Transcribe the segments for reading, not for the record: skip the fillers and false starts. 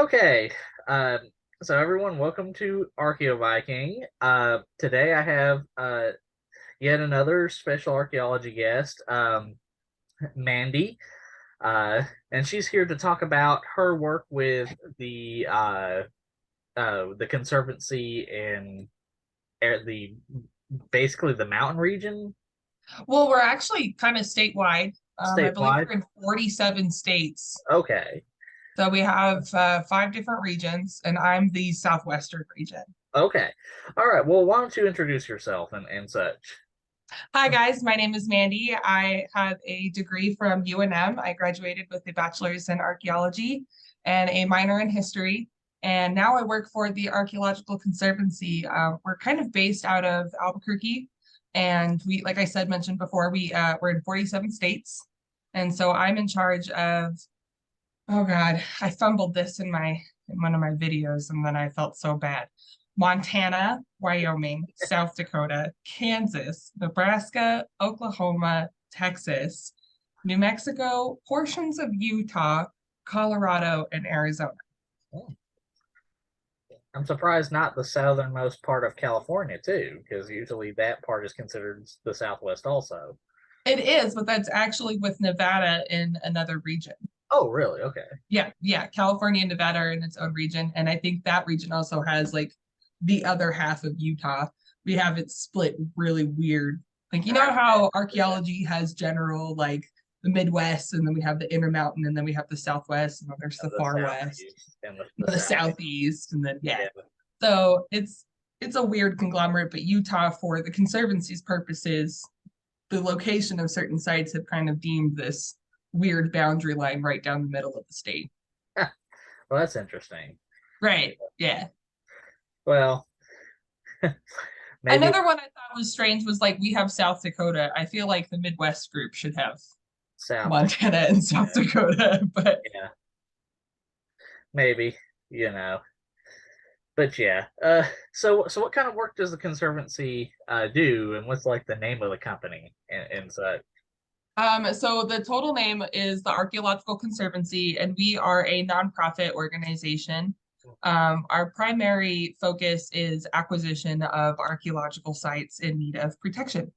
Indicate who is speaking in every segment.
Speaker 1: Okay. Um, so everyone, welcome to Archeo Viking. Today I have yet another special archaeology guest, Mandy, uh, and she's here to talk about her work with the Conservancy in the basically the mountain region,
Speaker 2: Well, we're actually kind of statewide. I believe
Speaker 1: statewide.
Speaker 2: we're in 47 states.
Speaker 1: Okay.
Speaker 2: So we have five different regions, and I'm the Southwestern region.
Speaker 1: Okay. All right. Well, why don't you introduce yourself and such?
Speaker 2: Hi, guys. My name is Mandy. I have a degree from UNM. I graduated with a bachelor's in archaeology and a minor in history. And now I work for the Archaeological Conservancy. We're kind of based out of Albuquerque. And we, like I said, mentioned before, we're in 47 states. And so I'm in charge of, oh God, I fumbled this in one of my videos and then I felt so bad. Montana, Wyoming, South Dakota, Kansas, Nebraska, Oklahoma, Texas, New Mexico, portions of Utah, Colorado, and Arizona.
Speaker 1: I'm surprised not the southernmost part of California too, because usually that part is considered the Southwest also.
Speaker 2: It is, but that's actually with Nevada in another region.
Speaker 1: Oh, really? Okay.
Speaker 2: Yeah. California and Nevada are in its own region. And I think that region also has like the other half of Utah. We have it split really weird. Like, you know how archaeology has general, like the Midwest, and then we have the Intermountain, and then we have the Southwest, and then there's the
Speaker 1: The
Speaker 2: Far West,
Speaker 1: southeast and the
Speaker 2: the
Speaker 1: southeast.
Speaker 2: Southeast, and then, yeah.
Speaker 1: Yeah.
Speaker 2: So it's a weird conglomerate, but Utah, for the Conservancy's purposes, the location of certain sites have kind of deemed this weird boundary line right down the middle of the state.
Speaker 1: Well, that's interesting.
Speaker 2: Right. Yeah.
Speaker 1: Well, maybe
Speaker 2: Another one I thought was strange was like we have South Dakota. I feel like the Midwest group should have
Speaker 1: South
Speaker 2: Montana and South
Speaker 1: Dakota.
Speaker 2: Dakota, but
Speaker 1: Yeah, maybe, you know. But yeah. So what kind of work does the Conservancy do, and what's like the name of the company and such?
Speaker 2: so the total name is the Archaeological Conservancy, and we are a nonprofit organization. Our primary focus is acquisition of archaeological sites in need of protection.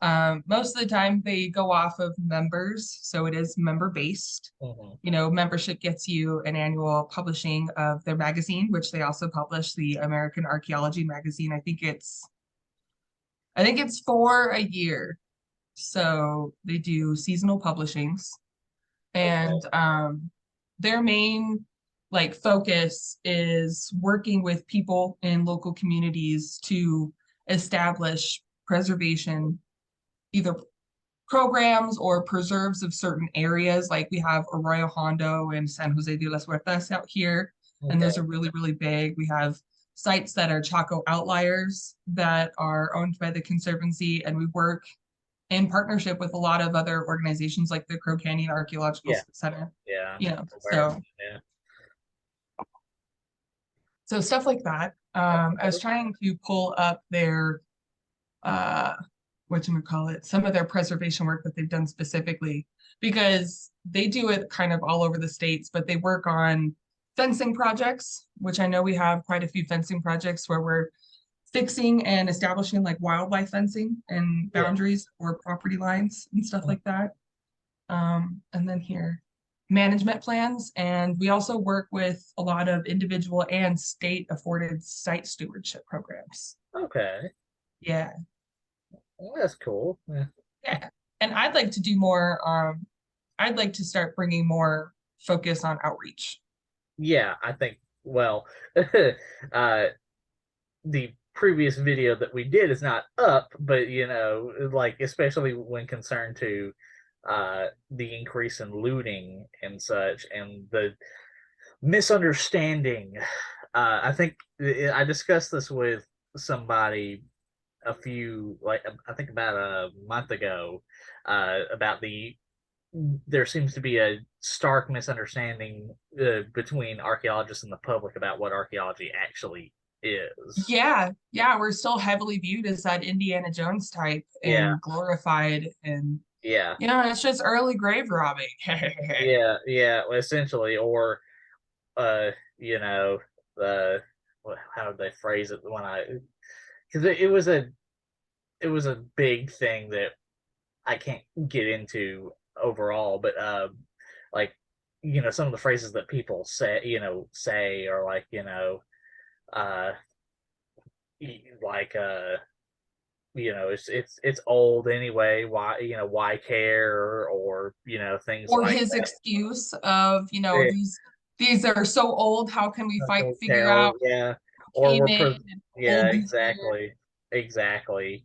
Speaker 2: Most of the time they go off of members, so it is member based.
Speaker 1: Mhm.
Speaker 2: You know, membership gets you an annual publishing of their magazine, which they also publish the American Archaeology magazine. I think it's for a year. So they do seasonal publishings
Speaker 1: Okay.
Speaker 2: and their main like focus is working with people in local communities to establish preservation, either programs or preserves of certain areas. Like we have Arroyo Hondo and San Jose de las Huertas out here, and
Speaker 1: Okay.
Speaker 2: those are really, really big. We have sites that are Chaco outliers that are owned by the Conservancy, and we work in partnership with a lot of other organizations like the Crow Canyon Archaeological
Speaker 1: Yeah.
Speaker 2: Center,
Speaker 1: Yeah.
Speaker 2: you know,
Speaker 1: Aware of
Speaker 2: so
Speaker 1: it.
Speaker 2: stuff like that. I was trying to pull up their uh whatchamacallit, some of their preservation work that they've done specifically because they do it kind of all over the states, but they work on fencing projects, which I know we have quite a few fencing projects where we're fixing and establishing like wildlife fencing and
Speaker 1: Yeah.
Speaker 2: boundaries or property lines and stuff
Speaker 1: Yeah.
Speaker 2: like that. And then here, management plans. And we also work with a lot of individual and state afforded site stewardship programs.
Speaker 1: Okay.
Speaker 2: Yeah.
Speaker 1: Well, that's cool. Yeah.
Speaker 2: Yeah. And I'd like to do more, I'd like to start bringing more focus on outreach.
Speaker 1: Yeah, I think, well, the previous video that we did is not up, but like especially when concerned to the increase in looting and such and the misunderstanding. I think I discussed this with somebody a few, like I think about a month ago, about there seems to be a stark misunderstanding between archaeologists and the public about what archaeology actually is.
Speaker 2: Yeah, we're still heavily viewed as that Indiana Jones type
Speaker 1: Yeah,
Speaker 2: and glorified and
Speaker 1: yeah,
Speaker 2: it's just early grave robbing.
Speaker 1: yeah, yeah. Essentially, or you know, the how did they phrase it when I because it was a big thing that I can't get into overall, but like some of the phrases that people say are like uh like it's old anyway. Why care or things
Speaker 2: Or
Speaker 1: like
Speaker 2: his
Speaker 1: that.
Speaker 2: excuse of,
Speaker 1: Eh,
Speaker 2: these are so old, how can we figure
Speaker 1: Tell,
Speaker 2: out
Speaker 1: yeah, or
Speaker 2: came in and
Speaker 1: yeah,
Speaker 2: old these years?
Speaker 1: exactly.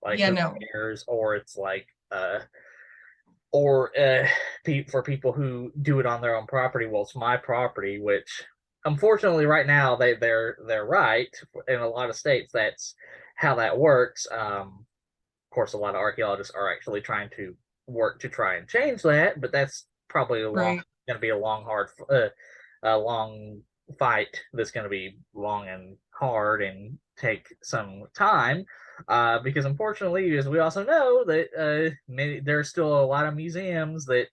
Speaker 1: Like
Speaker 2: Yeah,
Speaker 1: who
Speaker 2: no.
Speaker 1: cares? Or it's like or for people who do it on their own property. Well, it's my property, which unfortunately right now they're right in a lot of states. That's how that works. Of course, a lot of archaeologists are actually trying to work to try and change that, but that's probably
Speaker 2: Right.
Speaker 1: going to be a long, hard, a long fight that's going to be long and hard and take some time. Because unfortunately, as we also know, that there's still a lot of museums that,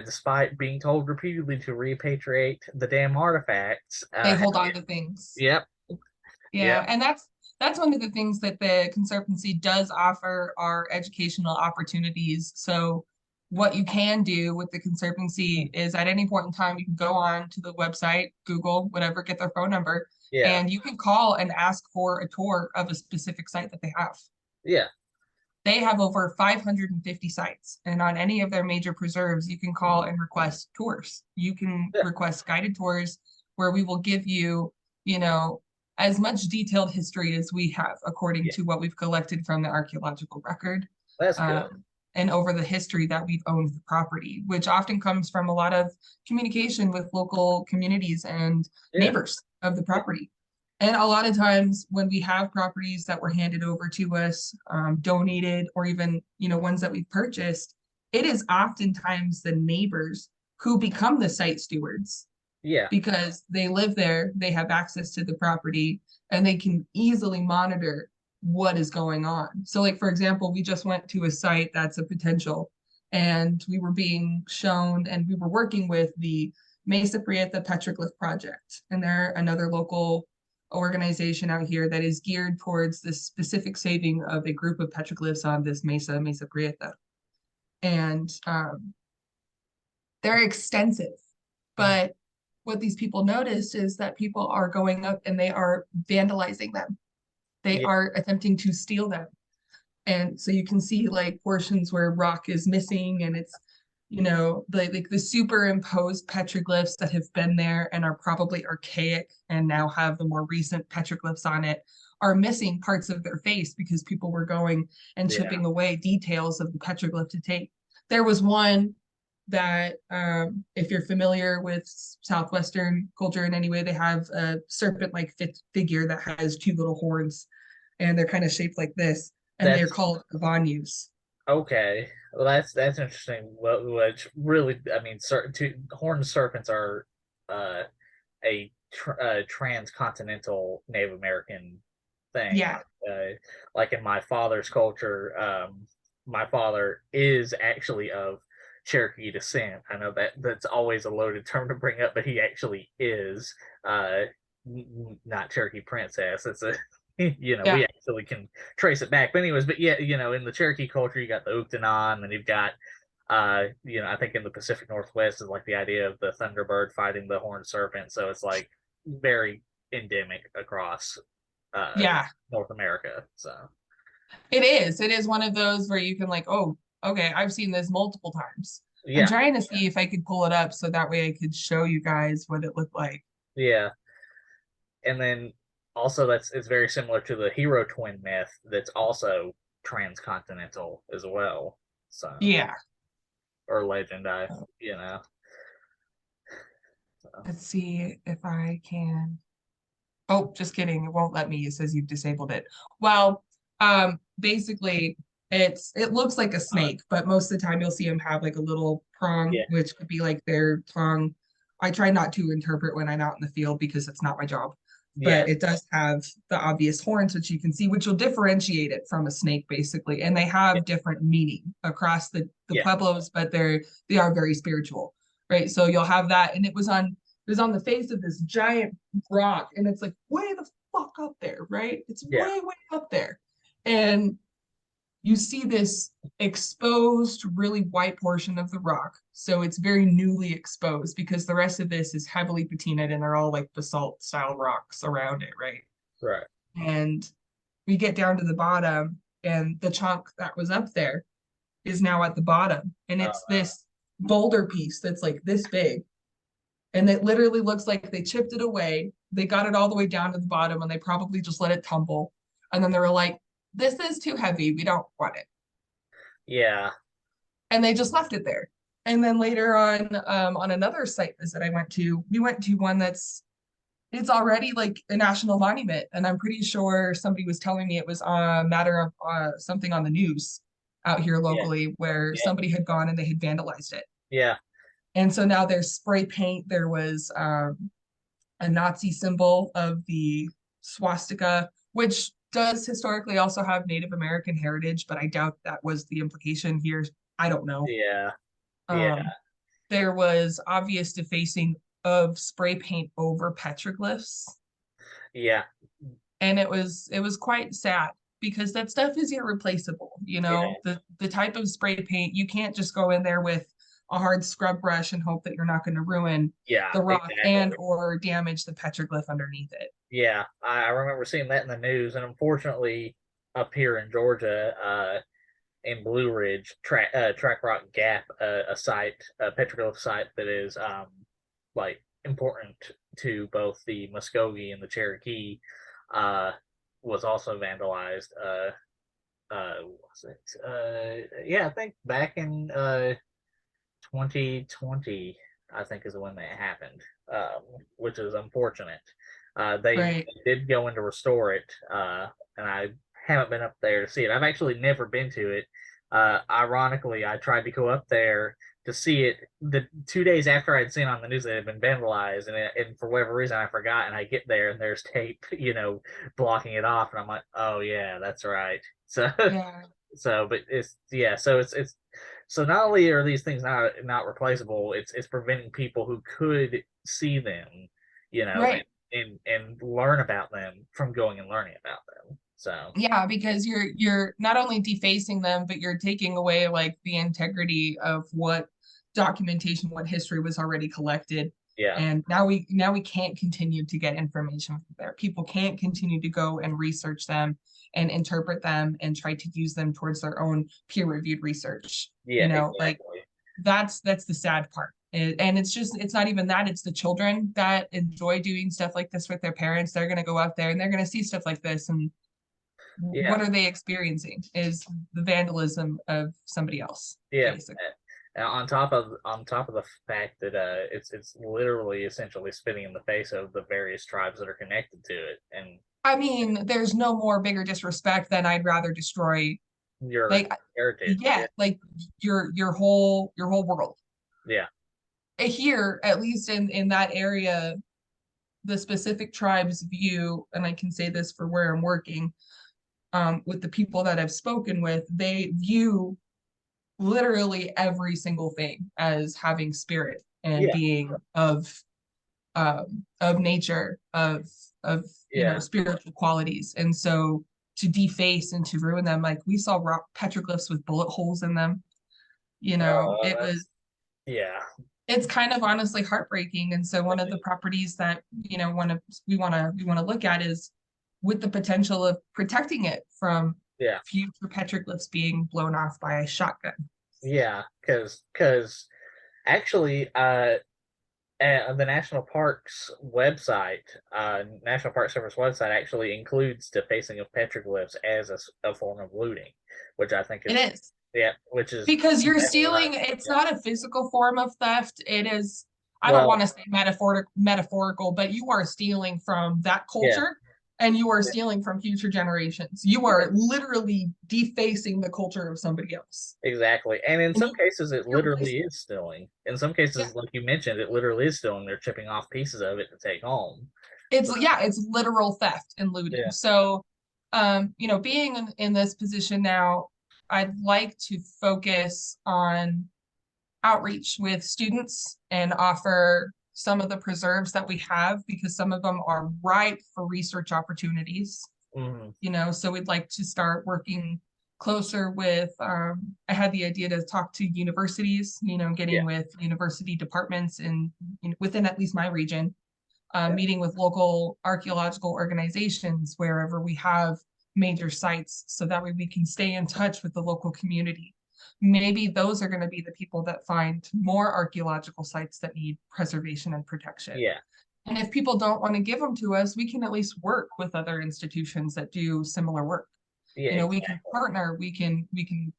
Speaker 1: despite being told repeatedly to repatriate the damn artifacts,
Speaker 2: They hold on to things.
Speaker 1: yep,
Speaker 2: Yeah,
Speaker 1: yep,
Speaker 2: and that's one of the things that the Conservancy does offer are educational opportunities. So what you can do with the Conservancy is at any point in time, you can go on to the website, Google, whatever, get their phone number,
Speaker 1: yeah,
Speaker 2: and you can call and ask for a tour of a specific site that they have.
Speaker 1: yeah,
Speaker 2: They have over 550 sites, and on any of their major preserves, you can call and request tours. You can
Speaker 1: yeah,
Speaker 2: request guided tours where we will give you, you know, as much detailed history as we have, according
Speaker 1: yeah.
Speaker 2: to what we've collected from the archaeological record,
Speaker 1: That's good.
Speaker 2: um, and over the history that we've owned the property, which often comes from a lot of communication with local communities and
Speaker 1: Yeah,
Speaker 2: neighbors of the
Speaker 1: yeah,
Speaker 2: property. And a lot of times when we have properties that were handed over to us, donated, or even, ones that we've purchased, it is oftentimes the neighbors who become the site stewards
Speaker 1: yeah,
Speaker 2: because they live there, they have access to the property, and they can easily monitor what is going on. So, like, for example, we just went to a site that's a potential, and we were being shown, and we were working with the Mesa Prieta Petroglyph Project, and they're another local organization out here that is geared towards the specific saving of a group of petroglyphs on this Mesa Prieta. And they're extensive,
Speaker 1: mm,
Speaker 2: but what these people noticed is that people are going up and they are vandalizing them. They
Speaker 1: yeah,
Speaker 2: are attempting to steal them. And so you can see like portions where rock is missing and it's, like the superimposed petroglyphs that have been there and are probably archaic and now have the more recent petroglyphs on it are missing parts of their face because people were going and
Speaker 1: yeah,
Speaker 2: chipping away details of the petroglyph to take. There was one that if you're familiar with Southwestern culture in any way, they have a serpent-like figure that has two little horns, and they're kind of shaped like this, and they're
Speaker 1: that's
Speaker 2: called Vanus.
Speaker 1: okay. Well, that's interesting. Well, which really, I mean, horned serpents are uh, a transcontinental Native American thing.
Speaker 2: Yeah,
Speaker 1: Like in my father's culture, my father is actually of Cherokee descent. I know that's always a loaded term to bring up, but he actually is uh, not Cherokee princess. It's a we
Speaker 2: yeah,
Speaker 1: actually can trace it back. But anyways, but yeah, in the Cherokee culture, you got the Uctanon, and you've got I think in the Pacific Northwest is like the idea of the Thunderbird fighting the horned serpent. So it's like very endemic across uh
Speaker 2: yeah.
Speaker 1: North America. So
Speaker 2: It is. It is one of those where you can like, oh, okay, I've seen this multiple times. I'm
Speaker 1: yeah,
Speaker 2: trying to see if I could pull it up so that way I could show you guys what it looked like.
Speaker 1: yeah. And then also it's very similar to the hero twin myth that's also transcontinental as well. So
Speaker 2: Yeah.
Speaker 1: or legend, you know. So
Speaker 2: Let's see if I can. Oh, just kidding. It won't let me. It says you've disabled it. Well, basically it looks like a snake, but most of the time you'll see them have like a little prong,
Speaker 1: yeah,
Speaker 2: which could be like their tongue. I try not to interpret when I'm out in the field because it's not my job.
Speaker 1: yeah,
Speaker 2: But it does have the obvious horns, which you can see, which will differentiate it from a snake, basically. And they
Speaker 1: yeah,
Speaker 2: have different meaning across the
Speaker 1: yeah,
Speaker 2: pueblos, but they are very spiritual, right? So you'll have that, and it was on is on the face of this giant rock, and it's like way the fuck up there, right? It's
Speaker 1: Yeah.
Speaker 2: way up there. And you see this exposed, really white portion of the rock. So it's very newly exposed because the rest of this is heavily patinaed and they're all like basalt style rocks around it, right?
Speaker 1: Right.
Speaker 2: And we get down to the bottom, and the chunk that was up there is now at the bottom. And it's
Speaker 1: Uh,
Speaker 2: this boulder piece that's like this big. And it literally looks like they chipped it away. They got it all the way down to the bottom and they probably just let it tumble. And then they were like, this is too heavy. We don't want it.
Speaker 1: yeah.
Speaker 2: And they just left it there. And then later on another site visit I went to, we went to one it's already like a national monument. And I'm pretty sure somebody was telling me it was a matter of something on the news out here
Speaker 1: Yeah.
Speaker 2: locally where
Speaker 1: Yeah.
Speaker 2: somebody had gone and they had vandalized it.
Speaker 1: Yeah.
Speaker 2: And so now there's spray paint. There was a Nazi symbol of the swastika, which does historically also have Native American heritage, but I doubt that was the implication here. I don't know.
Speaker 1: Yeah. Yeah.
Speaker 2: Um, there was obvious defacing of spray paint over petroglyphs,
Speaker 1: Yeah.
Speaker 2: and it was quite sad because that stuff is irreplaceable. You know,
Speaker 1: Yeah.
Speaker 2: the type of spray paint, you can't just go in there with a hard scrub brush and hope that you're not going to ruin
Speaker 1: Yeah.
Speaker 2: the rock and
Speaker 1: Exactly.
Speaker 2: or damage the petroglyph underneath it.
Speaker 1: Yeah. I remember seeing that in the news, and unfortunately, up here in Georgia, in Blue Ridge, Track Rock Gap, a site, a petroglyph site that is like important to both the Muskogee and the Cherokee, uh, was also vandalized. Was it? Yeah, I think back in 2020, I think is when that happened, which is unfortunate. They
Speaker 2: Right.
Speaker 1: did go in to restore it, and I haven't been up there to see it. I've actually never been to it. Ironically, I tried to go up there to see it the 2 days after I'd seen on the news that it had been vandalized, and for whatever reason I forgot. And I get there and there's tape, blocking it off, and I'm like, oh yeah, that's right. So,
Speaker 2: Yeah.
Speaker 1: but it's yeah, so it's so not only are these things not replaceable, it's preventing people who could see them,
Speaker 2: Right.
Speaker 1: and learn about them from going and learning about them. So
Speaker 2: Yeah, because you're not only defacing them, but you're taking away like the integrity of what documentation, what history was already collected.
Speaker 1: yeah,
Speaker 2: And now we can't continue to get information from there. People can't continue to go and research them and interpret them and try to use them towards their own peer-reviewed research.
Speaker 1: yeah,
Speaker 2: Like
Speaker 1: exactly.
Speaker 2: that's the sad part. And it's not even that, it's the children that enjoy doing stuff like this with their parents. They're going to go out there and they're going to see stuff like this, and
Speaker 1: Yeah,
Speaker 2: what are they experiencing is the vandalism of somebody else,
Speaker 1: yeah.
Speaker 2: basically.
Speaker 1: On top of the fact that it's literally essentially spitting in the face of the various tribes that are connected to it, and
Speaker 2: I mean, there's no more bigger disrespect than I'd rather destroy,
Speaker 1: your
Speaker 2: like,
Speaker 1: heritage. Yeah,
Speaker 2: yeah, like your whole world.
Speaker 1: yeah,
Speaker 2: Here, at least in that area, the specific tribes view, and I can say this for where I'm working, with the people that I've spoken with, they view literally every single thing as having spirit and
Speaker 1: yeah,
Speaker 2: being of nature, of
Speaker 1: yeah.
Speaker 2: spiritual qualities. And so to deface and to ruin them, like we saw rock petroglyphs with bullet holes in them, it was
Speaker 1: That's yeah,
Speaker 2: it's kind of honestly heartbreaking. And so one of the properties that we want to look at is with the potential of protecting it from
Speaker 1: yeah,
Speaker 2: future petroglyphs being blown off by a shotgun.
Speaker 1: yeah. Because actually, the National Park Service website actually includes defacing of petroglyphs as a form of looting, which I think
Speaker 2: It
Speaker 1: is,
Speaker 2: is.
Speaker 1: yeah, which is
Speaker 2: Because you're
Speaker 1: exactly right.
Speaker 2: stealing, it's
Speaker 1: Yeah.
Speaker 2: not a physical form of theft. It is, I don't want
Speaker 1: Well,
Speaker 2: to say metaphorical, but you are stealing from that
Speaker 1: yeah,
Speaker 2: culture and you are stealing from future generations. You
Speaker 1: yeah,
Speaker 2: are literally defacing the culture of somebody else.
Speaker 1: exactly. And in
Speaker 2: And
Speaker 1: some
Speaker 2: you
Speaker 1: cases, it
Speaker 2: can't
Speaker 1: literally
Speaker 2: replace it.
Speaker 1: is stealing. In some
Speaker 2: Yeah.
Speaker 1: cases, like you mentioned, it literally is stealing. They're chipping off pieces of it to take home.
Speaker 2: It's
Speaker 1: So,
Speaker 2: yeah, it's literal theft and looting.
Speaker 1: yeah,
Speaker 2: So being in this position now, I'd like to focus on outreach with students and offer some of the preserves that we have because some of them are ripe for research opportunities.
Speaker 1: Hmm.
Speaker 2: So we'd like to start working closer with, I had the idea to talk to universities,
Speaker 1: Yeah.
Speaker 2: getting with university departments within at least my region,
Speaker 1: Yeah.
Speaker 2: meeting with local archaeological organizations wherever we have major sites so that way we can stay in touch with the local community. Maybe those are going to be the people that find more archaeological sites that need preservation and protection.
Speaker 1: Yeah.
Speaker 2: And if people don't want to give them to us, we can at least work with other institutions that do similar work.
Speaker 1: Yeah.
Speaker 2: We can
Speaker 1: Exactly.
Speaker 2: partner, we can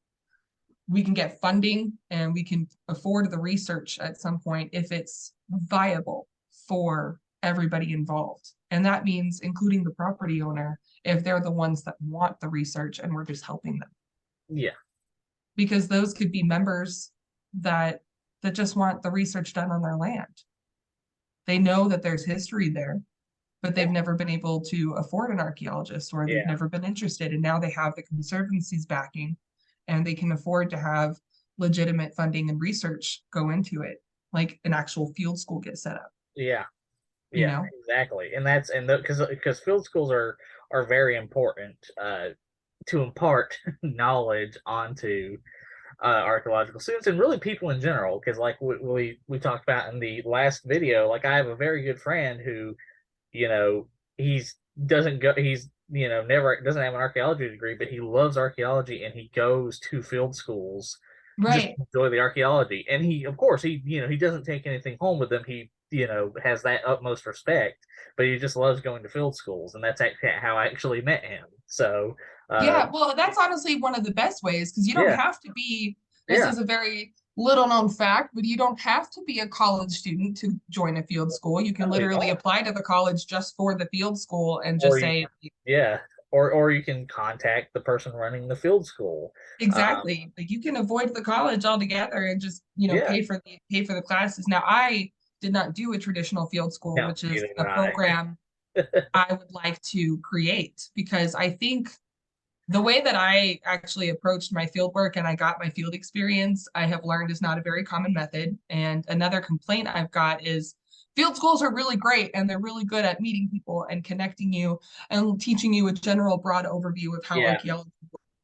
Speaker 2: get funding and we can afford the research at some point if it's viable for everybody involved. And that means including the property owner if they're the ones that want the research and we're just helping them.
Speaker 1: Yeah.
Speaker 2: Because those could be members that just want the research done on their land. They know that there's history there, but they've never been able to afford an archaeologist or they've
Speaker 1: Yeah.
Speaker 2: never been interested. And now they have the Conservancy's backing and they can afford to have legitimate funding and research go into it, like an actual field school get set up,
Speaker 1: Yeah.
Speaker 2: you
Speaker 1: Yeah,
Speaker 2: know?
Speaker 1: exactly. And that's and because field schools are very important to impart knowledge onto archaeological students and really people in general. Because like we talked about in the last video, like I have a very good friend who, you know, he's doesn't go he's never doesn't have an archaeology degree, but he loves archaeology and he goes to field schools just
Speaker 2: Right.
Speaker 1: to enjoy the archaeology. And he, of course, he doesn't take anything home with him. He, has that utmost respect, but he just loves going to field schools, and that's how I actually met him. So, uh,
Speaker 2: Yeah, well, that's honestly one of the best ways because you don't
Speaker 1: yeah,
Speaker 2: have to be, this
Speaker 1: yeah,
Speaker 2: is a very little known fact, but you don't have to be a college student to join a field school. You can
Speaker 1: no, you
Speaker 2: literally
Speaker 1: don't.
Speaker 2: apply to the college just for the field school and
Speaker 1: Or
Speaker 2: just
Speaker 1: you,
Speaker 2: say,
Speaker 1: yeah, or you can contact the person running the field school.
Speaker 2: exactly. Like you can avoid the college altogether and just,
Speaker 1: Yeah,
Speaker 2: pay for the classes. Now, I did not do a traditional field school,
Speaker 1: no,
Speaker 2: which is
Speaker 1: neither
Speaker 2: a
Speaker 1: did I.
Speaker 2: program I would like to create because I think the way that I actually approached my field work and I got my field experience, I have learned is not a very common method. And another complaint I've got is field schools are really great and they're really good at meeting people and connecting you and teaching you a general broad overview of how
Speaker 1: Yeah,
Speaker 2: archaeology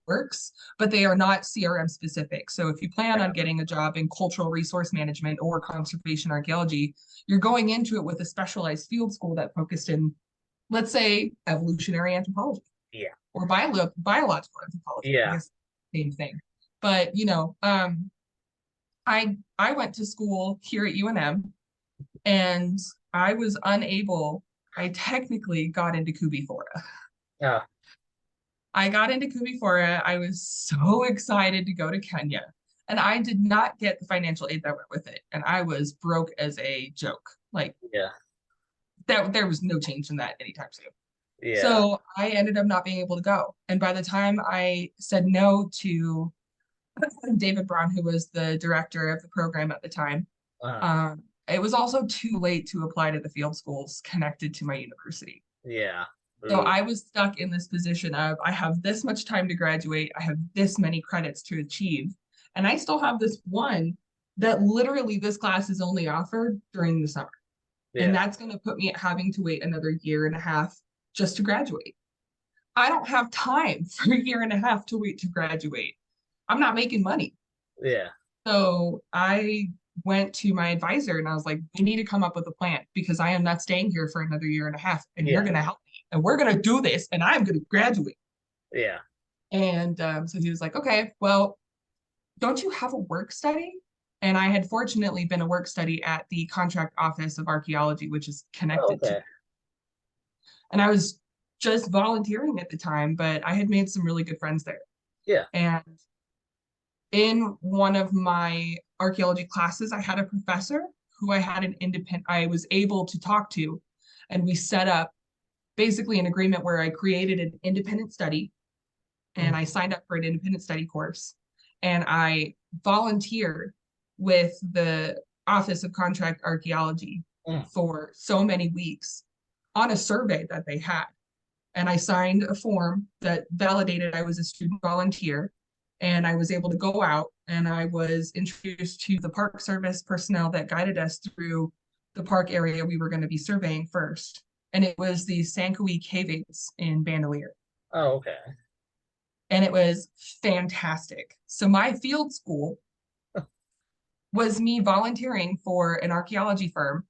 Speaker 2: works, but they are not CRM specific. So if you plan on
Speaker 1: no,
Speaker 2: getting a job in cultural resource management or conservation archaeology, you're going into it with a specialized field school that focused in, let's say, evolutionary anthropology
Speaker 1: yeah,
Speaker 2: or biological anthropology. I
Speaker 1: yeah,
Speaker 2: guess same thing. But I went to school here at UNM and I was unable. I technically got into Kubifora.
Speaker 1: uh,
Speaker 2: I got into Kubifora. I was so excited to go to Kenya. And I did not get the financial aid that went with it. And I was broke as a joke. Like
Speaker 1: yeah,
Speaker 2: that there was no change in that anytime soon.
Speaker 1: yeah,
Speaker 2: So I ended up not being able to go. And by the time I said no to David Brown, who was the director of the program at the time,
Speaker 1: uh,
Speaker 2: it was also too late to apply to the field schools connected to my university.
Speaker 1: yeah,
Speaker 2: So
Speaker 1: ooh,
Speaker 2: I was stuck in this position of I have this much time to graduate, I have this many credits to achieve, and I still have this one that literally this class is only offered during the summer. And
Speaker 1: yeah,
Speaker 2: that's going to put me at having to wait another year and a half just to graduate. I don't have time for a year and a half to wait to graduate. I'm not making money.
Speaker 1: yeah,
Speaker 2: So I went to my advisor and I was like, we need to come up with a plan because I am not staying here for another year and a half and you're
Speaker 1: yeah,
Speaker 2: going to help me and we're going to do this and I'm going to graduate.
Speaker 1: yeah,
Speaker 2: And so he was like, okay, well, don't you have a work study? And I had fortunately been a work study at the Contract Office of Archaeology, which is
Speaker 1: oh,
Speaker 2: connected to,
Speaker 1: okay,
Speaker 2: and I was just volunteering at the time, but I had made some really good friends there.
Speaker 1: yeah,
Speaker 2: And in one of my archaeology classes, I had a professor who I was able to talk to, and we set up basically an agreement where I created an independent study and
Speaker 1: mhm,
Speaker 2: I signed up for an independent study course and I volunteered with the Office of Contract Archaeology
Speaker 1: mm,
Speaker 2: for so many weeks on a survey that they had. And I signed a form that validated I was a student volunteer. And I was able to go out and I was introduced to the Park Service personnel that guided us through the park area we were going to be surveying first, and it was the Sankoe Caves in Bandelier.
Speaker 1: Oh, okay.
Speaker 2: And it was fantastic. So my field school was me volunteering for an archaeology firm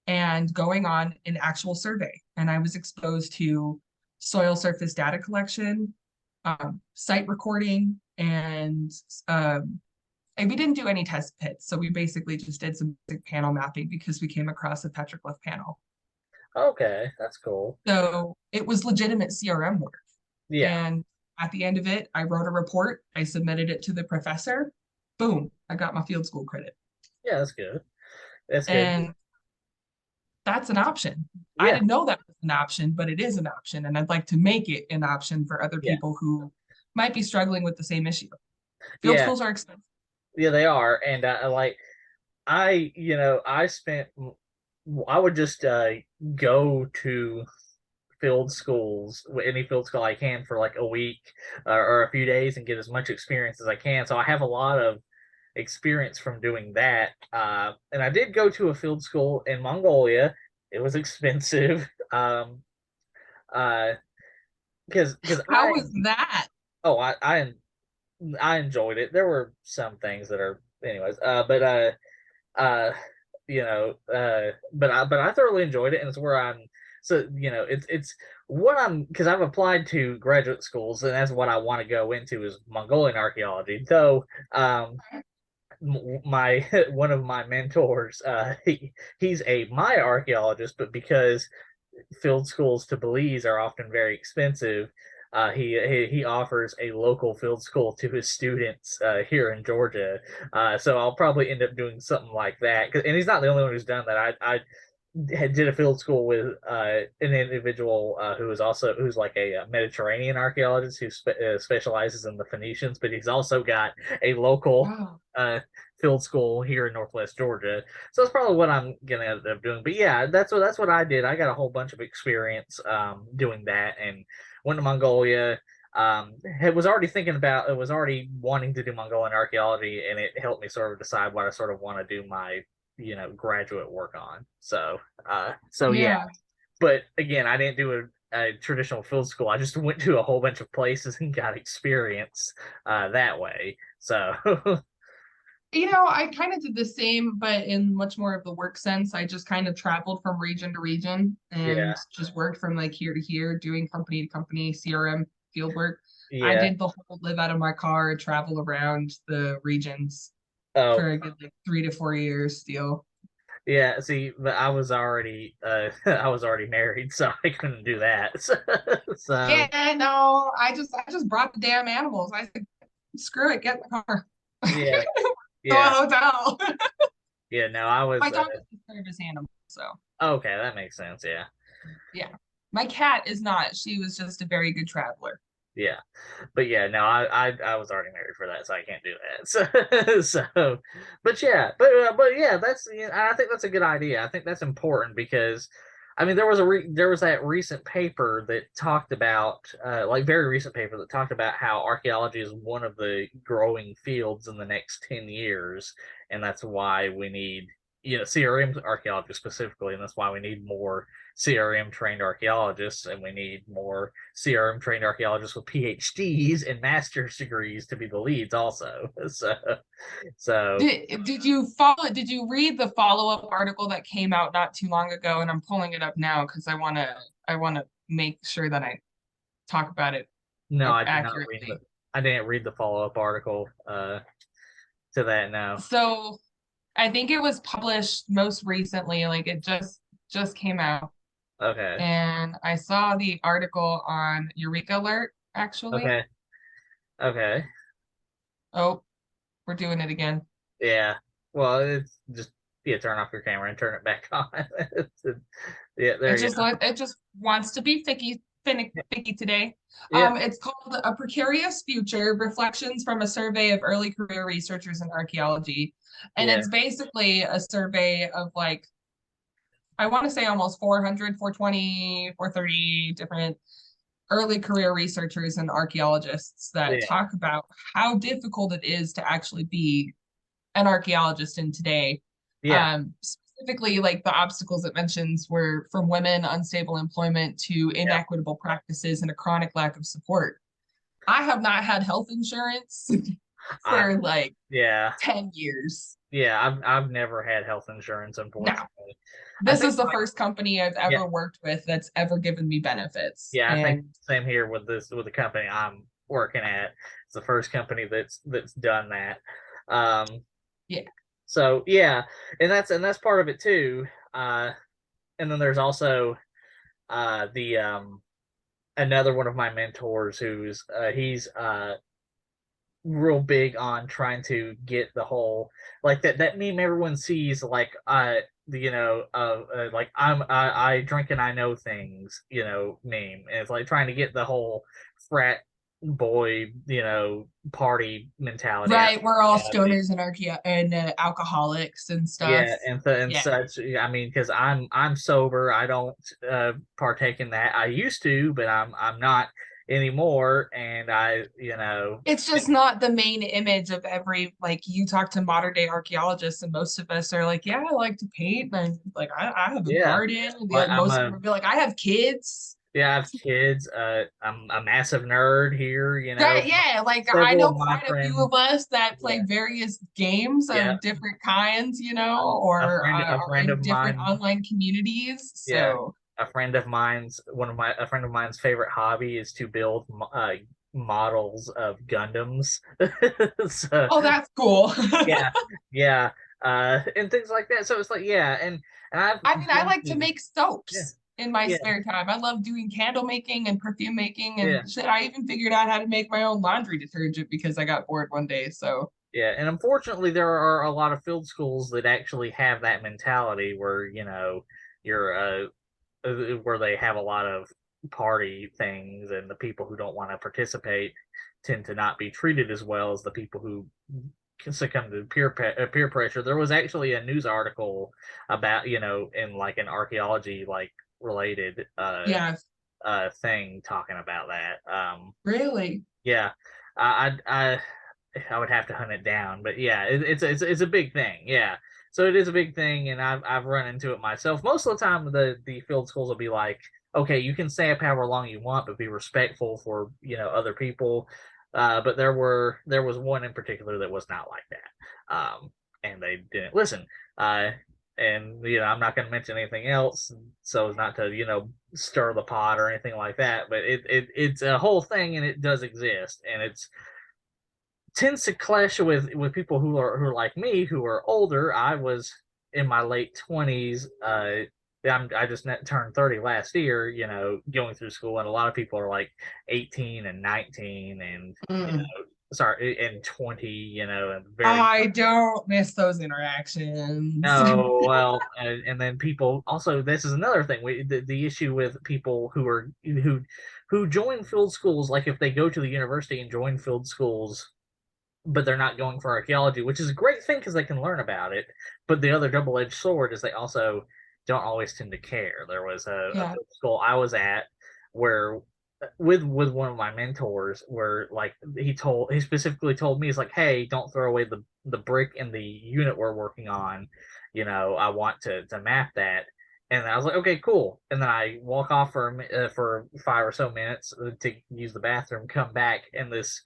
Speaker 2: and going on an actual survey. And I was exposed to soil surface data collection, site recording, and we didn't do any test pits. So we basically just did some basic panel mapping because we came across a petroglyph panel.
Speaker 1: Okay, that's cool.
Speaker 2: So it was legitimate CRM work.
Speaker 1: Yeah.
Speaker 2: And at the end of it, I wrote a report, I submitted it to the professor. Boom, I got my field school credit.
Speaker 1: Yeah, that's good. That's good.
Speaker 2: And that's an option. I
Speaker 1: Yeah.
Speaker 2: didn't know that was an option, but it is an option. And I'd like to make it an option for other
Speaker 1: Yeah.
Speaker 2: people who might be struggling with the same issue. Field
Speaker 1: Yeah.
Speaker 2: schools are expensive.
Speaker 1: Yeah, they are. And like I would just go to field schools, any field school I can for like a week or a few days and get as much experience as I can. So I have a lot of experience from doing that. And I did go to a field school in Mongolia. It was expensive. Uh, because
Speaker 2: How was that?
Speaker 1: oh I enjoyed it. There were some things that are anyways. Uh but I thoroughly enjoyed it, and it's where I'm. So it's what I'm, because I've applied to graduate schools, and that's what I want to go into is Mongolian archaeology. Though my one of my mentors, he's a Maya archaeologist, but because field schools to Belize are often very expensive. He offers a local field school to his students here in Georgia, so I'll probably end up doing something like that. And he's not the only one who's done that. I did a field school with an individual who's like a Mediterranean archaeologist who specializes in the Phoenicians, but he's also got a local
Speaker 2: Wow.
Speaker 1: field school here in Northwest Georgia. So that's probably what I'm gonna end up doing. But yeah, that's what I did. I got a whole bunch of experience doing that, and went to Mongolia. It was already wanting to do Mongolian archaeology, and it helped me sort of decide what I sort of want to do my graduate work on. So yeah.
Speaker 2: Yeah.
Speaker 1: But again, I didn't do a traditional field school. I just went to a whole bunch of places and got experience that way. So
Speaker 2: I kind of did the same, but in much more of the work sense. I just kind of traveled from region to region
Speaker 1: yeah,
Speaker 2: and just worked from like here to here, doing company to company CRM field work. I
Speaker 1: yeah.
Speaker 2: did the whole live out of my car, travel around the regions
Speaker 1: Oh,
Speaker 2: for a good like 3 to 4 years still.
Speaker 1: yeah. See, but I was already I was already married, so I couldn't do that. So
Speaker 2: Yeah, no, I just brought the damn animals. I said, screw it, get in the car.
Speaker 1: yeah,
Speaker 2: Go to a
Speaker 1: yeah,
Speaker 2: hotel.
Speaker 1: yeah. No, I was
Speaker 2: My dog is a service animal, so
Speaker 1: okay. That makes sense. Yeah.
Speaker 2: yeah. My cat is not. She was just a very good traveler.
Speaker 1: Yeah, but yeah, no, I was already married for that, so I can't do that. So, but yeah, but yeah, I think that's a good idea. I think that's important because, I mean, there was that recent paper that talked about, like very recent paper that talked about how archaeology is one of the growing fields in the next 10 years, and that's why we need CRM archaeology specifically, and that's why we need more CRM trained archaeologists, and we need more CRM trained archaeologists with PhDs and master's degrees to be the leads also. So
Speaker 2: Did you read the follow-up article that came out not too long ago? And I'm pulling it up now because I wanna make sure that I talk about it
Speaker 1: no,
Speaker 2: accurately.
Speaker 1: I didn't read the follow-up article to that. No.
Speaker 2: So I think it was published most recently, like it just came out.
Speaker 1: Okay.
Speaker 2: And I saw the article on Eureka Alert, actually.
Speaker 1: Okay. Okay.
Speaker 2: Oh, we're doing it again.
Speaker 1: Yeah. Well, it's just, yeah, turn off your camera and turn it back on. Yeah, there you go.
Speaker 2: It just wants to be finicky today.
Speaker 1: Yeah.
Speaker 2: It's called A Precarious Future: Reflections from a Survey of Early Career Researchers in Archaeology. And
Speaker 1: Yeah.
Speaker 2: it's basically a survey of like, I want to say almost 400, 420, 430 different early career researchers and archaeologists that
Speaker 1: Yeah.
Speaker 2: talk about how difficult it is to actually be an archaeologist in today,
Speaker 1: Yeah.
Speaker 2: specifically like the obstacles it mentions were from women, unstable employment to
Speaker 1: Yeah.
Speaker 2: inequitable practices and a chronic lack of support. I have not had health insurance
Speaker 1: I
Speaker 2: for like
Speaker 1: yeah.
Speaker 2: 10 years.
Speaker 1: Yeah, I've never had health insurance,
Speaker 2: No,
Speaker 1: unfortunately. I
Speaker 2: this
Speaker 1: think
Speaker 2: is the first company I've
Speaker 1: yeah,
Speaker 2: ever worked with that's ever given me benefits.
Speaker 1: yeah, I think
Speaker 2: And
Speaker 1: same here with the company I'm working at. It's the first company that's done that. Um,
Speaker 2: yeah,
Speaker 1: so yeah, and that's part of it too. Uh, and then there's also the another one of my mentors who's he's real big on trying to get the whole like that meme everyone sees like like I drink and I know things meme, and it's like trying to get the whole frat boy party mentality out
Speaker 2: right. We're all
Speaker 1: of it.
Speaker 2: stoners and alcoholics and stuff.
Speaker 1: Yeah, and
Speaker 2: Yeah.
Speaker 1: such. I mean, because I'm sober, I don't partake in that. I used to, but I'm not anymore, and
Speaker 2: It's just not the main image of every like you talk to modern day archaeologists and most of us are like, yeah, I like to paint and I have a
Speaker 1: yeah.
Speaker 2: garden. And
Speaker 1: Like I'm
Speaker 2: most of them
Speaker 1: a
Speaker 2: would be like, I have kids.
Speaker 1: Yeah, I have kids. I'm a massive nerd here.
Speaker 2: Right, yeah. Like I
Speaker 1: Several
Speaker 2: know
Speaker 1: of my
Speaker 2: quite a few
Speaker 1: friends.
Speaker 2: of us that play
Speaker 1: Yeah,
Speaker 2: various games
Speaker 1: yeah.
Speaker 2: of different kinds,
Speaker 1: A
Speaker 2: or
Speaker 1: friend, a
Speaker 2: are
Speaker 1: friend
Speaker 2: in
Speaker 1: of
Speaker 2: different
Speaker 1: mine.
Speaker 2: online communities.
Speaker 1: Yeah,
Speaker 2: So,
Speaker 1: a friend of mine's favorite hobby is to build models of Gundams. So
Speaker 2: oh, that's cool.
Speaker 1: yeah, yeah, and things like that. So it's like yeah, and I've
Speaker 2: I mean, I
Speaker 1: been
Speaker 2: like to
Speaker 1: to
Speaker 2: make
Speaker 1: yeah,
Speaker 2: soaps in my
Speaker 1: yeah,
Speaker 2: spare time. I love doing candle making and perfume making
Speaker 1: yeah.
Speaker 2: and shit. I even figured out how to make my own laundry detergent because I got bored one day. So,
Speaker 1: Yeah, and unfortunately, there are a lot of field schools that actually have that mentality where you're where they have a lot of party things, and the people who don't want to participate tend to not be treated as well as the people who can succumb to peer pressure. There was actually a news article about in like an archaeology like related
Speaker 2: yeah,
Speaker 1: thing talking about that.
Speaker 2: really.
Speaker 1: Yeah, I I would have to hunt it down, but yeah, it's a big thing. Yeah, so it is a big thing, and I've run into it myself. Most of the time, the field schools will be like, okay, you can stay up however long you want, but be respectful for other people. But there was one in particular that was not like that, and they didn't listen. Uh, and I'm not going to mention anything else, so as not to stir the pot or anything like that. But it's a whole thing, and it does exist, and it's tends to clash with people who are like me who are older. I was in my late 20s. I just turned 30 last year. Going through school, and a lot of people are like 18 and 19 and
Speaker 2: Mm.
Speaker 1: sorry and 20. And very
Speaker 2: I don't miss those interactions.
Speaker 1: no, well, and then people also. This is another thing. The issue with people who join field schools, like if they go to the university and join field schools but they're not going for archaeology, which is a great thing because they can learn about it. But the other double-edged sword is they also don't always tend to care. There was a
Speaker 2: Yeah.
Speaker 1: film school I was at where with one of my mentors where like he specifically told me he's like, hey, don't throw away the brick in the unit we're working on. I want to map that. And I was like, okay, cool. And then I walk off for 5 or so minutes to use the bathroom, come back, and this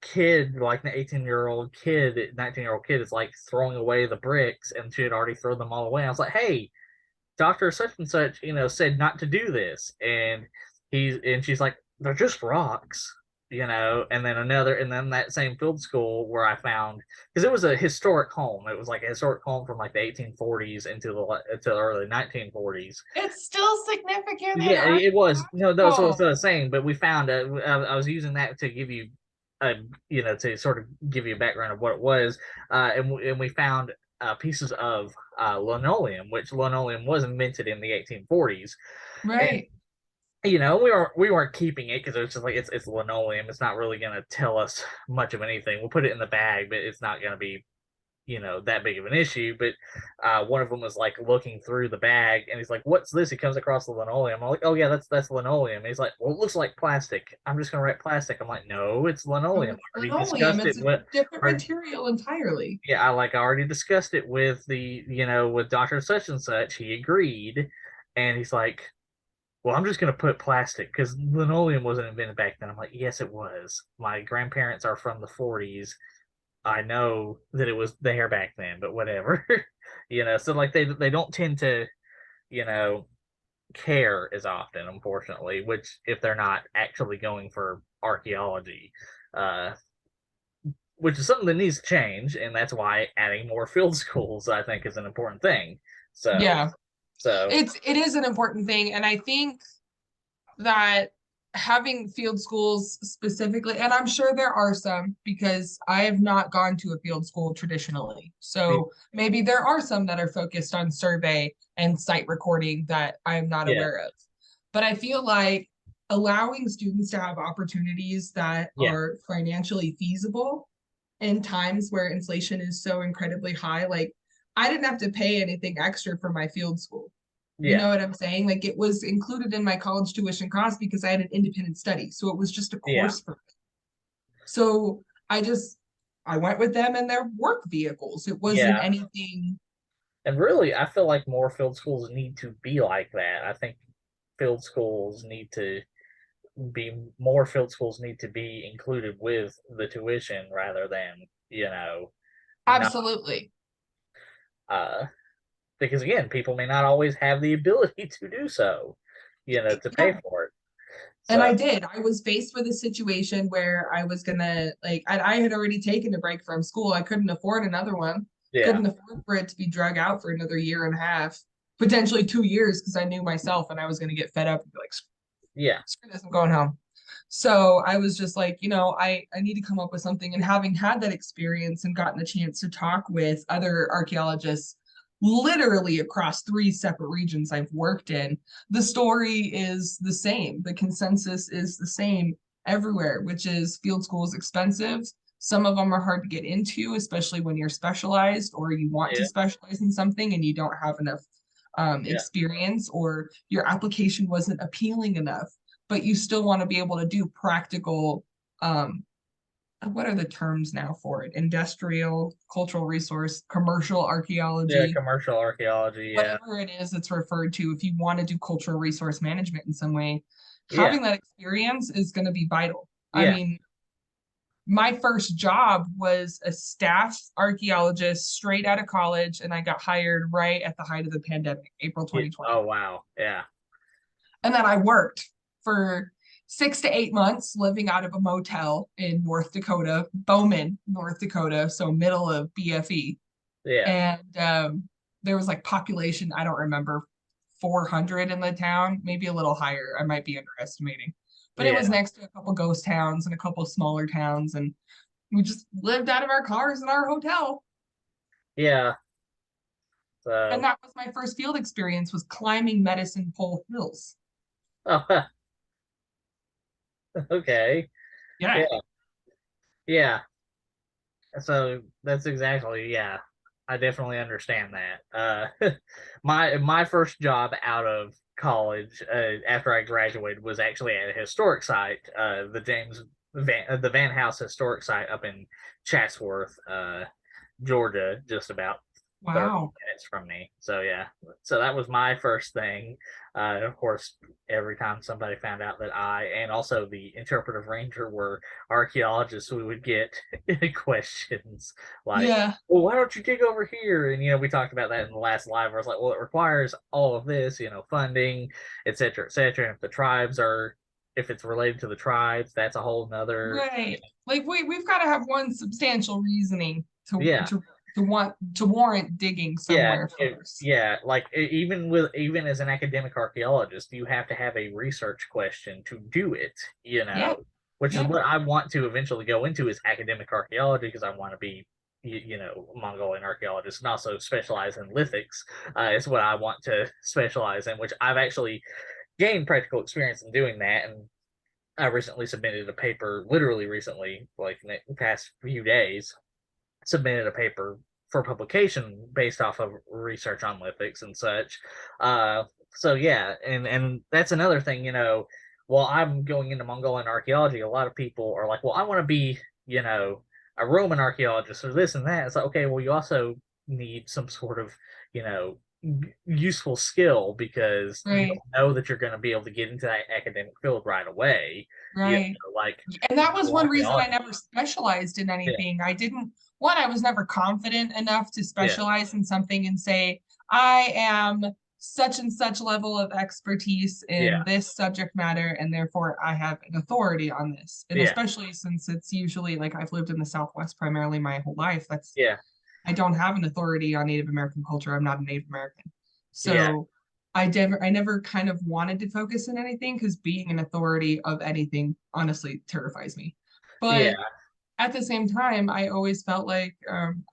Speaker 1: kid, like an 18-year-old kid, 19-year-old kid, is like throwing away the bricks, and she had already thrown them all away. I was like, hey, Doctor such and such, said not to do this, and she's like, they're just rocks. And then that same field school where I found, because it was a historic home. It was like a historic home from like the 1840s into the early 1940s.
Speaker 2: It's still significant in
Speaker 1: Yeah, it was. No, no, so that's what I
Speaker 2: archaeological.
Speaker 1: was saying. But we found I was using that to give you, to sort of give you a background of what it was, and we found pieces of linoleum, which linoleum was invented in the 1840s, and
Speaker 2: Right.
Speaker 1: we weren't keeping it because it was just like it's linoleum. It's not really going to tell us much of anything. We'll put it in the bag, but it's not going to be that big of an issue. But one of them was like looking through the bag, and he's like, "What's this?" He comes across the linoleum. I'm like, "Oh yeah, that's linoleum." And he's like, "Well, it looks like plastic. I'm just gonna write plastic." I'm like, "No, it's
Speaker 2: No,
Speaker 1: linoleum.
Speaker 2: it's
Speaker 1: I already
Speaker 2: linoleum.
Speaker 1: discussed
Speaker 2: It's
Speaker 1: it
Speaker 2: a
Speaker 1: with."
Speaker 2: different
Speaker 1: Or,
Speaker 2: material entirely.
Speaker 1: yeah, I already discussed it with with Doctor Such and Such. He agreed, and he's like, "Well, I'm just gonna put plastic because linoleum wasn't invented back then." I'm like, "Yes, it was. My grandparents are from the '40s. I know that it was there back then, but whatever." So like they don't tend to, you know, care as often, unfortunately, which if they're not actually going for archaeology, uh, which is something that needs to change, and that's why adding more field schools, I think, is an important thing. So,
Speaker 2: Yeah,
Speaker 1: so
Speaker 2: it is an important thing, and I think that having field schools specifically, and I'm sure there are some because I have not gone to a field school traditionally. So maybe there are some that are focused on survey and site recording that I'm not
Speaker 1: yeah,
Speaker 2: aware of. But I feel like allowing students to have opportunities that
Speaker 1: yeah,
Speaker 2: are financially feasible in times where inflation is so incredibly high, like I didn't have to pay anything extra for my field school. You
Speaker 1: yeah,
Speaker 2: know what I'm saying? Like it was included in my college tuition cost because I had an independent study. So it was just a
Speaker 1: yeah,
Speaker 2: course for me. So I went with them in their work vehicles. It wasn't
Speaker 1: yeah.
Speaker 2: anything.
Speaker 1: And really, I feel like more field schools need to be like that. I think field schools need to more field schools need to be included with the tuition rather than, not,
Speaker 2: Absolutely.
Speaker 1: uh, because again, people may not always have the ability to do so, to pay
Speaker 2: Yeah.
Speaker 1: for it.
Speaker 2: And
Speaker 1: So,
Speaker 2: I did. I was faced with a situation where I was gonna like I had already taken a break from school. I couldn't afford another one.
Speaker 1: yeah,
Speaker 2: Couldn't afford for it to be drug out for another year and a half, potentially 2 years, because I knew myself and I was gonna get fed up and be like,
Speaker 1: yeah,
Speaker 2: screw this, I'm going home. So I was just like, I need to come up with something. And having had that experience and gotten a chance to talk with other archaeologists literally across 3 separate regions I've worked in, the story is the same. The consensus is the same everywhere, which is field school is expensive. Some of them are hard to get into, especially when you're specialized or you want to
Speaker 1: yeah,
Speaker 2: specialize in something and you don't have enough
Speaker 1: yeah,
Speaker 2: experience, or your application wasn't appealing enough, but you still want to be able to do practical, um, what are the terms now for it? Industrial, cultural resource, commercial
Speaker 1: yeah.
Speaker 2: archaeology,
Speaker 1: Commercial archaeology, yeah,
Speaker 2: whatever it is it's referred to. If you want to do cultural resource management in some way,
Speaker 1: yeah,
Speaker 2: having that experience is going to be vital. I
Speaker 1: yeah.
Speaker 2: mean, my first job was a staff archaeologist straight out of college, and I got hired right at the height of the pandemic, April
Speaker 1: Yeah.
Speaker 2: 2020.
Speaker 1: Oh wow, yeah,
Speaker 2: And then I worked for 6 to 8 months living out of a motel in North Dakota, Bowman, North Dakota, so middle of BFE.
Speaker 1: yeah,
Speaker 2: And there was like population, I don't remember, 400 in the town, maybe a little higher. I might be underestimating. But it was
Speaker 1: yeah,
Speaker 2: next to a couple ghost towns and a couple smaller towns. And we just lived out of our cars in our hotel.
Speaker 1: yeah.
Speaker 2: And
Speaker 1: So,
Speaker 2: that was my first field experience, was climbing Medicine Pole Hills.
Speaker 1: oh, okay,
Speaker 2: Yeah.
Speaker 1: yeah, yeah. So that's exactly, yeah. I definitely understand that. My first job out of college, after I graduated, was actually at a historic site, the Van House Historic Site up in Chatsworth, Georgia, just about 30
Speaker 2: Wow.
Speaker 1: minutes from me. So yeah, so that was my first thing. Of course, every time somebody found out that I and also the interpretive ranger were archaeologists, we would get questions like,
Speaker 2: Yeah.
Speaker 1: "Well, why don't you dig over here?" And we talked about that in the last live. Where I was like, "Well, it requires all of this, funding, et cetera, et cetera. And if it's related to the tribes, that's a whole nother."
Speaker 2: Right. Like we've got to have one substantial reasoning to
Speaker 1: Yeah,
Speaker 2: to to want to warrant digging
Speaker 1: yeah,
Speaker 2: somewhere first.
Speaker 1: yeah. Like even as an academic archaeologist, you have to have a research question to do it.
Speaker 2: Yeah.
Speaker 1: Which is
Speaker 2: Yeah.
Speaker 1: what I want to eventually go into is academic archaeology because I want to be a Mongolian archaeologist and also specialize in lithics. Is what I want to specialize in, which I've actually gained practical experience in doing that. And I recently submitted a paper, literally recently, like in the past few days, submitted a paper for publication based off of research on lithics and such. Uh, so yeah, and that's another thing, while I'm going into Mongolian archaeology, a lot of people are like, well, I want to be, a Roman archaeologist or this and that. It's like, okay, well, you also need some sort of, you know, useful skill because you
Speaker 2: Right.
Speaker 1: don't know that you're going to be able to get into that academic field right away.
Speaker 2: Right.
Speaker 1: Like
Speaker 2: And that was one reason I
Speaker 1: archaeology.
Speaker 2: never specialized in
Speaker 1: Yeah,
Speaker 2: anything. One, I was never confident enough to
Speaker 1: yeah,
Speaker 2: specialize in something and say, I am such and such level of expertise
Speaker 1: yeah,
Speaker 2: in this subject matter, and therefore I have an authority on this. And
Speaker 1: yeah,
Speaker 2: especially since it's usually like I've lived in the Southwest primarily my whole life,
Speaker 1: yeah,
Speaker 2: I don't have an authority on Native American culture. I'm not a Native American.
Speaker 1: yeah,
Speaker 2: So I never kind of wanted to focus in anything because being an authority of anything honestly terrifies me.
Speaker 1: yeah,
Speaker 2: But at the same time, I always felt like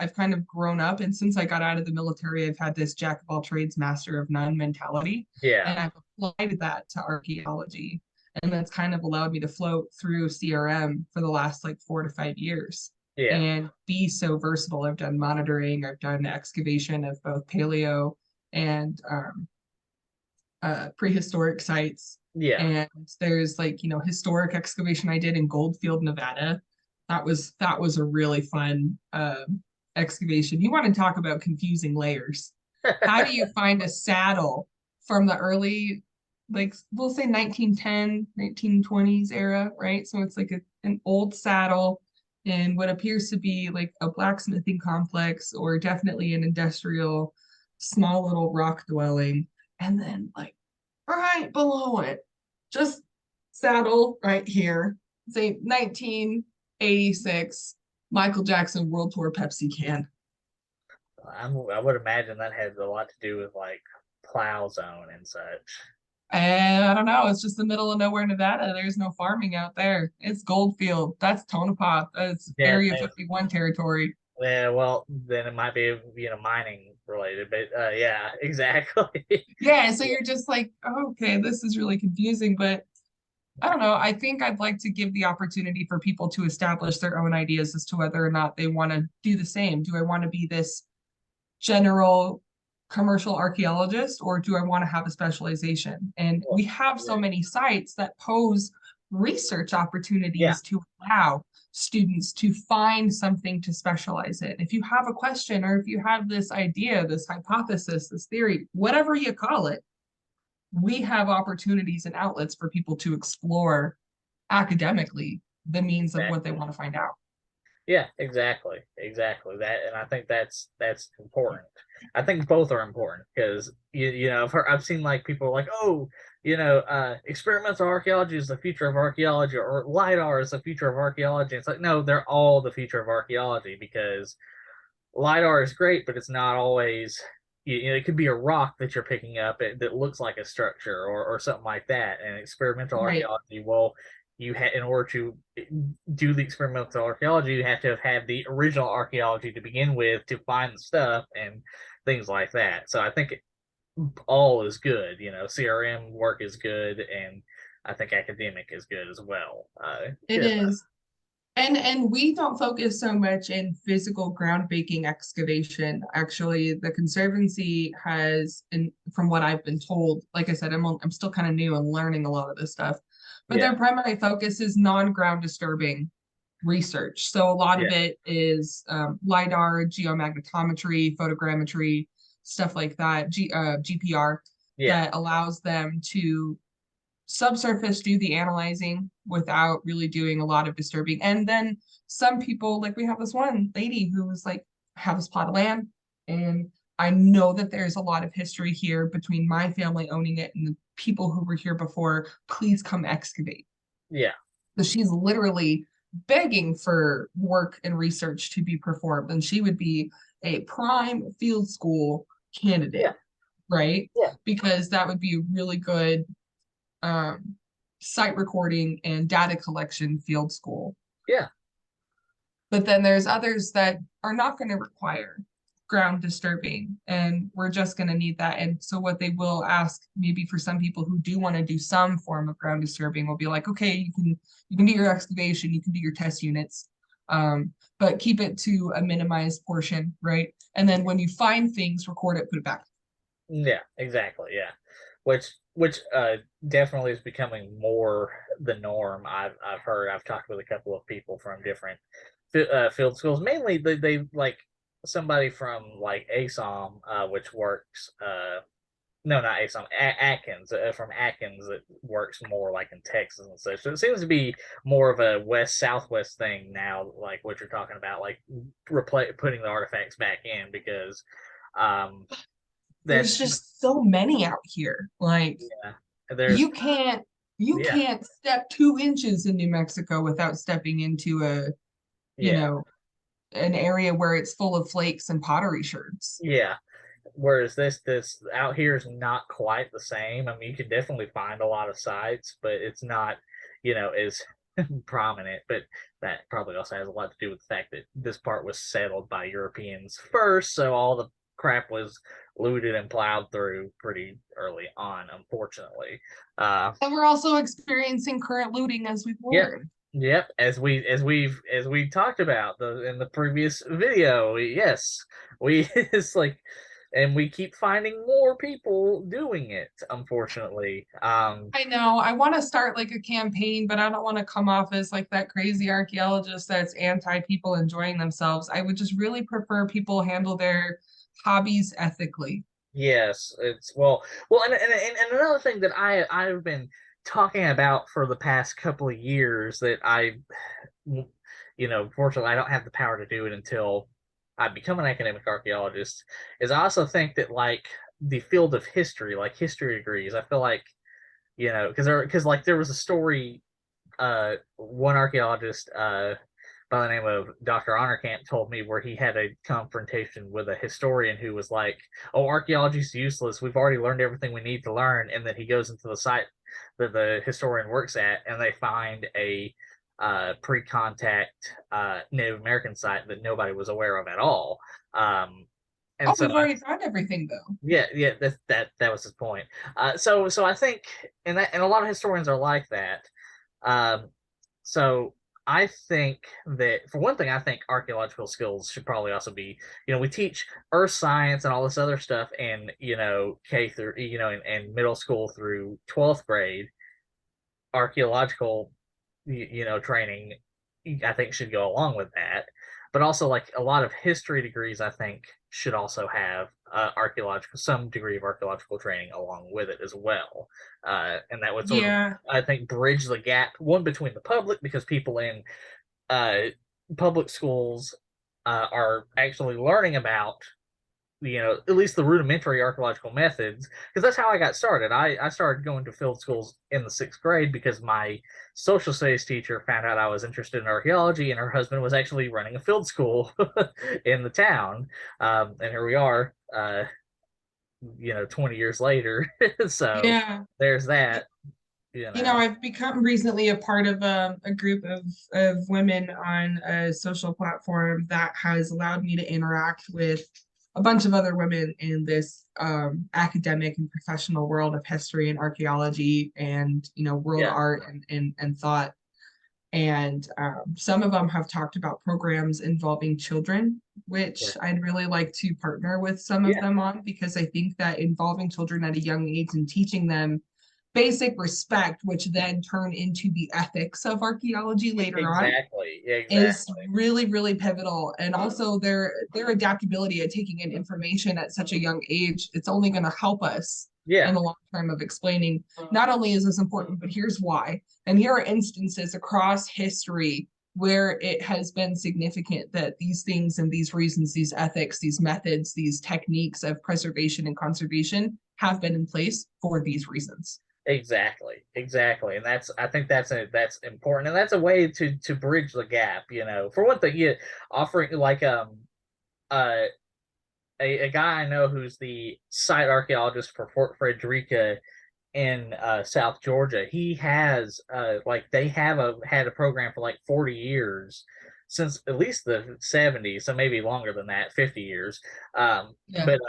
Speaker 2: I've kind of grown up. And since I got out of the military, I've had this jack of all trades, master of none mentality.
Speaker 1: yeah,
Speaker 2: And I've applied that to archaeology. And that's kind of allowed me to float through CRM for the last like 4 to 5 years
Speaker 1: yeah,
Speaker 2: and be so versatile. I've done monitoring, I've done excavation of both paleo and prehistoric sites.
Speaker 1: yeah.
Speaker 2: And there's like, historic excavation I did in Goldfield, Nevada. That was a really fun excavation. You want to talk about confusing layers. How do you find a saddle from the early, like we'll say 1910, 1920s era, right? So it's like an old saddle in what appears to be like a blacksmithing complex or definitely an industrial small little rock dwelling. And then like right below it, just saddle right here, say 1986 Michael Jackson World Tour Pepsi can.
Speaker 1: I would imagine that has a lot to do with like plow zone and such.
Speaker 2: And I don't know, it's just the middle of nowhere, Nevada. There's no farming out there. It's Goldfield. That's Tonopah. That's
Speaker 1: Yeah,
Speaker 2: Area 51 territory.
Speaker 1: yeah. Well, then it might be mining related, but yeah, exactly.
Speaker 2: Yeah, so
Speaker 1: Yeah,
Speaker 2: you're just like, oh, okay, this is really confusing, but I don't know. I think I'd like to give the opportunity for people to establish their own ideas as to whether or not they want to do the same. Do I want to be this general commercial archaeologist or do I want to have a specialization? And
Speaker 1: well,
Speaker 2: we have so many sites that pose research
Speaker 1: yeah,
Speaker 2: opportunities to allow students to find something to specialize in. If you have a question or if you have this idea, this hypothesis, this theory, whatever you call it, we have opportunities and outlets for people to explore academically the means of what they
Speaker 1: exactly.
Speaker 2: want to find out.
Speaker 1: Yeah, exactly that, and I think that's important. I think both are important because I've seen like people like, oh, experimental archaeology is the future of archaeology, or lidar is the future of archaeology. It's like no, they're all the future of archaeology because lidar is great, but it's not always. It could be a rock that you're picking up that looks like a structure or something like that. And experimental
Speaker 2: Right.
Speaker 1: archaeology, well, in order to do the experimental archaeology, you have to have had the original archaeology to begin with to find the stuff and things like that. So I think all is good. CRM work is good, and I think academic is good as well.
Speaker 2: It is. And we don't focus so much in physical ground breaking excavation. Actually, the Conservancy has, and from what I've been told, like I said, I'm still kind of new and learning a lot of this stuff, but
Speaker 1: Yeah,
Speaker 2: their primary focus is non-ground disturbing research. So a lot
Speaker 1: yeah,
Speaker 2: of it is LIDAR, geomagnetometry, photogrammetry, stuff like that, GPR,
Speaker 1: yeah,
Speaker 2: that allows them to subsurface do the analyzing without really doing a lot of disturbing. And then some people, like we have this one lady who was like, I have this plot of land, and I know that there's a lot of history here between my family owning it and the people who were here before. Please come excavate.
Speaker 1: yeah,
Speaker 2: So she's literally begging for work and research to be performed, and she would be a prime field school
Speaker 1: yeah,
Speaker 2: candidate, right?
Speaker 1: yeah,
Speaker 2: Because that would be a really good um, site recording and data collection field school.
Speaker 1: yeah,
Speaker 2: But then there's others that are not going to require ground disturbing, and we're just going to need that. And so what they will ask, maybe for some people who do want to do some form of ground disturbing, will be like, okay, you can do your excavation, you can do your test units, But keep it to a minimized portion, right? And then when you find things, record it, put it back.
Speaker 1: Yeah, exactly. Yeah, which definitely is becoming more the norm. I've heard. I've talked with a couple of people from different field schools. Mainly, they like somebody from like ASOM, which works. No, not ASOM, Atkins, from Atkins that works more like in Texas and such. So it seems to be more of a west southwest thing now, like what you're talking about, like putting the artifacts back in because um
Speaker 2: There's
Speaker 1: that's
Speaker 2: just so many out here. Like
Speaker 1: yeah, there's
Speaker 2: you can't you
Speaker 1: yeah,
Speaker 2: can't step 2 inches in New Mexico without stepping into a, you
Speaker 1: yeah,
Speaker 2: know, an area where it's full of flakes and pottery sherds.
Speaker 1: yeah. Whereas this out here is not quite the same. I mean, you can definitely find a lot of sites, but it's not, as prominent. But that probably also has a lot to do with the fact that this part was settled by Europeans first, so all the crap was looted and plowed through pretty early on, unfortunately.
Speaker 2: And we're also experiencing current looting as we've
Speaker 1: Yep.
Speaker 2: learned.
Speaker 1: Yep, as we talked about in the previous video, yes, we it's like, and we keep finding more people doing it, unfortunately.
Speaker 2: I know. I want to start like a campaign, but I don't want to come off as like that crazy archaeologist that's anti people enjoying themselves. I would just really prefer people handle their hobbies ethically.
Speaker 1: Yes, it's well, and another thing that I've been talking about for the past couple of years that fortunately I don't have the power to do it until I become an academic archaeologist, is I also think that like the field of history, like history degrees, I feel like, because like there was a story, one archaeologist, by the name of Dr. Honorkamp told me where he had a confrontation with a historian who was like, "Oh, archaeology's useless. We've already learned everything we need to learn." And then he goes into the site that the historian works at, and they find a pre-contact Native American site that nobody was aware of at all. Um, and
Speaker 2: Oh,
Speaker 1: so
Speaker 2: we've already found everything though.
Speaker 1: yeah, yeah, that was his point. So I think, and a lot of historians are like that. Um, so I think that for one thing, I think archaeological skills should probably also be, we teach earth science and all this other stuff in, K through, in middle school through 12th grade. Archaeological, training, I think should go along with that. But also, like a lot of history degrees, I think should also have some degree of archaeological training along with it as well, and that would sort of,
Speaker 2: Yeah.
Speaker 1: I think, bridge the gap one between the public because people in uh, public schools are actually learning about at least the rudimentary archaeological methods, because that's how I got started. I started going to field schools in the 6th grade because my social studies teacher found out I was interested in archaeology, and her husband was actually running a field school in the town. And here we are, 20 years later. So
Speaker 2: Yeah.
Speaker 1: there's that,
Speaker 2: I've become recently a part of a group of women on a social platform that has allowed me to interact with a bunch of other women in this academic and professional world of history and archaeology and world
Speaker 1: yeah,
Speaker 2: art and thought. And some of them have talked about programs involving children,
Speaker 1: yeah,
Speaker 2: which I'd really like to partner with some of
Speaker 1: yeah,
Speaker 2: them on because I think that involving children at a young age and teaching them basic respect, which then turn into the ethics of archaeology later on,
Speaker 1: exactly,
Speaker 2: is
Speaker 1: exactly,
Speaker 2: really, really pivotal. And also their adaptability at taking in information at such a young age, it's only going to help us
Speaker 1: yeah,
Speaker 2: in the long term of explaining not only is this important, but here's why. And here are instances across history where it has been significant that these things and these reasons, these ethics, these methods, these techniques of preservation and conservation have been in place for these reasons.
Speaker 1: exactly, exactly, and I think that's important, and that's a way to bridge the gap. For one thing, yeah, offering like uh a guy I know who's the site archaeologist for Fort Frederica in South Georgia. He has like they have had a program for like 40 years since at least the 70s, so maybe longer than that, 50 years.
Speaker 2: Yeah.
Speaker 1: But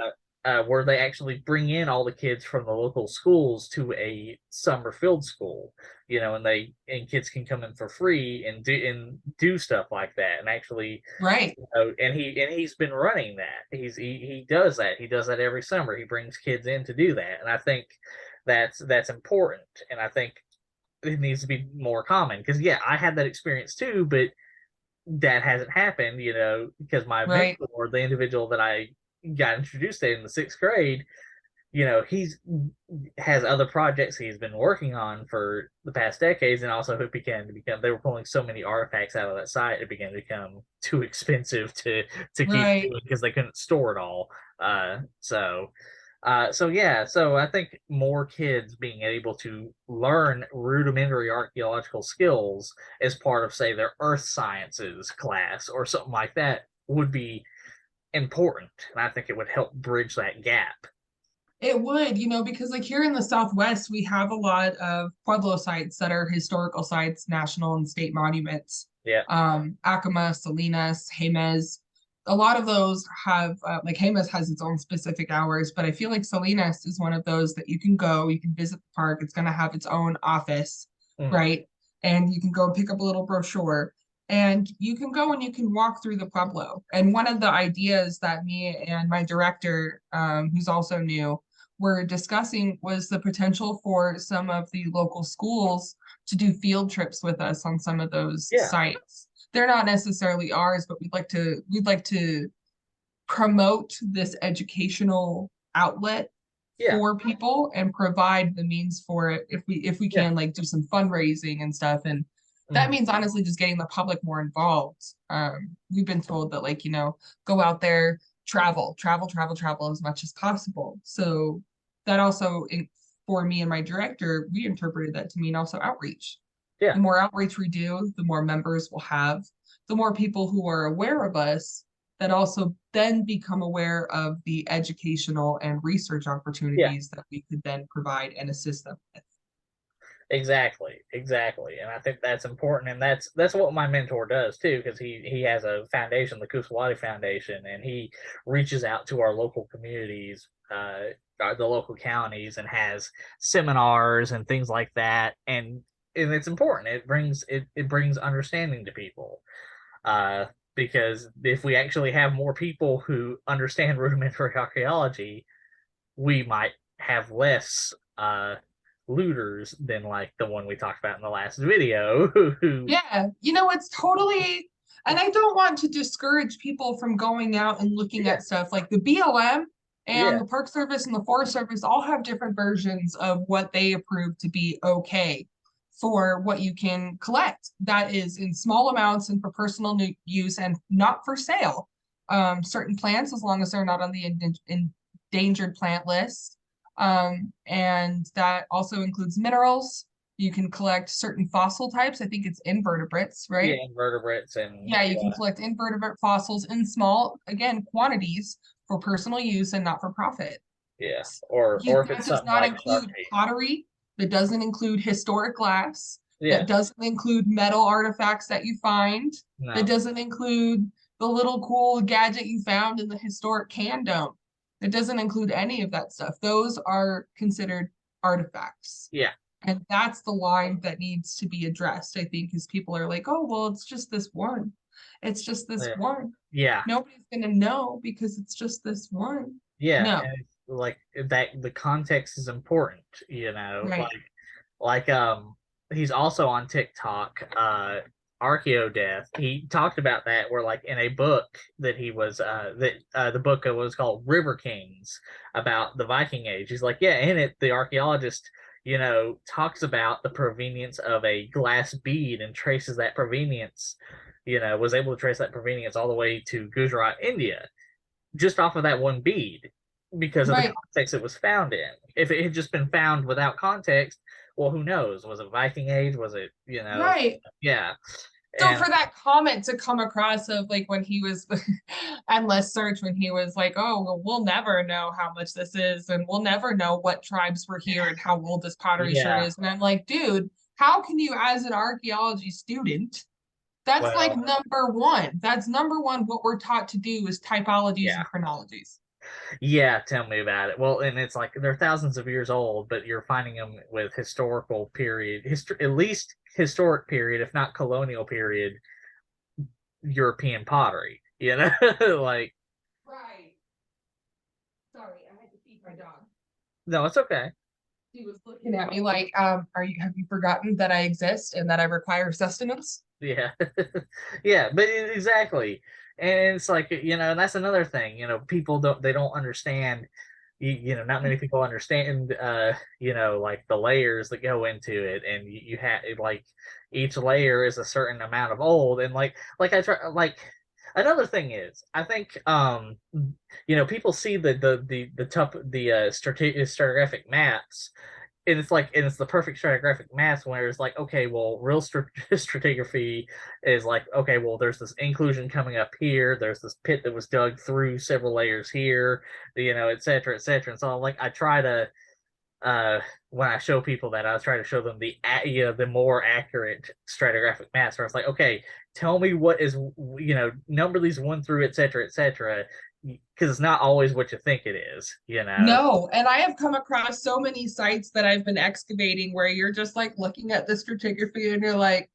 Speaker 1: where they actually bring in all the kids from the local schools to a summer field school, and kids can come in for free and do stuff like that, and actually,
Speaker 2: Right.
Speaker 1: and he's been running that. He does that. He does that every summer. He brings kids in to do that, and I think that's important, and I think it needs to be more common because yeah, I had that experience too, but that hasn't happened, because my
Speaker 2: Right.
Speaker 1: mentor, the individual that I got introduced to in the sixth grade, he's has other projects he's been working on for the past decades, and also it began to become they were pulling so many artifacts out of that site, it began to become too expensive to keep
Speaker 2: Right.
Speaker 1: doing because they couldn't store it all. So yeah, so I think more kids being able to learn rudimentary archaeological skills as part of, say, their earth sciences class or something like that would be important, and I think it would help bridge that gap.
Speaker 2: It would, because like here in the Southwest, we have a lot of Pueblo sites that are historical sites, national and state monuments.
Speaker 1: Yeah,
Speaker 2: Acoma, Salinas, Jemez. A lot of those have, like Jemez has its own specific hours, but I feel like Salinas is one of those that you can go, you can visit the park. It's going to have its own office,
Speaker 1: mhm,
Speaker 2: right? And you can go and pick up a little brochure and you can go and you can walk through the Pueblo. And one of the ideas that me and my director, who's also new, were discussing was the potential for some of the local schools to do field trips with us on some of those
Speaker 1: yeah,
Speaker 2: sites. They're not necessarily ours, but we'd like to promote this educational outlet
Speaker 1: yeah,
Speaker 2: for people and provide the means for it if we
Speaker 1: yeah,
Speaker 2: can like do some fundraising and stuff. And that
Speaker 1: mhm,
Speaker 2: means honestly just getting the public more involved. We've been told that like, go out there, travel as much as possible. So that also for me and my director, we interpreted that to mean also outreach.
Speaker 1: yeah,
Speaker 2: The more outreach we do, the more members we'll have, the more people who are aware of us that also then become aware of the educational and research
Speaker 1: yeah.
Speaker 2: opportunities that we could then provide and assist them with.
Speaker 1: Exactly, exactly, and I think that's important, and that's what my mentor does too, because he has a foundation, the Kusawati Foundation, and he reaches out to our local communities, the local counties, and has seminars and things like that, and it's important. It brings understanding to people, because if we actually have more people who understand rudimentary archaeology, we might have less looters than like the one we talked about in the last video who
Speaker 2: Yeah, it's totally, and I don't want to discourage people from going out and looking
Speaker 1: yeah,
Speaker 2: at stuff like the BLM and
Speaker 1: yeah,
Speaker 2: the Park Service and the Forest Service all have different versions of what they approve to be okay for what you can collect. That is in small amounts and for personal use and not for sale. Certain plants, as long as they're not on the endangered plant list. And that also includes minerals. You can collect certain fossil types. I think it's invertebrates,
Speaker 1: yeah,
Speaker 2: right?
Speaker 1: invertebrates and
Speaker 2: Yeah, you can
Speaker 1: yeah,
Speaker 2: collect invertebrate fossils in small, again, quantities for personal use and not for profit.
Speaker 1: yeah, or if
Speaker 2: That
Speaker 1: it's
Speaker 2: does
Speaker 1: something
Speaker 2: not
Speaker 1: like shark
Speaker 2: include
Speaker 1: bait,
Speaker 2: pottery. That doesn't include historic glass.
Speaker 1: yeah,
Speaker 2: That doesn't include metal artifacts that you find. That
Speaker 1: no,
Speaker 2: doesn't include the little cool gadget you found in the historic can dome. It doesn't include any of that stuff. Those are considered artifacts.
Speaker 1: yeah,
Speaker 2: And that's the line that needs to be addressed, I think, because people are like, oh, well, it's just this one. It's just this
Speaker 1: yeah,
Speaker 2: one.
Speaker 1: yeah,
Speaker 2: Nobody's going to know because it's just this one.
Speaker 1: yeah,
Speaker 2: No,
Speaker 1: and it's like that the context is important,
Speaker 2: right,
Speaker 1: like he's also on TikTok, Archeo Death. He talked about that where like in a book that he was that the book was called River Kings, about the Viking Age. He's like, yeah, in it the archaeologist, talks about the provenience of a glass bead and traces that provenience, was able to trace that provenience all the way to Gujarat, India, just off of that one bead, because of the
Speaker 2: right,
Speaker 1: context it was found in. If it had just been found without context, well, who knows? Was it Viking Age? Was it,
Speaker 2: right.
Speaker 1: yeah.
Speaker 2: So
Speaker 1: And
Speaker 2: for that comment to come across of like when he was endless search, when he was like, oh, well, we'll never know how much this is, and we'll never know what tribes were here and how old this pottery shirt
Speaker 1: yeah,
Speaker 2: is. And I'm like, dude, how can you, as an archaeology student, that's like
Speaker 1: well,
Speaker 2: number one. That's number one. What we're taught to do is typologies
Speaker 1: yeah.
Speaker 2: and chronologies.
Speaker 1: Yeah, tell me about it. Well, and it's like they're thousands of years old, but you're finding them with historical period, at least historic period, if not colonial period, European pottery. You know, like
Speaker 2: Right. Sorry, I had to feed my dog.
Speaker 1: no, it's okay.
Speaker 2: He was looking at me like, have you forgotten that I exist and that I require sustenance?
Speaker 1: Yeah, yeah, but exactly, and it's like and that's another thing. People don't understand. Not many people understand. Like the layers that go into it, and you have like each layer is a certain amount of old, and like I try like. Another thing is, I think people see the tough stratigraphic maps, and it's the perfect stratigraphic math where it's like, okay, well, real stratigraphy is like, okay, well, there's this inclusion coming up here, there's this pit that was dug through several layers here, et cetera, et cetera. And so like I try to when I show people that, I try to show them the more accurate stratigraphic maps where it's like, okay, tell me what is, number these one through et cetera, et cetera, because it's not always what you think it is.
Speaker 2: No, and I have come across so many sites that I've been excavating where you're just like looking at the stratigraphy and you're like,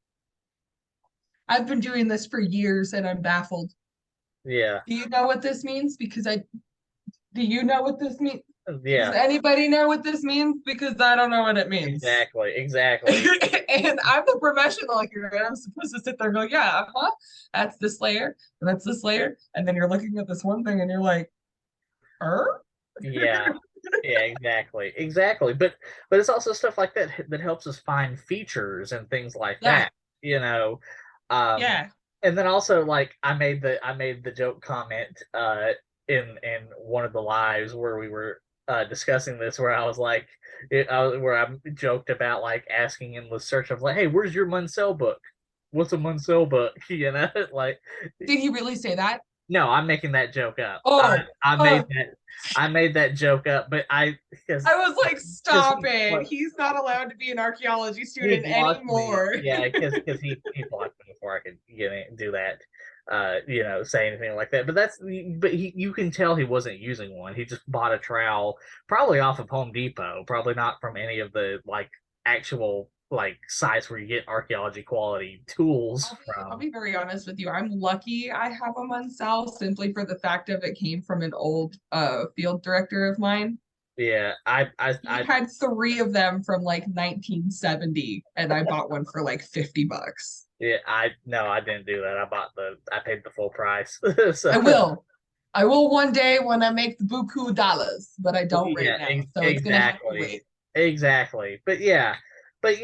Speaker 2: I've been doing this for years and I'm baffled.
Speaker 1: Yeah,
Speaker 2: Do you know what this means? Do you know what this means? Does
Speaker 1: yeah,
Speaker 2: anybody know what this means? Because I don't know what it means.
Speaker 1: exactly, exactly.
Speaker 2: And I'm the professional here, and I'm supposed to sit there and go, yeah, that's this layer, and that's this layer. And then you're looking at this one thing and you're like, er?
Speaker 1: Yeah, yeah, exactly, exactly. But it's also stuff like that that helps us find features and things like
Speaker 2: Yeah,
Speaker 1: that, you know. Um,
Speaker 2: yeah.
Speaker 1: and then also like I made the joke comment in one of the lives where we were discussing this where I was like where I joked about like asking in the search of like, hey, where's your Munsell book? What's a Munsell book? Like
Speaker 2: Did he really say that?
Speaker 1: no, I'm making that joke up.
Speaker 2: Oh,
Speaker 1: I made that joke up, but I
Speaker 2: I was like,
Speaker 1: because
Speaker 2: stop it. He's not allowed to be an archaeology
Speaker 1: he
Speaker 2: student
Speaker 1: blocked me.
Speaker 2: anymore.
Speaker 1: Yeah, because he blocked me before I could do that. Say anything like that. But you can tell he wasn't using one. He just bought a trowel, probably off of Home Depot, probably not from any of the like actual like sites where you get archaeology quality tools
Speaker 2: I'll
Speaker 1: from.
Speaker 2: be very honest with you. I'm lucky I have a Munsell simply for the fact of it came from an old field director of mine.
Speaker 1: Yeah,
Speaker 2: He had three of them from like 1970, and I bought one for like $50.
Speaker 1: yeah, I no, I didn't do that. I paid the full price.
Speaker 2: I
Speaker 1: So
Speaker 2: will. I will one day when I make the buku dollars, but I don't right
Speaker 1: yeah,
Speaker 2: now. So it's gonna have to
Speaker 1: exactly,
Speaker 2: wait.
Speaker 1: exactly. But yeah, but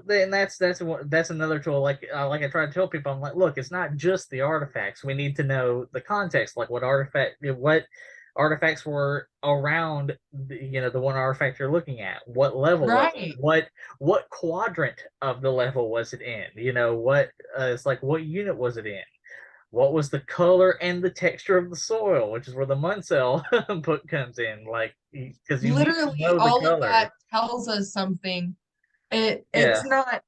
Speaker 1: then that's another tool. Like I try to tell people, I'm like, look, it's not just the artifacts. We need to know the context, like what artifacts were around the one artifact you're looking at. What level was it?
Speaker 2: Right.
Speaker 1: What quadrant of the level was it in? What it's like what unit was it in? What was the color and the texture of the soil, which is where the Munsell book comes in, like because you need to
Speaker 2: Literally
Speaker 1: know the
Speaker 2: all of
Speaker 1: color.
Speaker 2: that tells us something.
Speaker 1: Yeah,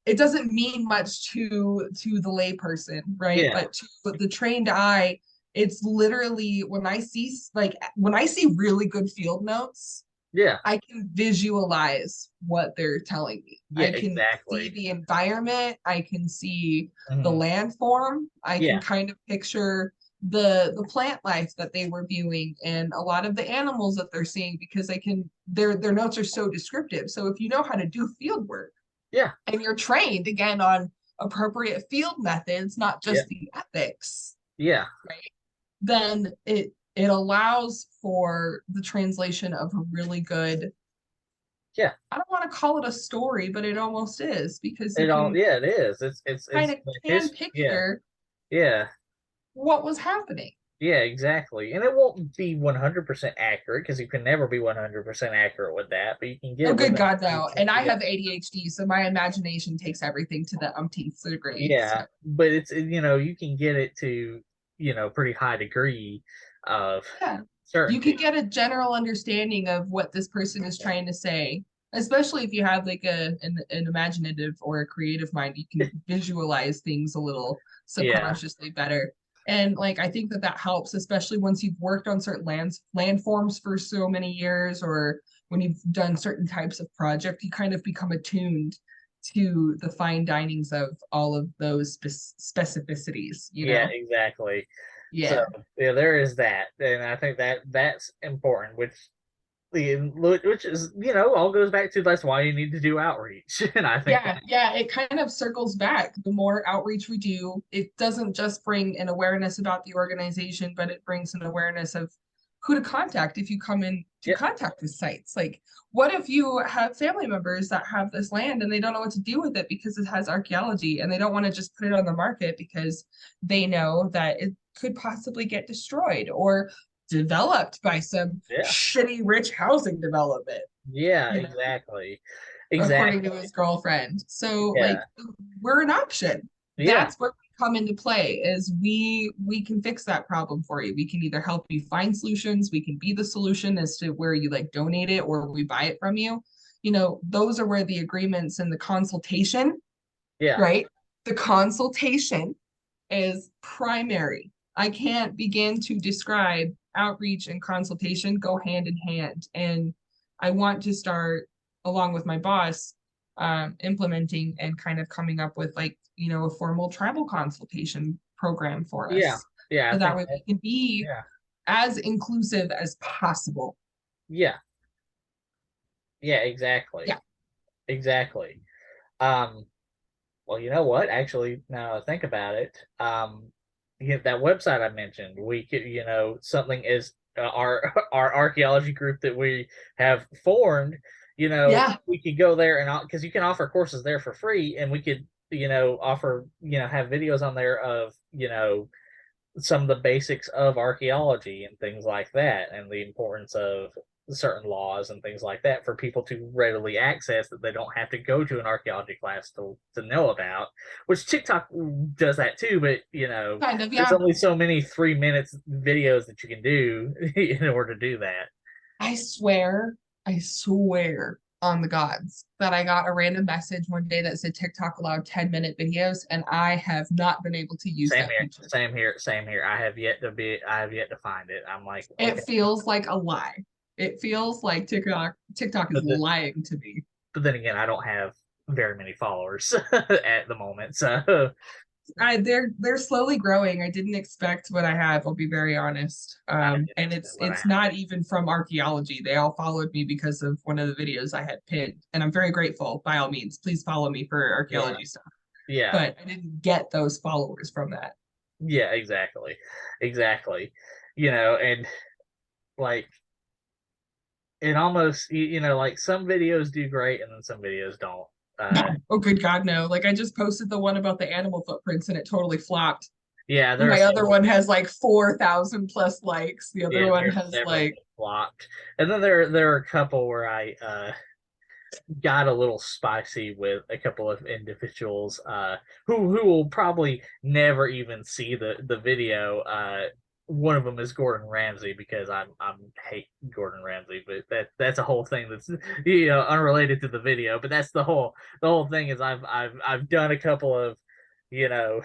Speaker 2: It doesn't mean much to the layperson, right?
Speaker 1: yeah,
Speaker 2: But to the trained eye, it's literally when I see really good field notes,
Speaker 1: yeah,
Speaker 2: I can visualize what they're telling me.
Speaker 1: yeah,
Speaker 2: I can see
Speaker 1: exactly.
Speaker 2: the environment, I can see the
Speaker 1: Hmm.
Speaker 2: landform, I can
Speaker 1: Yeah,
Speaker 2: kind of picture the plant life that they were viewing and a lot of the animals that they're seeing because their notes are so descriptive. So if you know how to do field work
Speaker 1: yeah,
Speaker 2: and you're trained again on appropriate field methods, not
Speaker 1: yeah,
Speaker 2: just the ethics,
Speaker 1: yeah,
Speaker 2: right? Then it allows for the translation of a really good,
Speaker 1: yeah.
Speaker 2: I don't want to call it a story, but it almost is because you
Speaker 1: It all,
Speaker 2: can
Speaker 1: yeah, it is.
Speaker 2: kind
Speaker 1: It's
Speaker 2: of
Speaker 1: his, yeah,
Speaker 2: picture
Speaker 1: yeah.
Speaker 2: what was happening.
Speaker 1: Yeah, exactly. And it won't be 100% accurate because you can never be 100% accurate with that, but you can get
Speaker 2: Oh,
Speaker 1: it
Speaker 2: good
Speaker 1: within.
Speaker 2: God, no. And I
Speaker 1: Yeah,
Speaker 2: have ADHD, so my imagination takes everything to the umpteenth degree. So
Speaker 1: yeah, but you can get it to pretty high degree of
Speaker 2: yeah, you can
Speaker 1: certainty.
Speaker 2: get a general understanding of what this person is trying to say, especially if you have like an imaginative or a creative mind. You can visualize things a little
Speaker 1: Yeah,
Speaker 2: subconsciously better. And like I think that that helps, especially once you've worked on certain landforms for so many years, or when you've done certain types of project, you kind of become attuned to the fine dinings of all of those specificities, you
Speaker 1: Yeah,
Speaker 2: know?
Speaker 1: exactly. So
Speaker 2: Yeah.
Speaker 1: yeah, there is that, and I think that that's important, which is, all goes back to that's why you need to do outreach. And I think that,
Speaker 2: Yeah, yeah, it kind of circles back. The more outreach we do, it doesn't just bring an awareness about the organization, but it brings an awareness of who to contact if you come in to
Speaker 1: yeah,
Speaker 2: contact the sites. Like, what if you have family members that have this land and they don't know what to do with it because it has archaeology and they don't want to just put it on the market because they know that it could possibly get destroyed or developed by some
Speaker 1: yeah,
Speaker 2: shitty rich housing development,
Speaker 1: yeah,
Speaker 2: you know?
Speaker 1: exactly,
Speaker 2: According to
Speaker 1: exactly,
Speaker 2: his girlfriend. So
Speaker 1: yeah,
Speaker 2: like we're an option.
Speaker 1: yeah,
Speaker 2: That's where we come into play is we can fix that problem for you. We can either help you find solutions, we can be the solution as to where you like donate it or we buy it from you. You know, those are where the agreements and the consultation,
Speaker 1: yeah,
Speaker 2: right? The consultation is primary. I can't begin to describe outreach and consultation go hand in hand. And I want to start, along with my boss, implementing and kind of coming up with like, you know, a formal tribal consultation program for
Speaker 1: yeah,
Speaker 2: us.
Speaker 1: yeah. I
Speaker 2: So that
Speaker 1: think
Speaker 2: way
Speaker 1: that,
Speaker 2: we can be
Speaker 1: yeah,
Speaker 2: as inclusive as possible.
Speaker 1: yeah, yeah, exactly,
Speaker 2: Yeah.
Speaker 1: exactly. Um, well, you know what? Actually, now I think about it, that website I mentioned, we could, something is our our archaeology group that we have formed.
Speaker 2: Yeah.
Speaker 1: We could go there and because you can offer courses there for free, and we could, offer, have videos on there of, some of the basics of archaeology and things like that, and the importance of certain laws and things like that for people to readily access that they don't have to go to an archaeology class to know about, which TikTok does that too, but
Speaker 2: Kind of,
Speaker 1: there's
Speaker 2: yeah.
Speaker 1: only so many 3 minutes videos that you can do in order to do that.
Speaker 2: I swear, I swear on the gods that I got a random message one day that said TikTok allowed 10-minute videos, and I have not been able to use
Speaker 1: Same
Speaker 2: that
Speaker 1: here,
Speaker 2: feature.
Speaker 1: same here, same here. I have yet to find it. I'm like,
Speaker 2: It
Speaker 1: okay.
Speaker 2: feels like a lie. It feels like TikTok is
Speaker 1: but the,
Speaker 2: lying to me.
Speaker 1: but then again, I don't have very many followers at the moment, so
Speaker 2: They're slowly growing. I didn't expect what I have, I'll be very honest.
Speaker 1: I didn't
Speaker 2: And
Speaker 1: expect what I
Speaker 2: it's not even from archaeology. They all followed me because of one of the videos I had pinned. And I'm very grateful, by all means. Please follow me for
Speaker 1: Yeah,
Speaker 2: archaeology stuff.
Speaker 1: yeah,
Speaker 2: But I didn't get those followers from that.
Speaker 1: yeah, exactly, exactly. And like it almost, like some videos do great and then some videos don't. Uh,
Speaker 2: No. Oh, good God, no. Like I just posted the one about the animal footprints and it totally flopped.
Speaker 1: yeah, there are
Speaker 2: My other
Speaker 1: several.
Speaker 2: one has like 4,000 plus likes. The other
Speaker 1: Yeah,
Speaker 2: one
Speaker 1: there's
Speaker 2: has
Speaker 1: several
Speaker 2: like,
Speaker 1: that flopped, and then there are a couple where I got a little spicy with a couple of individuals who will probably never even see the video. One of them is Gordon Ramsay because I'm hate Gordon Ramsay, but that's a whole thing that's unrelated to the video. But that's the whole thing is I've done a couple of you know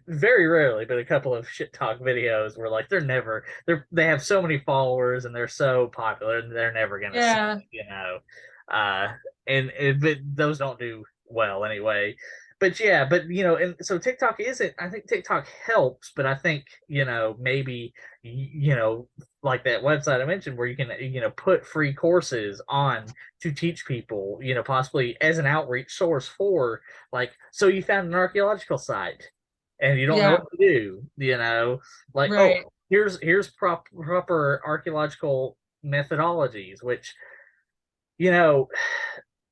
Speaker 1: very rarely, but a couple of shit talk videos where like they have so many followers and they're so popular and they're never gonna see
Speaker 2: yeah,
Speaker 1: uh but those don't do well anyway. But yeah, but and so TikTok isn't, I think TikTok helps, but I think maybe like that website I mentioned where you can put free courses on to teach people, possibly as an outreach source for, like, so you found an archaeological site and you don't know
Speaker 2: yeah,
Speaker 1: what to do, like, oh,
Speaker 2: right.
Speaker 1: here's proper archaeological methodologies, which you know,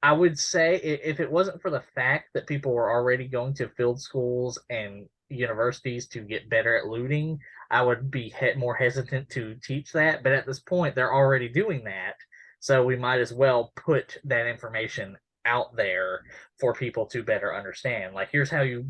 Speaker 1: I would say if it wasn't for the fact that people were already going to field schools and universities to get better at looting, I would be more hesitant to teach that. But at this point, they're already doing that. So we might as well put that information out there for people to better understand. Like, here's how you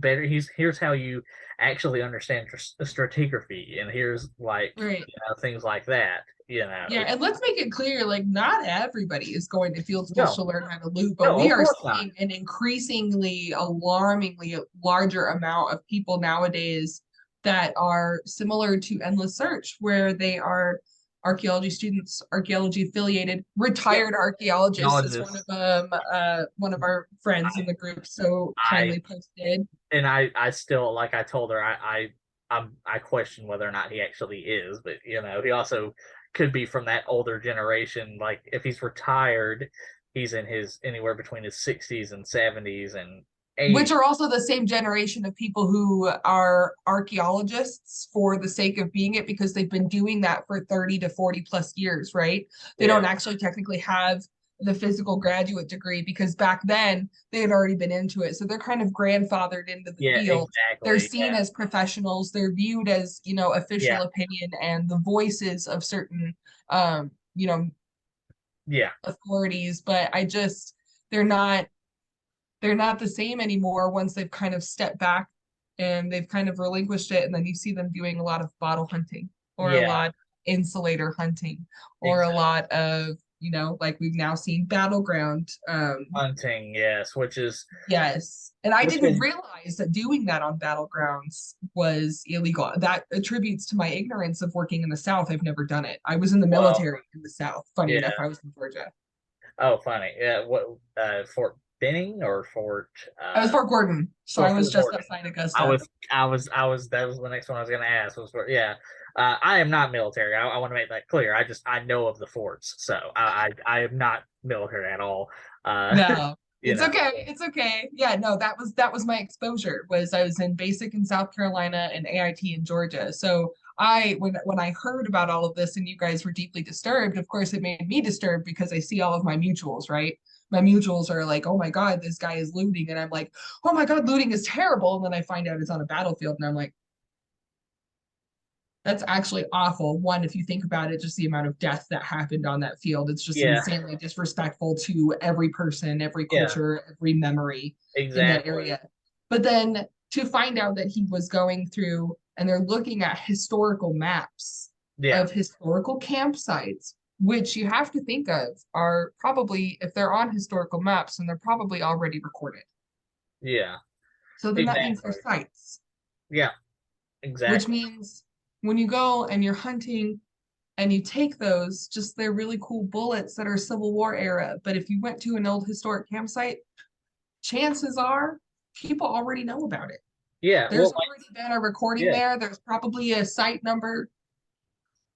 Speaker 1: actually understand stratigraphy, and here's like
Speaker 2: Right.
Speaker 1: things like that. You know,
Speaker 2: Yeah, and let's make it clear, like not everybody is going to field schools
Speaker 1: no,
Speaker 2: to learn how to loot, but
Speaker 1: no,
Speaker 2: we
Speaker 1: of
Speaker 2: are
Speaker 1: course not.
Speaker 2: seeing an increasingly alarmingly larger amount of people nowadays that are similar to Endless Search, where they are archaeology students, archaeology affiliated,
Speaker 1: Yeah,
Speaker 2: retired archaeologists, as one of
Speaker 1: technologists.
Speaker 2: them, one of our friends in
Speaker 1: I,
Speaker 2: the group so
Speaker 1: I
Speaker 2: kindly posted.
Speaker 1: and I still, like I told her, I question whether or not he actually is, but he also could be from that older generation. Like if he's retired, he's in his anywhere between his 60s and 70s and
Speaker 2: Which
Speaker 1: 80s.
Speaker 2: are also the same generation of people who are archaeologists for the sake of being it because they've been doing that for 30 to 40 plus years, right? They
Speaker 1: Yeah,
Speaker 2: don't actually technically have the physical graduate degree because back then they had already been into it. So they're kind of grandfathered into the
Speaker 1: yeah,
Speaker 2: field. They're
Speaker 1: exactly.
Speaker 2: seen as professionals, they're viewed as,
Speaker 1: Yeah,
Speaker 2: official opinion and the voices of certain um, you know,
Speaker 1: yeah,
Speaker 2: authorities, but they're not they're not the same anymore once they've kind of stepped back and they've kind of relinquished it. And then you see them doing a lot of bottle hunting or a
Speaker 1: yeah,
Speaker 2: lot of insulator hunting or a
Speaker 1: exactly.
Speaker 2: lot of, like we've now seen battleground.
Speaker 1: Hunting, yes,
Speaker 2: Yes. And I
Speaker 1: which
Speaker 2: didn't
Speaker 1: is
Speaker 2: realize that doing that on battlegrounds was illegal. That attributes to my ignorance of working in the South. I've never done it. I was in the
Speaker 1: well,
Speaker 2: military in the South. Funny enough,
Speaker 1: yeah.
Speaker 2: I was in Georgia.
Speaker 1: Oh, funny. Yeah, what Fort Benning or Fort
Speaker 2: I was Fort Gordon, so I was
Speaker 1: Fort
Speaker 2: just
Speaker 1: Gordon?
Speaker 2: outside
Speaker 1: I
Speaker 2: Augusta.
Speaker 1: was, I was. That was the next one I was going to ask. Was for yeah. I am not military. I want to make that clear. I know of the forts, so I am not military at all. Uh,
Speaker 2: No,
Speaker 1: you
Speaker 2: it's
Speaker 1: know,
Speaker 2: okay. It's okay. Yeah, no, that was my exposure. Was I was in basic in South Carolina and AIT in Georgia. So when I heard about all of this and you guys were deeply disturbed, of course it made me disturbed because I see all of my mutuals, right? My mutuals are like, oh my God, this guy is looting. And I'm like, oh my God, looting is terrible. And then I find out it's on a battlefield and I'm like, that's actually awful. One, if you think about it, just the amount of death that happened on that field, it's just
Speaker 1: yeah,
Speaker 2: insanely disrespectful to every person, every
Speaker 1: yeah,
Speaker 2: culture, every memory in that
Speaker 1: exactly.
Speaker 2: area. But then to find out that he was going through and they're looking at historical maps
Speaker 1: Yeah,
Speaker 2: of historical campsites, which you have to think of are probably, if they're on historical maps, and they're probably already recorded.
Speaker 1: yeah,
Speaker 2: So then that means they're
Speaker 1: exactly.
Speaker 2: sites,
Speaker 1: Yeah,
Speaker 2: which
Speaker 1: exactly.
Speaker 2: means when you go and you're hunting and you take those, just they're really cool bullets that are Civil War era. But if you went to an old historic campsite, chances are people already know about it.
Speaker 1: Yeah, well,
Speaker 2: There's already been a recording
Speaker 1: yeah,
Speaker 2: there. There's probably a site number.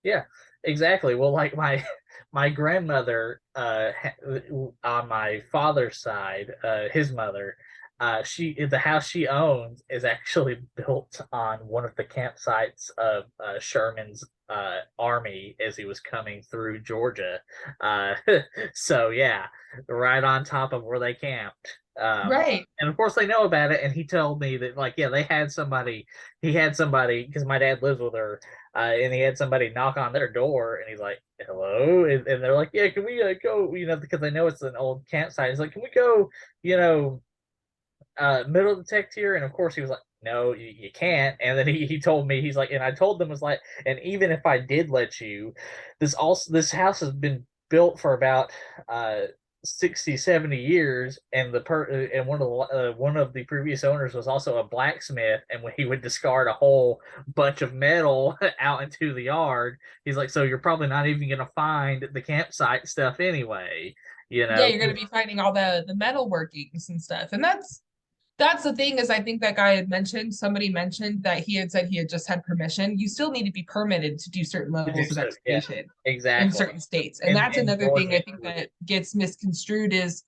Speaker 1: yeah, exactly. Well, like my my grandmother, on my father's side, his mother, the house she owns is actually built on one of the campsites of Sherman's army as he was coming through Georgia. Uh, so yeah, right on top of where they camped.
Speaker 2: Right.
Speaker 1: And of course they know about it. And he told me that, like, yeah, they had somebody. He had somebody because my dad lives with her, and he had somebody knock on their door, and he's like, "Hello," and they're like, "Yeah, can we go?" Because they know it's an old campsite. He's like, "Can we go?" You know, Middle detect here, and of course he was like, "No, you can't." And then he told me, he's like, and I told them, was like, and even if I did let you, this house has been built for about uh 60, 70 years, and and one of the previous owners was also a blacksmith, and when he would discard a whole bunch of metal out into the yard, he's like, so you're probably not even gonna find the campsite stuff anyway, you
Speaker 2: Yeah,
Speaker 1: know.
Speaker 2: you're gonna be finding all the metal workings and stuff. And that's the thing is I think that guy had mentioned, somebody mentioned that he had said he had just had permission. You still need to be permitted to do certain
Speaker 1: To do
Speaker 2: levels of
Speaker 1: so, yeah,
Speaker 2: excavation in
Speaker 1: exactly.
Speaker 2: certain states. And that's
Speaker 1: In
Speaker 2: another thing
Speaker 1: Georgia
Speaker 2: I think that gets misconstrued is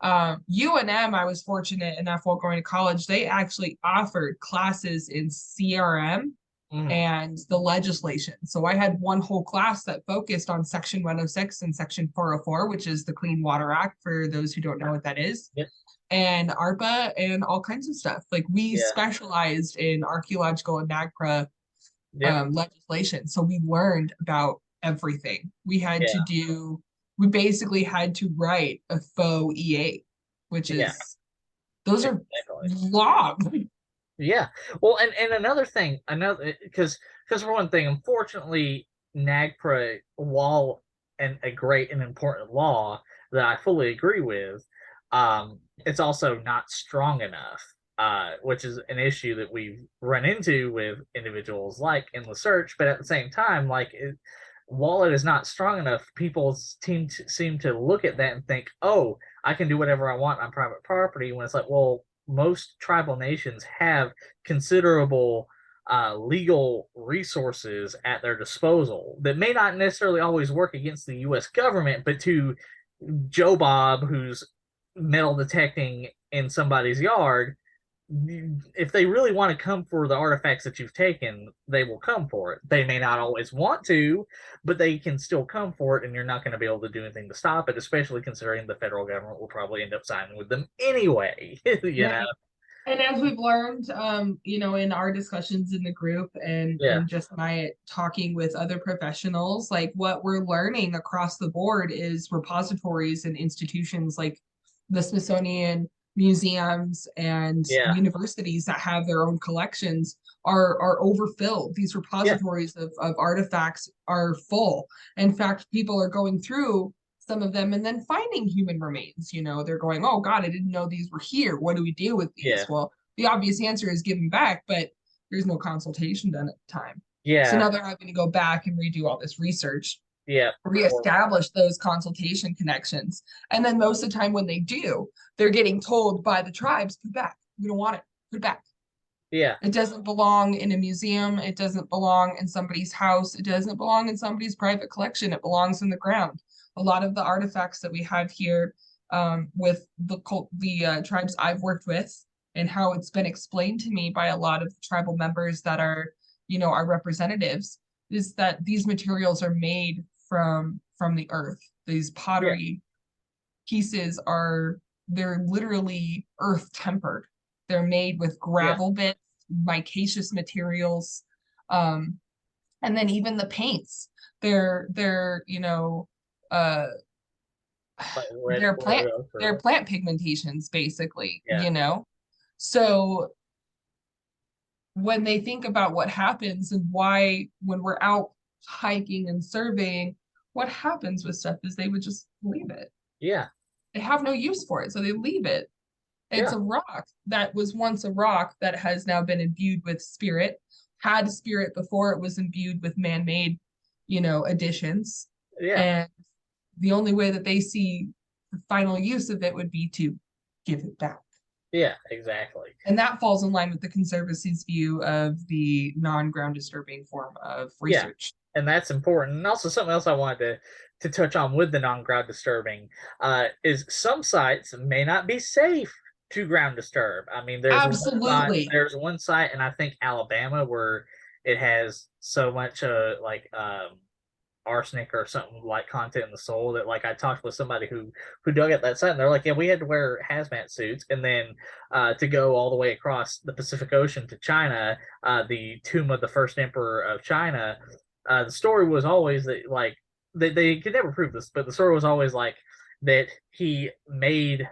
Speaker 2: UNM, I was fortunate enough while going to college, they actually offered classes in CRM
Speaker 1: mhm.
Speaker 2: and the legislation. So I had one whole class that focused on Section 106 and Section 404, which is the Clean Water Act for those who don't know what that is,
Speaker 1: Yep,
Speaker 2: and ARPA and all kinds of stuff. Like we
Speaker 1: yeah,
Speaker 2: specialized in archaeological and NAGPRA
Speaker 1: yep,
Speaker 2: legislation. So we learned about everything.
Speaker 1: yeah,
Speaker 2: We basically had to write a faux EA, which
Speaker 1: yeah,
Speaker 2: is, those are
Speaker 1: exactly.
Speaker 2: long.
Speaker 1: Yeah. Well, and another thing, because for one thing, unfortunately, NAGPRA, while a great and important law that I fully agree with, it's also not strong enough. which is an issue that we've run into with individuals like in the search. But at the same time, while it is not strong enough, people seem to look at that and think, "Oh, I can do whatever I want on private property." When it's like, well, most tribal nations have considerable legal resources at their disposal that may not necessarily always work against the U.S. government, but to Joe Bob, who's metal detecting in somebody's yard, if they really want to come for the artifacts that you've taken, they will come for it. They may not always want to, but they can still come for it, and you're not going to be able to do anything to stop it, especially considering the federal government will probably end up signing with them anyway.
Speaker 2: Right. And as we've learned, in our discussions in the group
Speaker 1: Yeah,
Speaker 2: and just my talking with other professionals, like what we're learning across the board is repositories and institutions like the Smithsonian, museums and
Speaker 1: yeah,
Speaker 2: universities that have their own collections are overfilled. These
Speaker 1: yeah,
Speaker 2: repositories of artifacts are full. In fact, people are going through some of them and then finding human remains. They're going, oh God, I didn't know these were here. What do we do with
Speaker 1: yeah,
Speaker 2: these? Well, the obvious answer is give them back, but there's no consultation done at the time. So
Speaker 1: yeah,
Speaker 2: now they're having to go back and redo all this research,
Speaker 1: yeah, or,
Speaker 2: reestablish those consultation connections. And then most of the time when they do, they're getting told by the tribes, put it back. We don't want it. Put it back.
Speaker 1: yeah,
Speaker 2: It doesn't belong in a museum. It doesn't belong in somebody's house. It doesn't belong in somebody's private collection. It belongs in the ground. A lot of the artifacts that we have here with the tribes I've worked with and how it's been explained to me by a lot of tribal members that are, our representatives, is that these materials are made from the earth. These
Speaker 1: yeah,
Speaker 2: pottery pieces they're literally earth tempered. They're made with
Speaker 1: yeah.
Speaker 2: gravel bits, micaceous materials, um, and then even the paints. They're uh
Speaker 1: Like red
Speaker 2: they're plant
Speaker 1: oak
Speaker 2: they're
Speaker 1: or
Speaker 2: plant pigmentations basically,
Speaker 1: yeah,
Speaker 2: So when they think about what happens and why when we're out hiking and surveying, what happens with stuff is they would just leave it.
Speaker 1: yeah,
Speaker 2: They have no use for it, so they leave it. It's
Speaker 1: yeah,
Speaker 2: a rock that was once a rock that has now been imbued with spirit, had spirit before it was imbued with man-made, additions.
Speaker 1: yeah,
Speaker 2: And the only way that they see the final use of it would be to give it back.
Speaker 1: yeah, exactly.
Speaker 2: And that falls in line with the Conservancy's view of the non-ground disturbing form of
Speaker 1: Yeah,
Speaker 2: research.
Speaker 1: and that's important. And also something else I wanted to touch on with the non-ground disturbing is some sites may not be safe to ground disturb. I mean,
Speaker 2: Absolutely.
Speaker 1: there's one site in I think Alabama where it has so much arsenic or something like content in the soil that like I talked with somebody who dug at that site and they're like, yeah, we had to wear hazmat suits and then to go all the way across the Pacific Ocean to China, the tomb of the first emperor of China. The story was always that like they could never prove this, but the story was always like that he made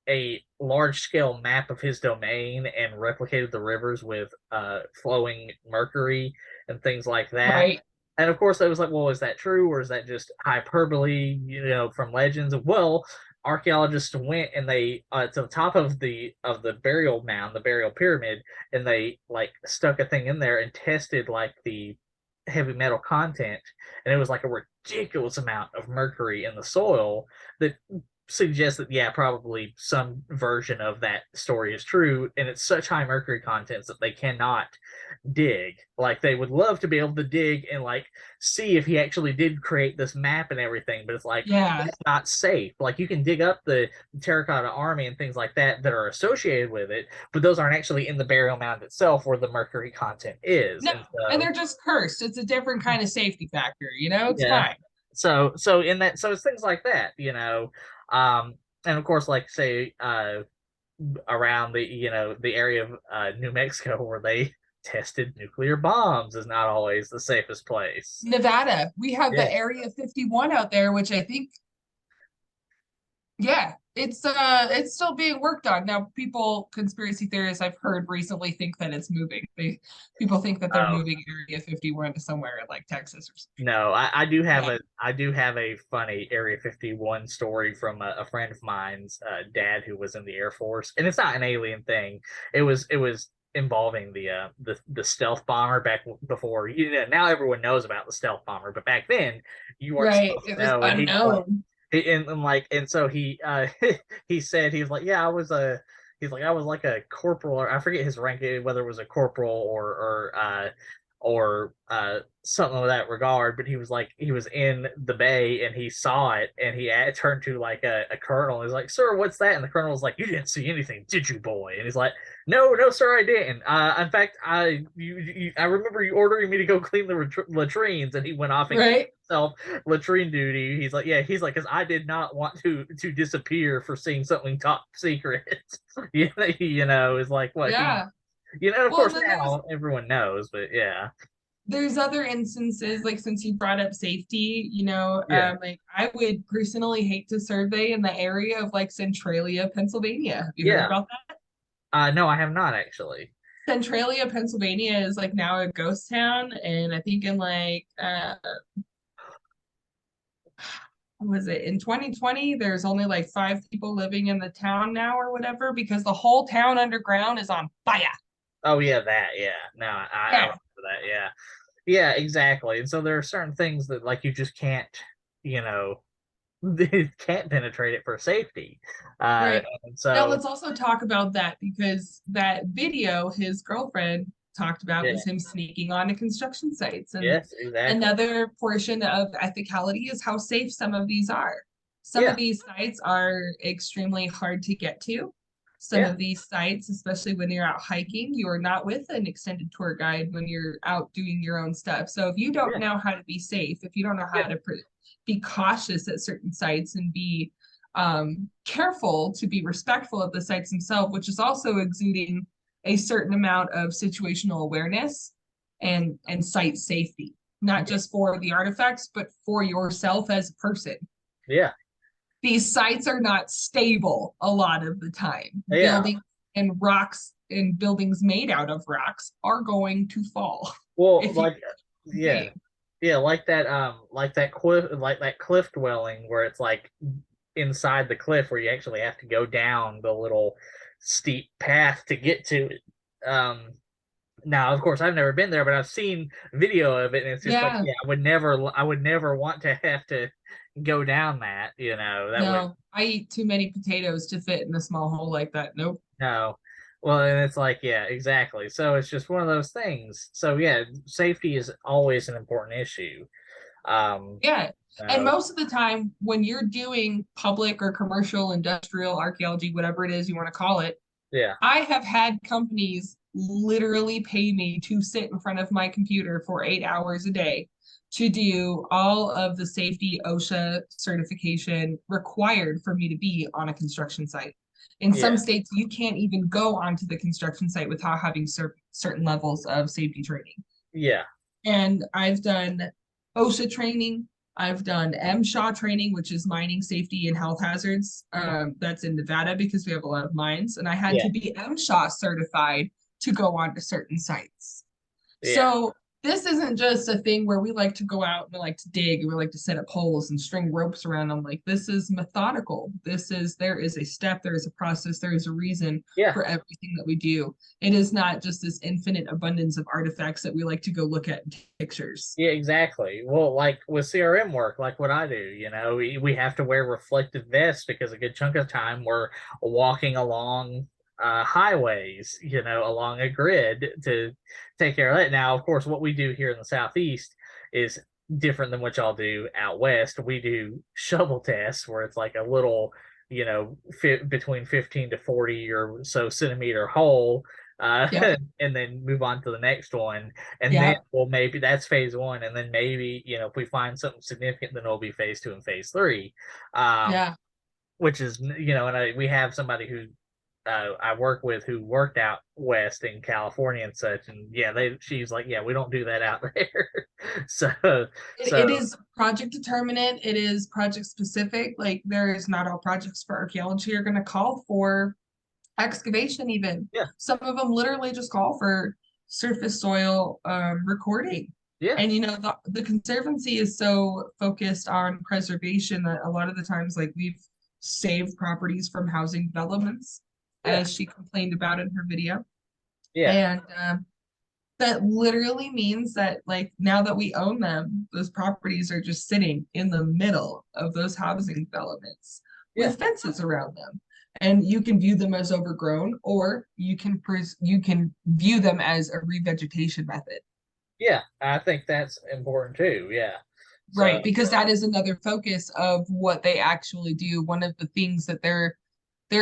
Speaker 1: a large scale map of his domain and replicated the rivers with flowing mercury and things like that.
Speaker 2: Right.
Speaker 1: And of course, I was like, well, is that true or is that just hyperbole, from legends? Well, archaeologists went and they to the top of the burial mound, the burial pyramid, and they like stuck a thing in there and tested like the heavy metal content, and it was like a ridiculous amount of mercury in the soil that suggests that yeah, probably some version of that story is true, and it's such high mercury contents that they cannot dig. Like they would love to be able to dig and like see if he actually did create this map and everything, but it's like
Speaker 2: Yeah.
Speaker 1: that's not safe. Like you can dig up the terracotta army and things like that that are associated with it, but those aren't actually in the burial mound itself where the mercury content is.
Speaker 2: No,
Speaker 1: And
Speaker 2: and
Speaker 1: so
Speaker 2: they're just cursed. It's a different kind of safety factor, it's
Speaker 1: yeah.
Speaker 2: fine.
Speaker 1: So in that so it's things like that, and of course like say around the area of New Mexico where they tested nuclear bombs is not always the safest place.
Speaker 2: Nevada, we have
Speaker 1: Yeah,
Speaker 2: the Area 51 out there, which I think, yeah, It's still being worked on. Now people, conspiracy theorists I've heard recently think that it's moving. People think that they're
Speaker 1: Oh,
Speaker 2: moving Area 51 to somewhere in like Texas or something.
Speaker 1: no, I do have
Speaker 2: Yeah.
Speaker 1: a funny Area 51 story from a friend of mine's dad who was in the Air Force, and it's not an alien thing. It was involving the stealth bomber back before. Now everyone knows about the stealth bomber, but back then you weren't
Speaker 2: Right.
Speaker 1: supposed
Speaker 2: It
Speaker 1: to
Speaker 2: was
Speaker 1: know. And he like
Speaker 2: unknown.
Speaker 1: and so he said he was like, yeah, I was a he's like I was like a corporal, or I forget his rank, whether it was a corporal or something of that regard, but he was like he was in the bay and he saw it, and turned to like a colonel. He's like, sir, what's that? And the colonel was like, you didn't see anything, did you, boy? And he's like, no, no, sir, I didn't. In fact, I remember you ordering me to go clean the latrines. And he went off and gave
Speaker 2: Right.
Speaker 1: himself latrine duty. He's like, yeah, he's like, because I did not want to disappear for seeing something top secret. Is like what he,
Speaker 2: Yeah.
Speaker 1: of
Speaker 2: Well, and
Speaker 1: course
Speaker 2: then
Speaker 1: now everyone knows, but yeah.
Speaker 2: there's other instances, like since you brought up safety,
Speaker 1: Yeah.
Speaker 2: like I would personally hate to survey in the area of like Centralia, Pennsylvania. Have you heard
Speaker 1: Yeah.
Speaker 2: about that?
Speaker 1: No, I have not actually.
Speaker 2: Centralia, Pennsylvania is like now a ghost town, and I think in like was it in 2020, there's only like 5 people living in the town now or whatever because the whole town underground is on fire.
Speaker 1: Oh yeah, that, yeah. No, I
Speaker 2: Yeah.
Speaker 1: remember that, yeah. Yeah, exactly. And so there are certain things that like you just can't, you know, can't penetrate it for safety.
Speaker 2: Right.
Speaker 1: And
Speaker 2: Now
Speaker 1: so
Speaker 2: let's also talk about that because that video his girlfriend talked about
Speaker 1: yeah,
Speaker 2: was him sneaking onto construction sites. And
Speaker 1: yes, exactly.
Speaker 2: another portion of ethicality is how safe some of these are. Some
Speaker 1: Yeah,
Speaker 2: of these sites are extremely hard to get to. Some
Speaker 1: yeah,
Speaker 2: of these sites, especially when you're out hiking, you are not with an extended tour guide when you're out doing your own stuff. So if you don't
Speaker 1: yeah,
Speaker 2: know how to be safe, if you don't know how
Speaker 1: yeah,
Speaker 2: to be cautious at certain sites and be careful to be respectful of the sites themselves, which is also exuding a certain amount of situational awareness and site safety, not
Speaker 1: yeah,
Speaker 2: just for the artifacts, but for yourself as a person.
Speaker 1: yeah,
Speaker 2: These sites are not stable a lot of the time.
Speaker 1: yeah.
Speaker 2: Buildings and rocks and buildings made out of rocks are going to fall
Speaker 1: Well,
Speaker 2: if you
Speaker 1: like, yeah,
Speaker 2: dig.
Speaker 1: yeah, like that cliff dwelling where it's like inside the cliff where you actually have to go down the little steep path to get to it. Now, of course, I've never been there, but I've seen video of it, and it's just like,
Speaker 2: Yeah,
Speaker 1: yeah, I would never want to have to go down that. That would
Speaker 2: no, I eat too many potatoes to fit in a small hole like that. Nope.
Speaker 1: no. Well, and it's like, yeah, exactly. So it's just one of those things. So yeah, safety is always an important issue. Um,
Speaker 2: Yeah. And
Speaker 1: so
Speaker 2: most of the time, when you're doing public or commercial, industrial, archaeology, whatever it is you want to call it,
Speaker 1: yeah,
Speaker 2: I have had companies literally pay me to sit in front of my computer for 8 hours a day to do all of the safety OSHA certification required for me to be on a construction site. In
Speaker 1: yeah,
Speaker 2: some states, you can't even go onto the construction site without having certain levels of safety training.
Speaker 1: yeah,
Speaker 2: And I've done OSHA training. I've done MSHA training, which is mining safety and health hazards. That's in Nevada because we have a lot of mines. And I had
Speaker 1: yeah,
Speaker 2: to be MSHA certified to go on to certain sites.
Speaker 1: yeah.
Speaker 2: So this isn't just a thing where we like to go out and we like to dig and we like to set up holes and string ropes around them. Like this is methodical. There is a step, there is a process, there is a reason
Speaker 1: Yeah.
Speaker 2: for everything that we do. It is not just this infinite abundance of artifacts that we like to go look at in pictures.
Speaker 1: Yeah, exactly. Well, like with CRM work, like what I do, we have to wear reflective vests because a good chunk of time we're walking along highways, along a grid to take care of that. Now, of course, what we do here in the Southeast is different than what y'all do out west. We do shovel tests where it's like a little, between 15 to 40 or so centimeter hole.
Speaker 2: Yep.
Speaker 1: And then move on to the next one, and then,
Speaker 2: Yeah.
Speaker 1: well, maybe that's phase one, and then maybe, if we find something significant, then it'll be phase two and phase three, um
Speaker 2: Yeah.
Speaker 1: which is, and we have somebody who I work with who worked out west in California and such, and yeah, she's like, yeah, we don't do that out there. so so
Speaker 2: It is project determinant. It is project specific. Like there is not all projects for archaeology are going to call for excavation even.
Speaker 1: yeah,
Speaker 2: Some of them literally just call for surface soil recording.
Speaker 1: yeah,
Speaker 2: And the Conservancy is so focused on preservation that a lot of the times like we've saved properties from housing developments,
Speaker 1: yeah,
Speaker 2: as she complained about in her video.
Speaker 1: yeah,
Speaker 2: And that literally means that like now that we own them, those properties are just sitting in the middle of those housing developments
Speaker 1: yeah,
Speaker 2: with fences around them. And you can view them as overgrown, or you can view them as a revegetation method.
Speaker 1: yeah. I think that's important too. Yeah. So
Speaker 2: Right, because that is another focus of what they actually do. One of the things that they're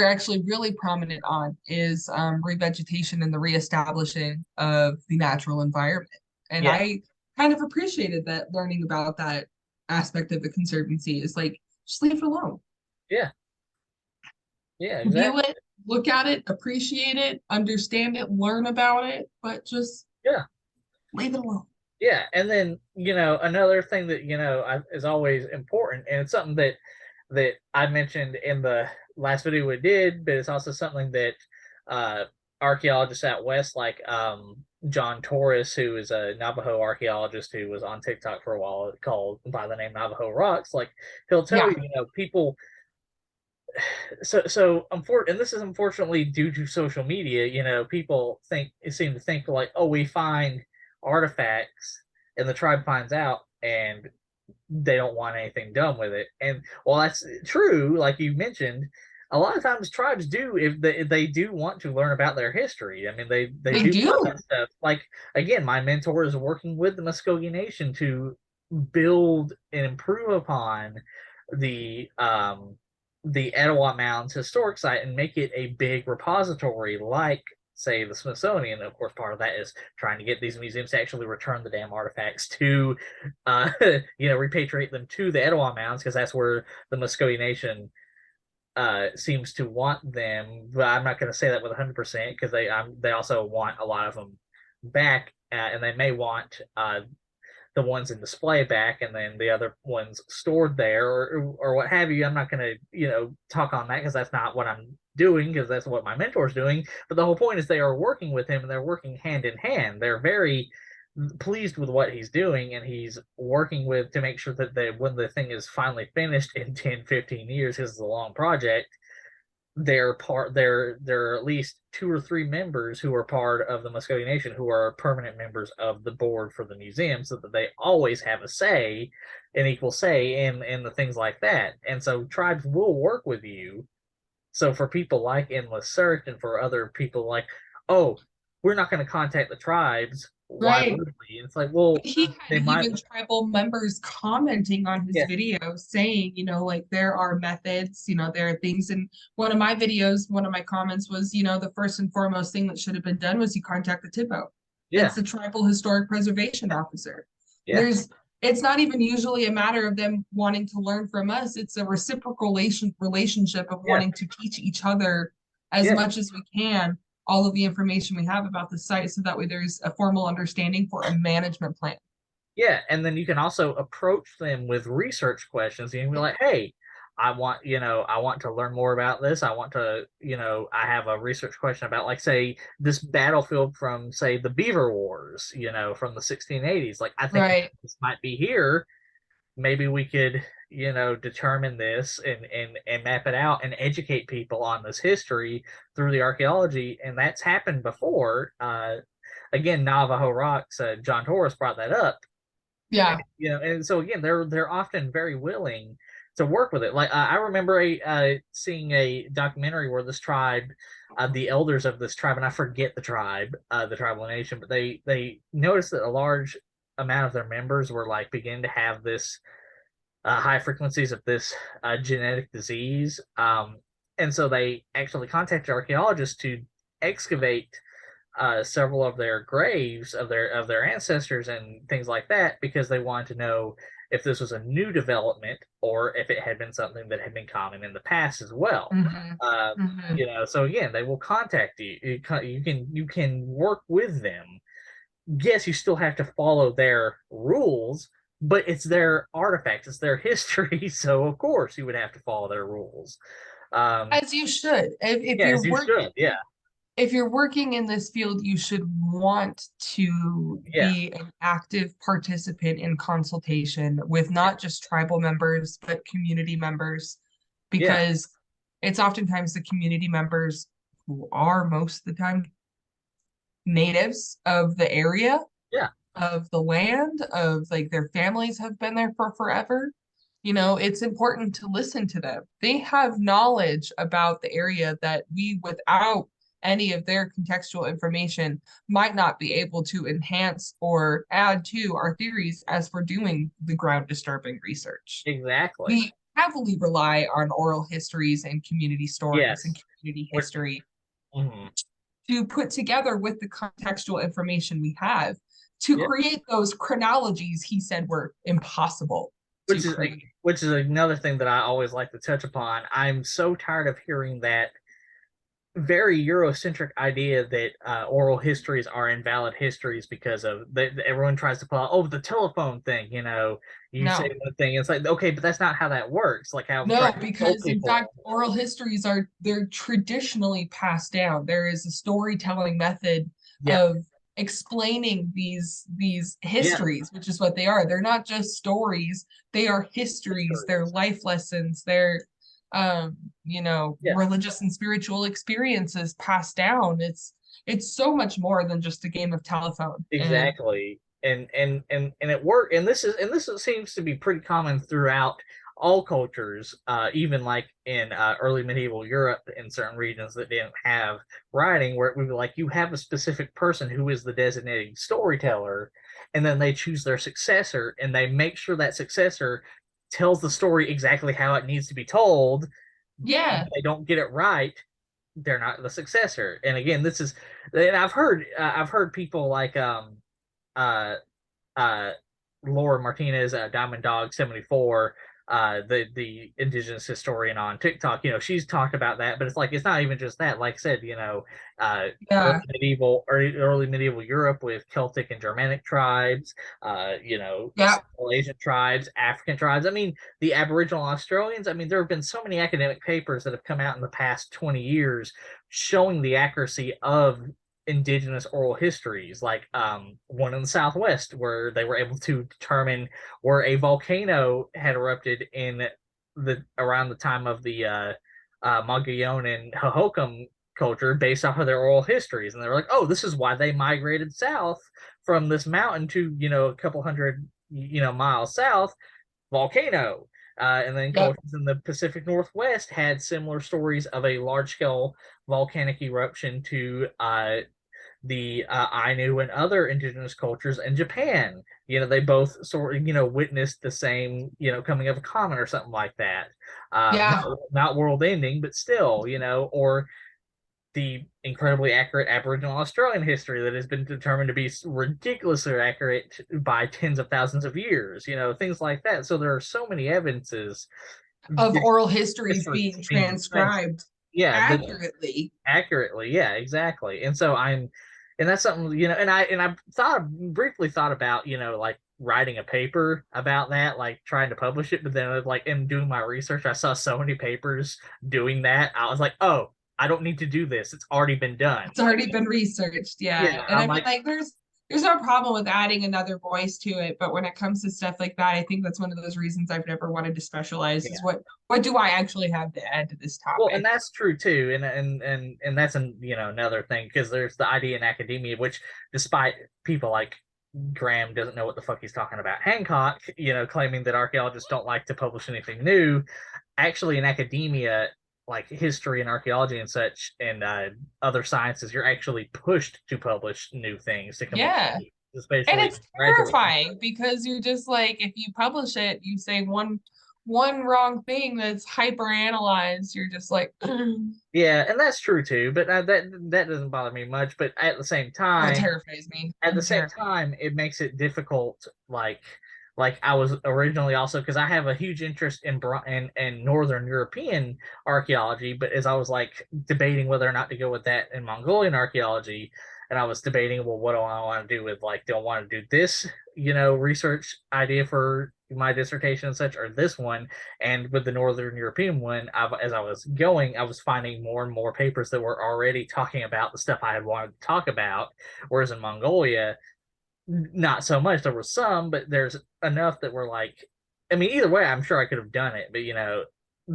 Speaker 2: actually really prominent on is revegetation and the reestablishing of the natural environment. And
Speaker 1: yeah,
Speaker 2: I kind of appreciated that learning about that aspect of the conservancy is like just leave it alone.
Speaker 1: yeah, yeah,
Speaker 2: View
Speaker 1: exactly.
Speaker 2: it, look at it, appreciate it, understand it, learn about it, but just
Speaker 1: Yeah.
Speaker 2: leave it alone.
Speaker 1: Yeah, and then another thing that is always important, and it's something that I mentioned in the last video we did, but it's also something that uh, archaeologists out west, like John Torres, who is a Navajo archaeologist who was on TikTok for a while, called by the name Navajo Rocks. Like he'll tell
Speaker 2: Yeah,
Speaker 1: you, people. So and this is unfortunately due to social media. People seem to think like, oh, we find artifacts and the tribe finds out and they don't want anything done with it. And while that's true, like you mentioned, a lot of times tribes do, if they do want to learn about their history. I mean, they
Speaker 2: they
Speaker 1: do want
Speaker 2: do.
Speaker 1: that stuff. Like again, my mentor is working with the Muskogee Nation to build and improve upon the um the Etowah Mounds historic site and make it a big repository like say the Smithsonian. Of course, part of that is trying to get these museums to actually return the damn artifacts to repatriate them to the Etowah Mounds, because that's where the Muskogee Nation seems to want them. But I'm not going to say that with 100% because they also want a lot of them back, and they may want the ones in display back, and then the other ones stored there, or what have you. I'm not going to talk on that because that's not what I'm doing, because that's what my mentor's doing. But the whole point is they are working with him and they're working hand in hand. They're very pleased with what he's doing, and he's working with to make sure that when the thing is finally finished in 10-15 years, because it's a long project, there are at least 2 or 3 members who are part of the Muskogee Nation who are permanent members of the board for the museum, so that they always have a say, an equal say in the things like that. And so tribes will work with you. So for people like Endless Search and for other people like, oh, we're not going to contact the tribes. Why
Speaker 2: Right.
Speaker 1: would we? And it's like, well,
Speaker 2: He had
Speaker 1: they might.
Speaker 2: even tribal members commenting on his
Speaker 1: Yeah,
Speaker 2: video saying, like there are methods, there are things. And one of my videos, one of my comments was, the first and foremost thing that should have been done was you contact the TIPO.
Speaker 1: yeah,
Speaker 2: That's the Tribal Historic Preservation Officer.
Speaker 1: yeah,
Speaker 2: It's not even usually a matter of them wanting to learn from us. It's a reciprocal relationship of
Speaker 1: yeah,
Speaker 2: wanting to teach each other as
Speaker 1: yeah.
Speaker 2: much as we can all of the information we have about the site, so that way there's a formal understanding for a management plan.
Speaker 1: Yeah, and then you can also approach them with research questions. You can be like, "Hey, I want to learn more about this. I want to, I have a research question about, like, say, this battlefield from, say, the Beaver Wars, from the 1680s. Like, I think
Speaker 2: Right.
Speaker 1: this might be here. Maybe we could, determine this and map it out and educate people on this history through the archaeology." And that's happened before. Again, Navajo Rocks, John Torres brought that up.
Speaker 2: Yeah.
Speaker 1: And so again, they're often very willing to work with it. Like I remember seeing a documentary where this tribe, the elders of this tribe, and I forget the tribe, the tribal nation, but they noticed that a large amount of their members were like beginning to have this high frequencies of this genetic disease. And so they actually contacted archaeologists to excavate several of their graves of their ancestors and things like that, because they wanted to know, if this was a new development or if it had been something that had been common in the past as well.
Speaker 2: Hmm.
Speaker 1: Uh,
Speaker 2: Hmm.
Speaker 1: so again, they will contact you. You can work with them. Yes, you still have to follow their rules, but it's their artifacts, it's their history, so of course you would have to follow their rules. Um,
Speaker 2: As you should. If
Speaker 1: yeah,
Speaker 2: you're
Speaker 1: as you should. Yeah,
Speaker 2: working in this field, you should want to
Speaker 1: yeah,
Speaker 2: be an active participant in consultation with not just tribal members, but community members,
Speaker 1: yeah,
Speaker 2: because it's oftentimes the community members who are most of the time natives of the area,
Speaker 1: yeah.
Speaker 2: of the land, of like their families have been there for forever. It's important to listen to them. They have knowledge about the area that we, without any of their contextual information, might not be able to enhance or add to our theories as we're doing the ground disturbing research.
Speaker 1: Exactly.
Speaker 2: We heavily rely on oral histories and community stories and
Speaker 1: Yes.
Speaker 2: community
Speaker 1: Which,
Speaker 2: history
Speaker 1: mhm.
Speaker 2: to put together with the contextual information we have to
Speaker 1: Yeah.
Speaker 2: create those chronologies he said were impossible to
Speaker 1: Which is
Speaker 2: create.
Speaker 1: which is another thing that I always like to touch upon. I'm so tired of hearing that very Eurocentric idea that oral histories are invalid histories because of everyone tries to pull out, oh, the telephone thing, you say
Speaker 2: No,
Speaker 1: one thing, it's like, okay, but that's not how that works. Like how I'm
Speaker 2: no,
Speaker 1: trying to tell
Speaker 2: because in
Speaker 1: people.
Speaker 2: fact, oral histories they're traditionally passed down. There is a storytelling method
Speaker 1: Yeah,
Speaker 2: of explaining these
Speaker 1: yeah,
Speaker 2: histories, which is what they are. They're not just stories, they are histories, they're
Speaker 1: histories.
Speaker 2: life lessons, they're
Speaker 1: Yeah,
Speaker 2: religious and spiritual experiences passed down. It's so much more than just a game of telephone. And
Speaker 1: exactly. And it worked, and this seems to be pretty common throughout all cultures, even like in early medieval Europe in certain regions that didn't have writing, where it would be like you have a specific person who is the designated storyteller, and then they choose their successor, and they make sure that successor tells the story exactly how it needs to be told. If
Speaker 2: yeah,
Speaker 1: they don't get it right, they're not the successor. And again, and I've heard people like uh uh Laura Martinez, Diamond Dog 74, the indigenous historian on TikTok, she's talked about that, but it's like it's not even just that. Like I said, uh
Speaker 2: yeah,
Speaker 1: early medieval Europe with Celtic and Germanic tribes,
Speaker 2: yeah,
Speaker 1: Central Asian tribes, African tribes. I mean, the Aboriginal Australians. I mean, there have been so many academic papers that have come out in the past 20 years showing the accuracy of indigenous oral histories, like one in the Southwest, where they were able to determine where a volcano had erupted in the around the time of the Mogollon and Hohokam culture based off of their oral histories, and they were like, "Oh, this is why they migrated south from this mountain to a couple hundred miles south, volcano." And then
Speaker 2: yep,
Speaker 1: cultures in the Pacific Northwest had similar stories of a large scale volcanic eruption to the Ainu and other indigenous cultures in Japan. They both sort of, witnessed the same, coming of a comet or something like that.
Speaker 2: yeah,
Speaker 1: Not world ending, but still, or the incredibly accurate Aboriginal Australian history that has been determined to be ridiculously accurate by tens of thousands of years, things like that. So there are so many evidences,
Speaker 2: of oral histories
Speaker 1: histories
Speaker 2: being
Speaker 1: being
Speaker 2: transcribed
Speaker 1: yeah, that
Speaker 2: accurately.
Speaker 1: accurately, yeah, exactly. And so and that's something, and I briefly thought about, like writing a paper about that, like trying to publish it, but then like in doing my research I saw so many papers doing that, I was like, oh, I don't need to do this, it's already been done.
Speaker 2: It's already been researched, yeah.
Speaker 1: Yeah,
Speaker 2: And I
Speaker 1: I'm
Speaker 2: mean,
Speaker 1: like,
Speaker 2: like, there's no problem with adding another voice to it, but when it comes to stuff like that, I think that's one of those reasons I've never wanted to specialize
Speaker 1: yeah.
Speaker 2: is what do I actually have to add to this
Speaker 1: Well, and
Speaker 2: topic?
Speaker 1: that's true too, and that's another thing, because there's the idea in academia, which despite people like Graham doesn't know what the fuck he's talking about, Hancock, claiming that archaeologists don't like to publish anything new, actually in academia, like history and archaeology and such, and other sciences, you're actually pushed to publish new things to come up
Speaker 2: Yeah.
Speaker 1: with,
Speaker 2: And
Speaker 1: especially
Speaker 2: it's
Speaker 1: graduate.
Speaker 2: terrifying because you're just like, if you publish it, you say one wrong thing that's hyper analyzed, you're just like,
Speaker 1: Yeah, and that's true too, but that doesn't bother me much. But
Speaker 2: oh, it terrifies me.
Speaker 1: at the
Speaker 2: It
Speaker 1: same
Speaker 2: terrifies me.
Speaker 1: time, it makes it difficult. like I was originally also because I have a huge interest in Northern European archaeology, but as I was like debating whether or not to go with that in Mongolian archaeology, and I was debating, well, what do I want to do with like, do I want to do this, research idea for my dissertation and such, or this one? And with the Northern European one, as I was going, I was finding more and more papers that were already talking about the stuff I had wanted to talk about, whereas in Mongolia not so much. There was some, but there's enough that were like, I mean, either way, I'm sure I could have done it, but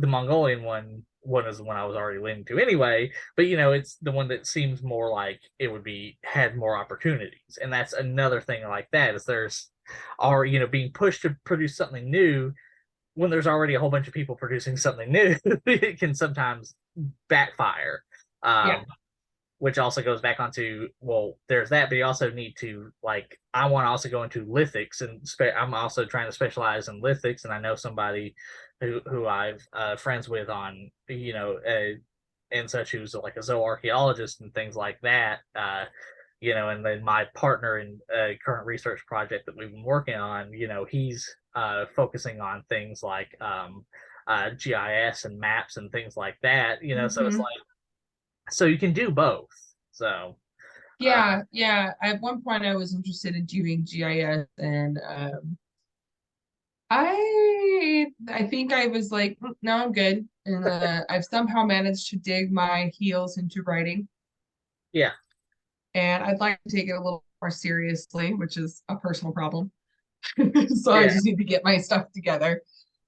Speaker 1: the Mongolian one is the one I was already leaning to anyway. But it's the one that seems more like it would be had more opportunities, and that's another thing like that is there's are being pushed to produce something new when there's already a whole bunch of people producing something new. It can sometimes backfire.
Speaker 2: Yeah.
Speaker 1: Um, which also goes back onto, well, there's that, but you also need to, like, I want to also go into lithics, and I'm also trying to specialize in lithics, and I know somebody who I've friends with on and such, who's like a zooarchaeologist and things like that. And then my partner in a current research project that we've been working on, he's focusing on things like GIS and maps and things like that. So it's
Speaker 2: Hmm.
Speaker 1: like, so you can do both. So uh,
Speaker 2: Yeah, yeah. At one point, I was interested in doing GIS, and I think I was like, "Mm, no, I'm good," and I've somehow managed to dig my heels into writing,
Speaker 1: yeah,
Speaker 2: and I'd like to take it a little more seriously, which is a personal problem. So I
Speaker 1: yeah,
Speaker 2: just need to get my stuff together.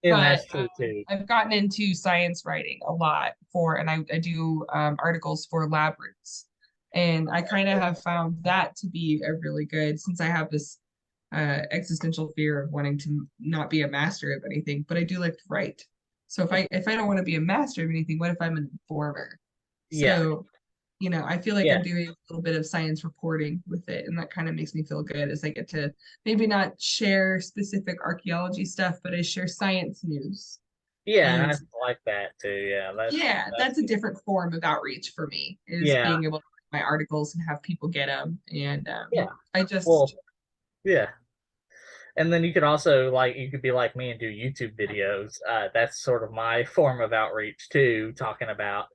Speaker 1: and
Speaker 2: But
Speaker 1: that's true too.
Speaker 2: I've gotten into science writing a lot and I do articles for lab roots. And I kind of have found that to be a really good, since I have this existential fear of wanting to not be a master of anything, but I do like to write. So if I don't want to be a master of anything, what if I'm an informer?
Speaker 1: Yeah,
Speaker 2: So I feel like
Speaker 1: yeah,
Speaker 2: I'm doing a little bit of science reporting with it, and that kind of makes me feel good as I get to maybe not share specific archaeology stuff, but I share science news.
Speaker 1: yeah, and
Speaker 2: And
Speaker 1: I like that too. Yeah,
Speaker 2: yeah,
Speaker 1: that's
Speaker 2: that's a different form of outreach for me, is
Speaker 1: yeah,
Speaker 2: being able to write my articles and have people get them. And
Speaker 1: yeah.
Speaker 2: I
Speaker 1: Well,
Speaker 2: just,
Speaker 1: yeah, and then you could also like you could be like me and do YouTube videos. That's sort of my form of outreach too, talking about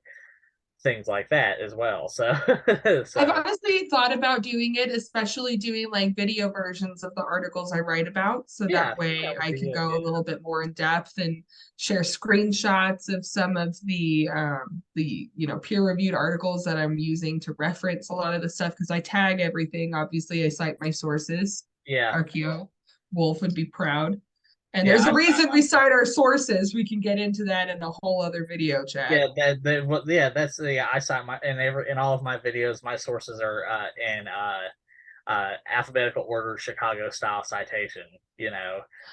Speaker 1: things like that as well. So,
Speaker 2: I've
Speaker 1: so
Speaker 2: honestly thought about doing it, especially doing like video versions of the articles I write about. So
Speaker 1: yeah, I
Speaker 2: that
Speaker 1: think that
Speaker 2: way
Speaker 1: would
Speaker 2: I
Speaker 1: be
Speaker 2: can
Speaker 1: good.
Speaker 2: go a little bit more in depth and share screenshots of some of the peer-reviewed articles that I'm using to reference a lot of the stuff, because I tag everything. Obviously, I cite my sources.
Speaker 1: Yeah,
Speaker 2: Archeo Wolf would be proud. And
Speaker 1: yeah,
Speaker 2: there's a
Speaker 1: I
Speaker 2: reason we cite our sources. We can get into that in a whole other video chat.
Speaker 1: yeah, that's yeah. I cite my in all of my videos. My sources are in alphabetical order, Chicago style citation.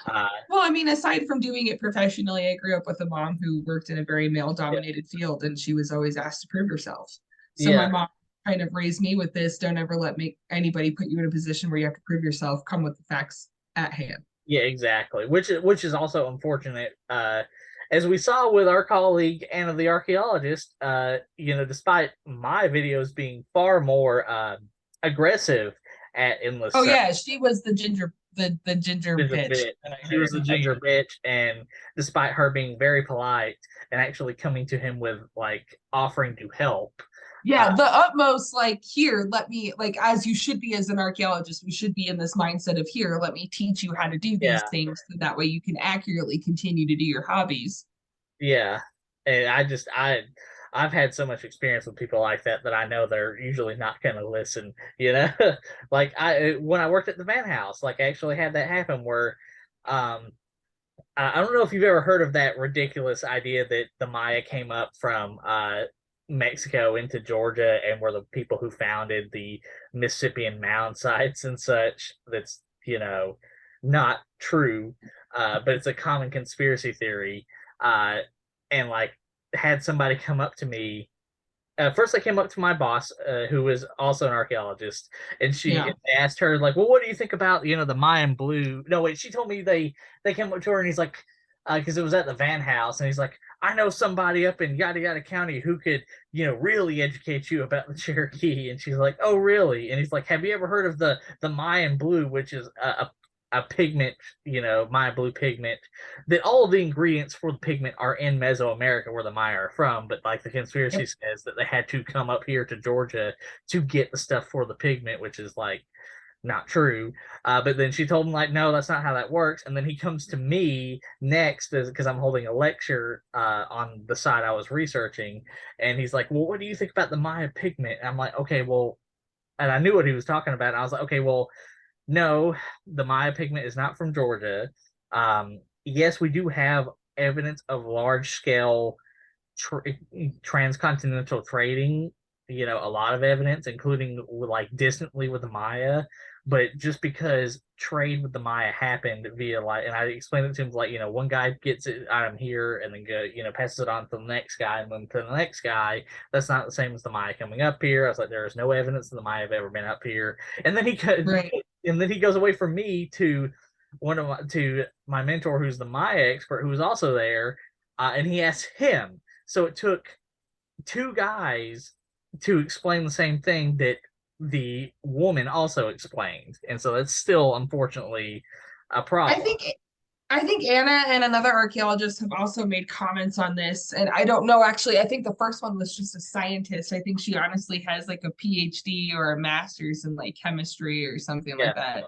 Speaker 1: Uh,
Speaker 2: Well, I mean, aside from doing it professionally, I grew up with a mom who worked in a very male
Speaker 1: yeah,
Speaker 2: dominated field, and she was always asked to prove herself. So my
Speaker 1: yeah,
Speaker 2: mom kind of raised me with this: don't ever let anybody put you in a position where you have to prove yourself, come with the facts at hand.
Speaker 1: yeah, exactly. Which is also unfortunate. As we saw with our colleague Anna the archaeologist, despite my videos being far more aggressive at endless
Speaker 2: Oh
Speaker 1: search.
Speaker 2: yeah, she was the ginger
Speaker 1: Ginger
Speaker 2: bitch
Speaker 1: bitch.
Speaker 2: that I
Speaker 1: She was
Speaker 2: heard.
Speaker 1: a ginger bitch, and despite her being very polite and actually coming to him with like offering to help,
Speaker 2: Yeah,
Speaker 1: uh,
Speaker 2: the utmost, like, here, let me, like, as you should be as an archaeologist, we should be in this mindset of, here, let me teach you how to do these
Speaker 1: yeah,
Speaker 2: things so that way you can accurately continue to do your hobbies.
Speaker 1: yeah, and I've had so much experience with people like that that I know they're usually not going to listen. Like when I worked at the Van House, like I actually had that happen where, um, I don't know if you've ever heard of that ridiculous idea that the Maya came up from Mexico into Georgia and were the people who founded the Mississippian mound sites and such. That's not true, but it's a common conspiracy theory. Uh, and like had somebody come up to me. First, I came up to my boss, who was also an archaeologist, and
Speaker 2: Yeah.
Speaker 1: they asked her like, "Well, what do you think about the Mayan blue?" No, wait, she told me they came up to her and he's like, because it was at the Van House, and he's like, "I know somebody up in yada yada county who could really educate you about the Cherokee." And she's like, "Oh, really?" And he's like, "Have you ever heard of the Mayan blue, which is a pigment, Maya blue pigment, that all of the ingredients for the pigment are in Mesoamerica where the Maya are from, but like the conspiracy
Speaker 2: Yep.
Speaker 1: says that they had to come up here to Georgia to get the stuff for the pigment, which is like not true. But then she told him like, no, that's not how that works. And then he comes to me next because I'm holding a lecture on the side I was researching, and he's like, well, what do you think about the Maya pigment? And I'm like, okay, well, and I knew what he was talking about. And I was like, okay, well, no, the Maya pigment is not from Georgia. Yes, we do have evidence of large scale tr transcontinental trading, a lot of evidence, including like distantly with the Maya. But just because trade with the Maya happened via like, and I explained it to him like, one guy gets it item here and then go, passes it on to the next guy and then to the next guy. That's not the same as the Maya coming up here. I was like, there is no evidence that the Maya have ever been up here. And then
Speaker 2: Right.
Speaker 1: he goes away from me to to my mentor, who's the Maya expert, who was also there, and he asked him. So it took two guys to explain the same thing that the woman also explained, and so that's still unfortunately a
Speaker 2: I
Speaker 1: problem.
Speaker 2: think I think Anna and another archaeologist have also made comments on this, and I don't know actually. I think the first one was just a scientist. I think she honestly has like a PhD or a master's in like chemistry or something
Speaker 1: Yeah,
Speaker 2: like that.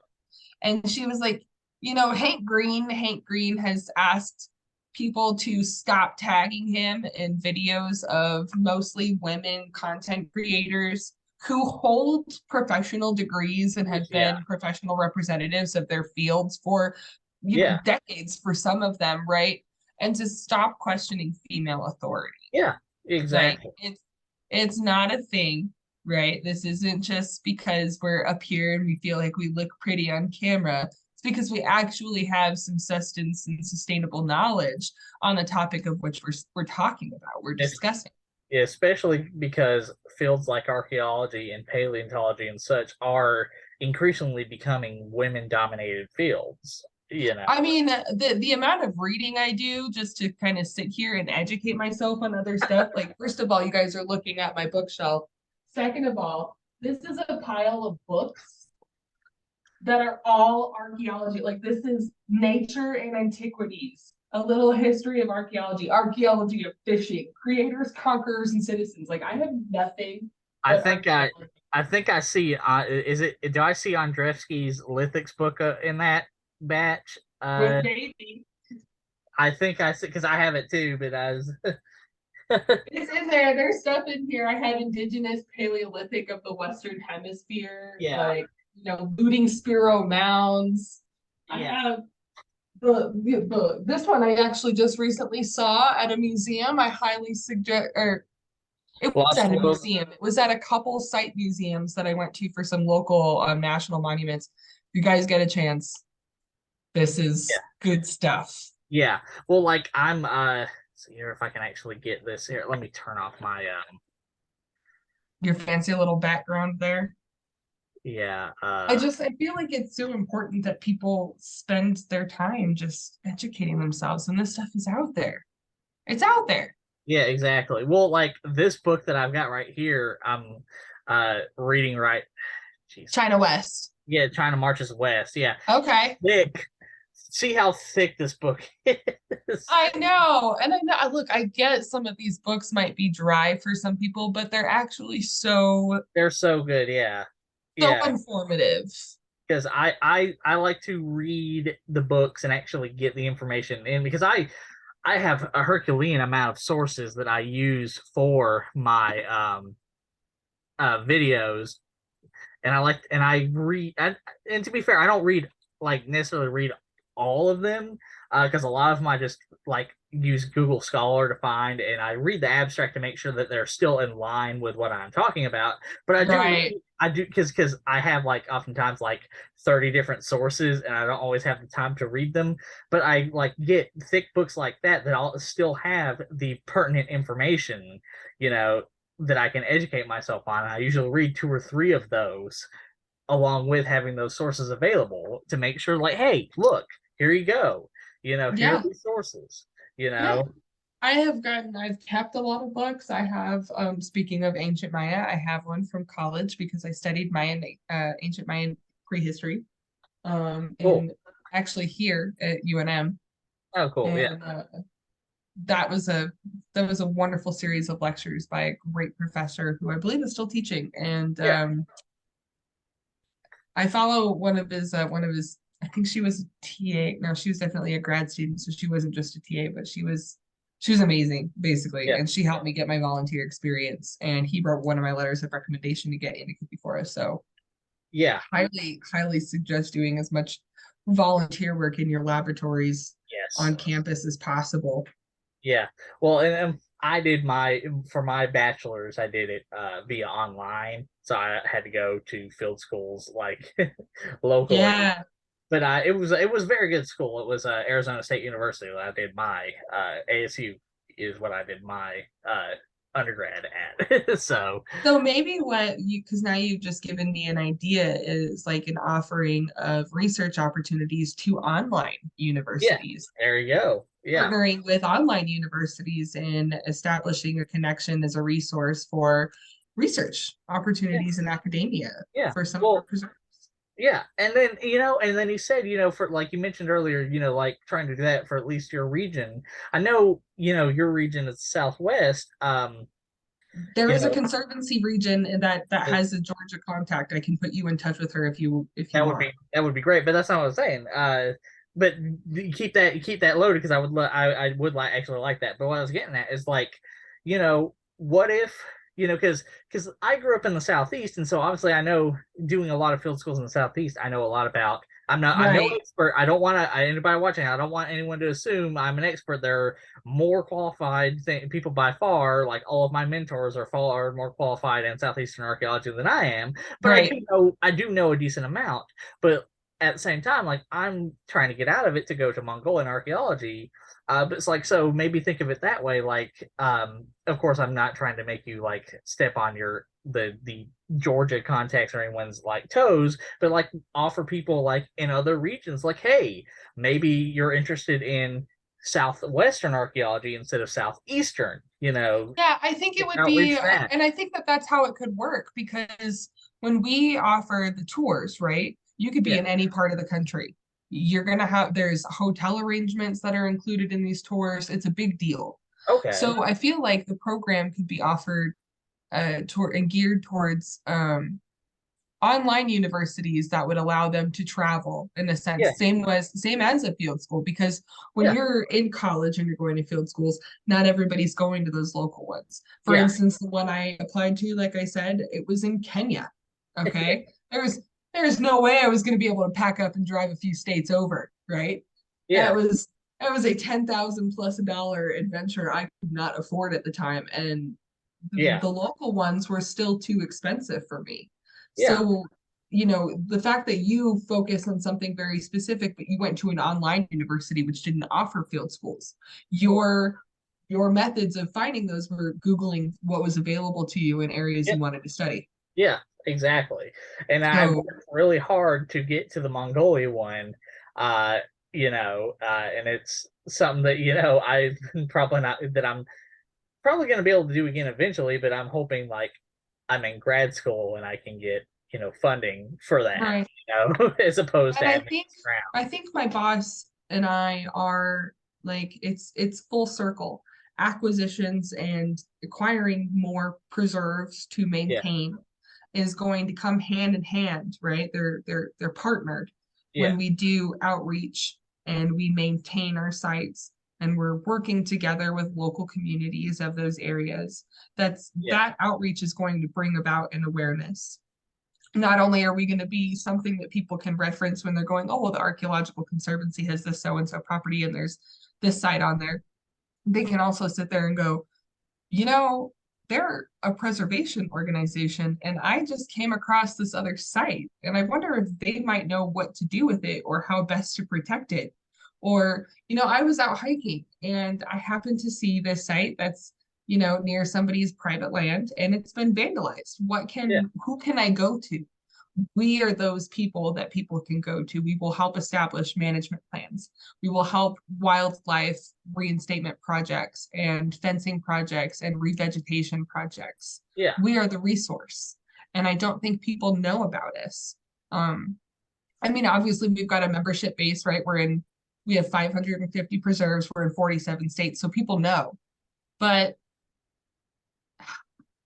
Speaker 2: And she was like, Hank Green has asked people to stop tagging him in videos of mostly women content creators who hold professional degrees and have
Speaker 1: yeah,
Speaker 2: been professional representatives of their fields for,
Speaker 1: yeah,
Speaker 2: decades for some of them, right? And to stop questioning female authority.
Speaker 1: yeah,
Speaker 2: Like
Speaker 1: exactly.
Speaker 2: it's not a thing, right? This isn't just because we're up here and we feel like we look pretty on camera. It's because we actually have some sustenance and sustainable knowledge on the topic of which we're talking about, we're
Speaker 1: It's,
Speaker 2: discussing.
Speaker 1: especially because fields like archaeology and paleontology and such are increasingly becoming women dominated fields,
Speaker 2: I mean, the amount of reading I do just to kind of sit here and educate myself on other stuff. Like, first of all, you guys are looking at my bookshelf. Second of all, this is a pile of books that are all archaeology. Like, this is Nature and Antiquities, a little history of archaeology, archaeology of fishing, creators, conquerors, and citizens. Like, I have nothing
Speaker 1: I
Speaker 2: but
Speaker 1: think
Speaker 2: archaeology.
Speaker 1: I think I see. Is it? Do I see Andrzejewski's lithics book in that batch?
Speaker 2: With Davey,
Speaker 1: I think I see because I have it too. But as
Speaker 2: it's in there. There's stuff in here. I have indigenous Paleolithic of the Western Hemisphere,
Speaker 1: yeah,
Speaker 2: like looting Spiro mounds. I
Speaker 1: yeah.
Speaker 2: have this one I actually just recently saw at a museum. I highly suggest, or it was
Speaker 1: Lost
Speaker 2: at a
Speaker 1: World.
Speaker 2: museum. It was at a couple site museums that I went to for some local national monuments. If you guys get a chance, this
Speaker 1: Yeah,
Speaker 2: is good stuff.
Speaker 1: yeah. Well, like I'm. See here if I can actually get this here. Let me turn off my.
Speaker 2: Your fancy little background there.
Speaker 1: Yeah.
Speaker 2: I feel like it's so important that people spend their time just educating themselves, and this stuff is out there. It's out there.
Speaker 1: Yeah. Exactly. Well, like this book that I've got right here, I'm reading right. Jeez.
Speaker 2: China West.
Speaker 1: Yeah, China Marches West. Yeah.
Speaker 2: Okay.
Speaker 1: Thick. See how thick this book is.
Speaker 2: I know. And I know, look, I get some of these books might be dry for some people, but they're actually
Speaker 1: They're so good. Yeah.
Speaker 2: so
Speaker 1: Yeah.
Speaker 2: informative.
Speaker 1: Because I like to read the books and actually get the information in because I have a Herculean amount of sources that I use for my videos, and I read, and to be fair, I don't read like necessarily read all of them because a lot of them I just like use Google Scholar to find, and I read the abstract to make sure that they're still in line with what I'm talking about. But
Speaker 2: Right.
Speaker 1: I do because I have like oftentimes like 30 different sources, and I don't always have the time to read them. But I like get thick books like that that I'll still have the pertinent information, you know, that I can educate myself on. I usually read two or three of those along with having those sources available to make sure, like, hey, look, here you go. Here are
Speaker 2: Yeah.
Speaker 1: the sources, you
Speaker 2: Yeah.
Speaker 1: know.
Speaker 2: I've kept a lot of books. I have, speaking of ancient Maya, I have one from college because I studied Mayan, ancient Mayan prehistory,
Speaker 1: Cool.
Speaker 2: in actually here at UNM.
Speaker 1: Oh, cool. Yeah.
Speaker 2: And that was a that was a wonderful series of lectures by a great professor who I believe is still teaching. And
Speaker 1: Yeah.
Speaker 2: I follow one of his I think she was a TA. No, she was definitely a grad student, so she wasn't just a TA, but she was amazing, basically.
Speaker 1: Yeah.
Speaker 2: And she helped me get my volunteer experience. And he wrote one of my letters of recommendation to get into Cookie Forest. So
Speaker 1: Yeah.
Speaker 2: highly suggest doing as much volunteer work in your laboratories
Speaker 1: Yes.
Speaker 2: on campus as possible.
Speaker 1: Yeah. Well, and I did for my bachelor's, I did it via online. So I had to go to field schools like locally.
Speaker 2: Yeah.
Speaker 1: But it was very good school. It was Arizona State University that I did my ASU is what I did my undergrad at. So
Speaker 2: So maybe what you, because now you've just given me an idea, is like an offering of research opportunities to online
Speaker 1: yeah,
Speaker 2: universities,
Speaker 1: there you go. Yeah.
Speaker 2: partnering with online universities and establishing a connection as a resource for research
Speaker 1: Yeah.
Speaker 2: opportunities in academia
Speaker 1: Yeah.
Speaker 2: for some of our
Speaker 1: Well,
Speaker 2: preserves.
Speaker 1: yeah, and then he said, for like you mentioned earlier, like trying to do that for at least your region. I know, your region is Southwest.
Speaker 2: There
Speaker 1: You
Speaker 2: is a
Speaker 1: know,
Speaker 2: conservancy region that
Speaker 1: it,
Speaker 2: has a Georgia contact. I can put you in touch with her if you
Speaker 1: that would
Speaker 2: want.
Speaker 1: be great, but that's not what I was saying. But you keep that loaded because I would like actually like that. But what I was getting at is like, what if because I grew up in the Southeast, and so obviously I know doing a lot of field schools in the Southeast, I know a lot about. I'm no
Speaker 2: Right,
Speaker 1: expert. I don't want to anybody watching. I don't want anyone to assume I'm an expert. There are more qualified people by far. Like all of my mentors are far more qualified in southeastern archaeology than I am. But
Speaker 2: right.
Speaker 1: I do know a decent amount. But at the same time, like I'm trying to get out of it to go to Mongolian archaeology. But it's like so maybe think of it that way. Like, of course, I'm not trying to make you like step on the Georgia context or anyone's like toes, but like offer people like in other regions, like, hey, maybe you're interested in southwestern archaeology instead of southeastern.
Speaker 2: Yeah, I think it would be,
Speaker 1: Outreach that.
Speaker 2: and I think that that's how it could work because when we offer the tours, right, you could be
Speaker 1: Yeah.
Speaker 2: in any part of the country. You're going to have, there's hotel arrangements that are included in these tours. It's a big deal.
Speaker 1: Okay.
Speaker 2: So I feel like the program could be offered toward and geared towards online universities that would allow them to travel in a
Speaker 1: Yeah.
Speaker 2: sense, same as a field school, because when
Speaker 1: Yeah.
Speaker 2: you're in college and you're going to field schools, not everybody's going to those local ones. For
Speaker 1: Yeah.
Speaker 2: instance, the one I applied to, like I said, it was in Kenya. Okay. There's no way I was going to be able to pack up and drive a few states over, right? That
Speaker 1: Yeah.
Speaker 2: was that was a 10,000 plus dollar adventure I could not afford at the time. And
Speaker 1: Yeah.
Speaker 2: the local ones were still too expensive for me.
Speaker 1: Yeah.
Speaker 2: So, the fact that you focus on something very specific, but you went to an online university which didn't offer field schools, your methods of finding those were Googling what was available to you in areas
Speaker 1: Yeah.
Speaker 2: you wanted to study.
Speaker 1: Yeah, exactly. And I
Speaker 2: So,
Speaker 1: worked really hard to get to the Mongolia one, uh, and it's something that, I probably not that I'm probably going to be able to do again eventually, but I'm hoping like I'm in grad school and I can get, funding for that,
Speaker 2: right.
Speaker 1: as opposed to
Speaker 2: And I
Speaker 1: having
Speaker 2: think
Speaker 1: it around.
Speaker 2: I think my boss and I are like it's full circle. Acquisitions and acquiring more preserves to
Speaker 1: Yeah,
Speaker 2: maintain is going to come hand in hand, right? They're partnered
Speaker 1: yeah,
Speaker 2: when we do outreach and we maintain our sites and we're working together with local communities of those areas.
Speaker 1: yeah,
Speaker 2: That outreach is going to bring about an awareness. Not only are we going to be something that people can reference when they're going, oh, well, the Archaeological Conservancy has this so and so property and there's this site on there. They can also sit there and go, you know, they're a preservation organization, and I just came across this other site, and I wonder if they might know what to do with it or how best to protect it. Or, I was out hiking and I happened to see this site that's, near somebody's private land and it's been vandalized.
Speaker 1: yeah,
Speaker 2: Who can I go to? We are those people that people can go to. We will help establish management plans. We will help wildlife reinstatement projects and fencing projects and revegetation projects.
Speaker 1: yeah,
Speaker 2: We are the resource. And I don't think people know about us. Um, I mean, obviously we've got a membership base, right? We have 550 preserves. We're in 47 states, so people know. But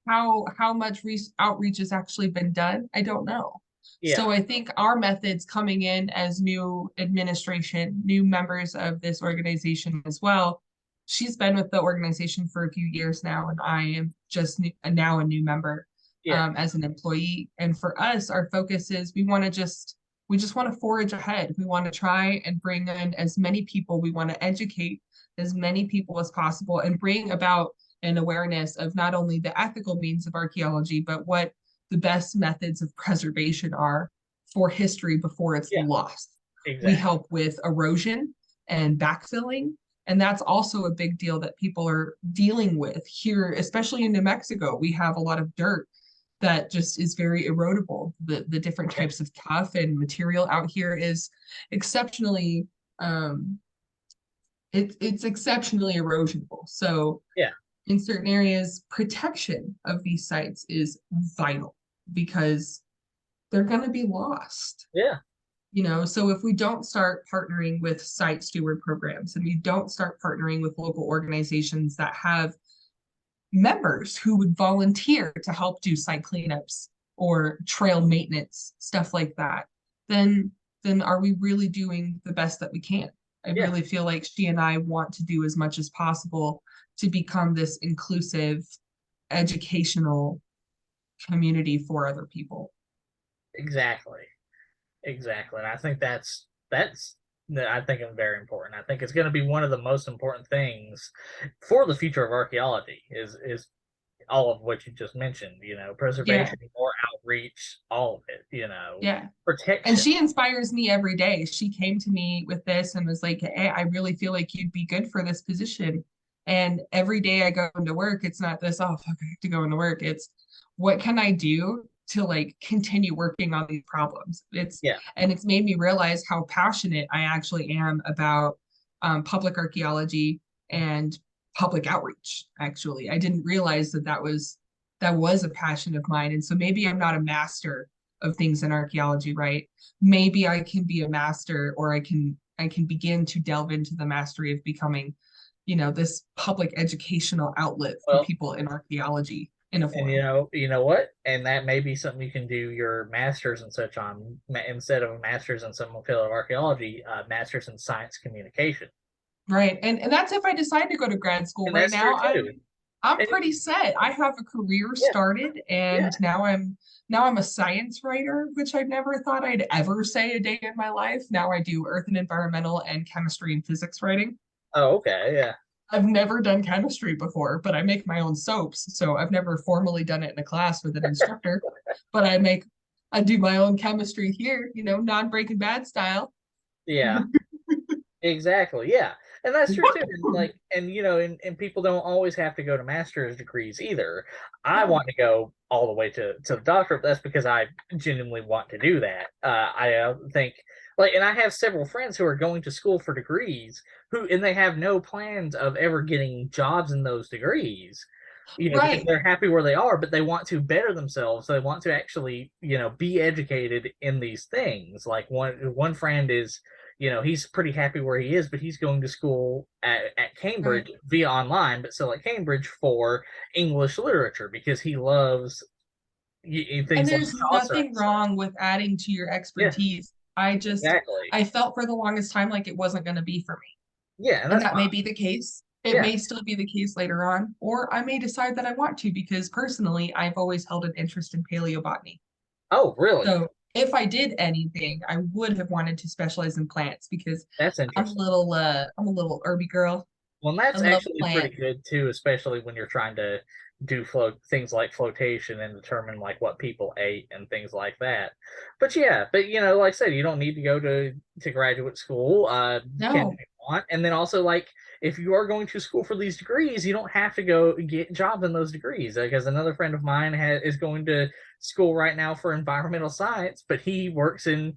Speaker 2: how much outreach has actually been done, I don't know.
Speaker 1: Yeah,
Speaker 2: So I think our methods coming in as new administration, new members of this organization as well. She's been with the organization for a few years now, and I am just now a new member
Speaker 1: yeah,
Speaker 2: as an employee. And for us, our focus is we just want to forage ahead. We want to try and bring in as many people. We want to educate as many people as possible and bring about an awareness of not only the ethical means of archaeology, but what the best methods of preservation are for history before it's
Speaker 1: yeah,
Speaker 2: lost. We
Speaker 1: exactly.
Speaker 2: help with erosion and backfilling. And that's also a big deal that people are dealing with here, especially in New Mexico. We have a lot of dirt that just is very erodible. The different
Speaker 1: Yeah,
Speaker 2: types of tuff and material out here is exceptionally it's exceptionally erosionable. So
Speaker 1: yeah,
Speaker 2: in certain areas, protection of these sites is vital because they're going to be lost.
Speaker 1: yeah,
Speaker 2: So if we don't start partnering with site steward programs and we don't start partnering with local organizations that have members who would volunteer to help do site cleanups or trail maintenance, stuff like that, then are we really doing the best that we can? I
Speaker 1: yeah,
Speaker 2: really feel like she and I want to do as much as possible to become this inclusive educational community for other people.
Speaker 1: exactly. Exactly. And I think that's I think it's very important. I think it's going to be one of the most important things for the future of archaeology is all of what you just mentioned,
Speaker 2: Yeah,
Speaker 1: preservation, more outreach, all of it,
Speaker 2: yeah. And
Speaker 1: protection.
Speaker 2: she inspires me every day. She came to me with this and was like, "Hey, I really feel like you'd be good for this position." And every day I go into work, it's not this, oh, fuck, I have to go into work. It's what can I do to like continue working on these problems?
Speaker 1: Yeah.
Speaker 2: And it's made me realize how passionate I actually am about public archaeology and public outreach. Actually, I didn't realize that was a passion of mine. And so maybe I'm not a master of things in archaeology, right? Maybe I can be a master, or I can begin to delve into the mastery of becoming, this public educational outlet for
Speaker 1: Well,
Speaker 2: people in archaeology in a
Speaker 1: and
Speaker 2: forum.
Speaker 1: you know what? And that may be something you can do your masters and such on instead of a masters in some field of archaeology, masters in science communication.
Speaker 2: Right. And that's if I decide to go to grad school.
Speaker 1: And
Speaker 2: Right
Speaker 1: that's true
Speaker 2: now,
Speaker 1: too.
Speaker 2: I'm
Speaker 1: And
Speaker 2: pretty set. I have a career
Speaker 1: yeah,
Speaker 2: started
Speaker 1: yeah.
Speaker 2: and now I'm a science writer, which I never thought I'd ever say a day in my life. Now I do earth and environmental and chemistry and physics writing.
Speaker 1: Oh, okay, yeah.
Speaker 2: I've never done chemistry before, but I make my own soaps. So I've never formally done it in a class with an instructor, but I do my own chemistry here, non-Breaking Bad style.
Speaker 1: Yeah. Exactly. Yeah. And that's true too. And and people don't always have to go to master's degrees either. I
Speaker 2: No,
Speaker 1: want to go all the way to the doctorate, but that's because I genuinely want to do that. I think and I have several friends who are going to school for degrees and they have no plans of ever getting jobs in those degrees. Because
Speaker 2: right.
Speaker 1: they're happy where they are, but they want to better themselves. So they want to actually, be educated in these things. Like one friend is he's pretty happy where he is, but he's going to school at
Speaker 2: Right.
Speaker 1: Cambridge via online, but still at Cambridge for English literature because he loves
Speaker 2: And
Speaker 1: things like
Speaker 2: there's
Speaker 1: Chaucer and
Speaker 2: nothing
Speaker 1: stuff.
Speaker 2: wrong with adding to your
Speaker 1: Yeah,
Speaker 2: expertise.
Speaker 1: exactly.
Speaker 2: I felt for the longest time like it wasn't going to be for me.
Speaker 1: Yeah, and
Speaker 2: And
Speaker 1: that's
Speaker 2: that
Speaker 1: fine.
Speaker 2: may be the case. It
Speaker 1: Yeah.
Speaker 2: may still be the case later on, or I may decide that I want to because personally, I've always held an interest in paleobotany.
Speaker 1: Oh, really?
Speaker 2: So if I did anything, I would have wanted to specialize in plants because
Speaker 1: That's interesting.
Speaker 2: I'm a little herby girl.
Speaker 1: Well, and
Speaker 2: I
Speaker 1: that's
Speaker 2: love
Speaker 1: actually pretty
Speaker 2: plants.
Speaker 1: good too, especially when you're trying to do things like flotation and determine like what people ate and things like that. But yeah, but like I said, you don't need to go to graduate school. You can if
Speaker 2: No,
Speaker 1: you want, and then also like if you are going to school for these degrees, you don't have to go get jobs in those degrees. Because another friend of mine is going to school right now for environmental science, but he works in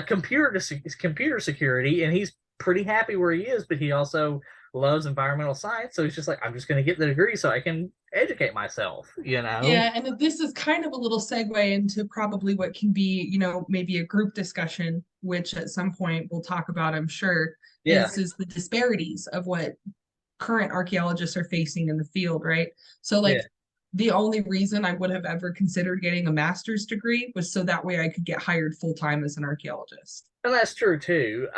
Speaker 1: computer security, and he's pretty happy where he is. But he also loves environmental science, so he's just like, I'm just going to get the degree so I can educate myself, you know?
Speaker 2: Yeah, and this is kind of a little segue into probably what can be, maybe a group discussion, which at some point we'll talk about, I'm sure,
Speaker 1: Yeah,
Speaker 2: is the disparities of what current archaeologists are facing in the field, right? So
Speaker 1: yeah,
Speaker 2: like the only reason I would have ever considered getting a master's degree was so that way I could get hired full time as an archaeologist.
Speaker 1: and that's true too.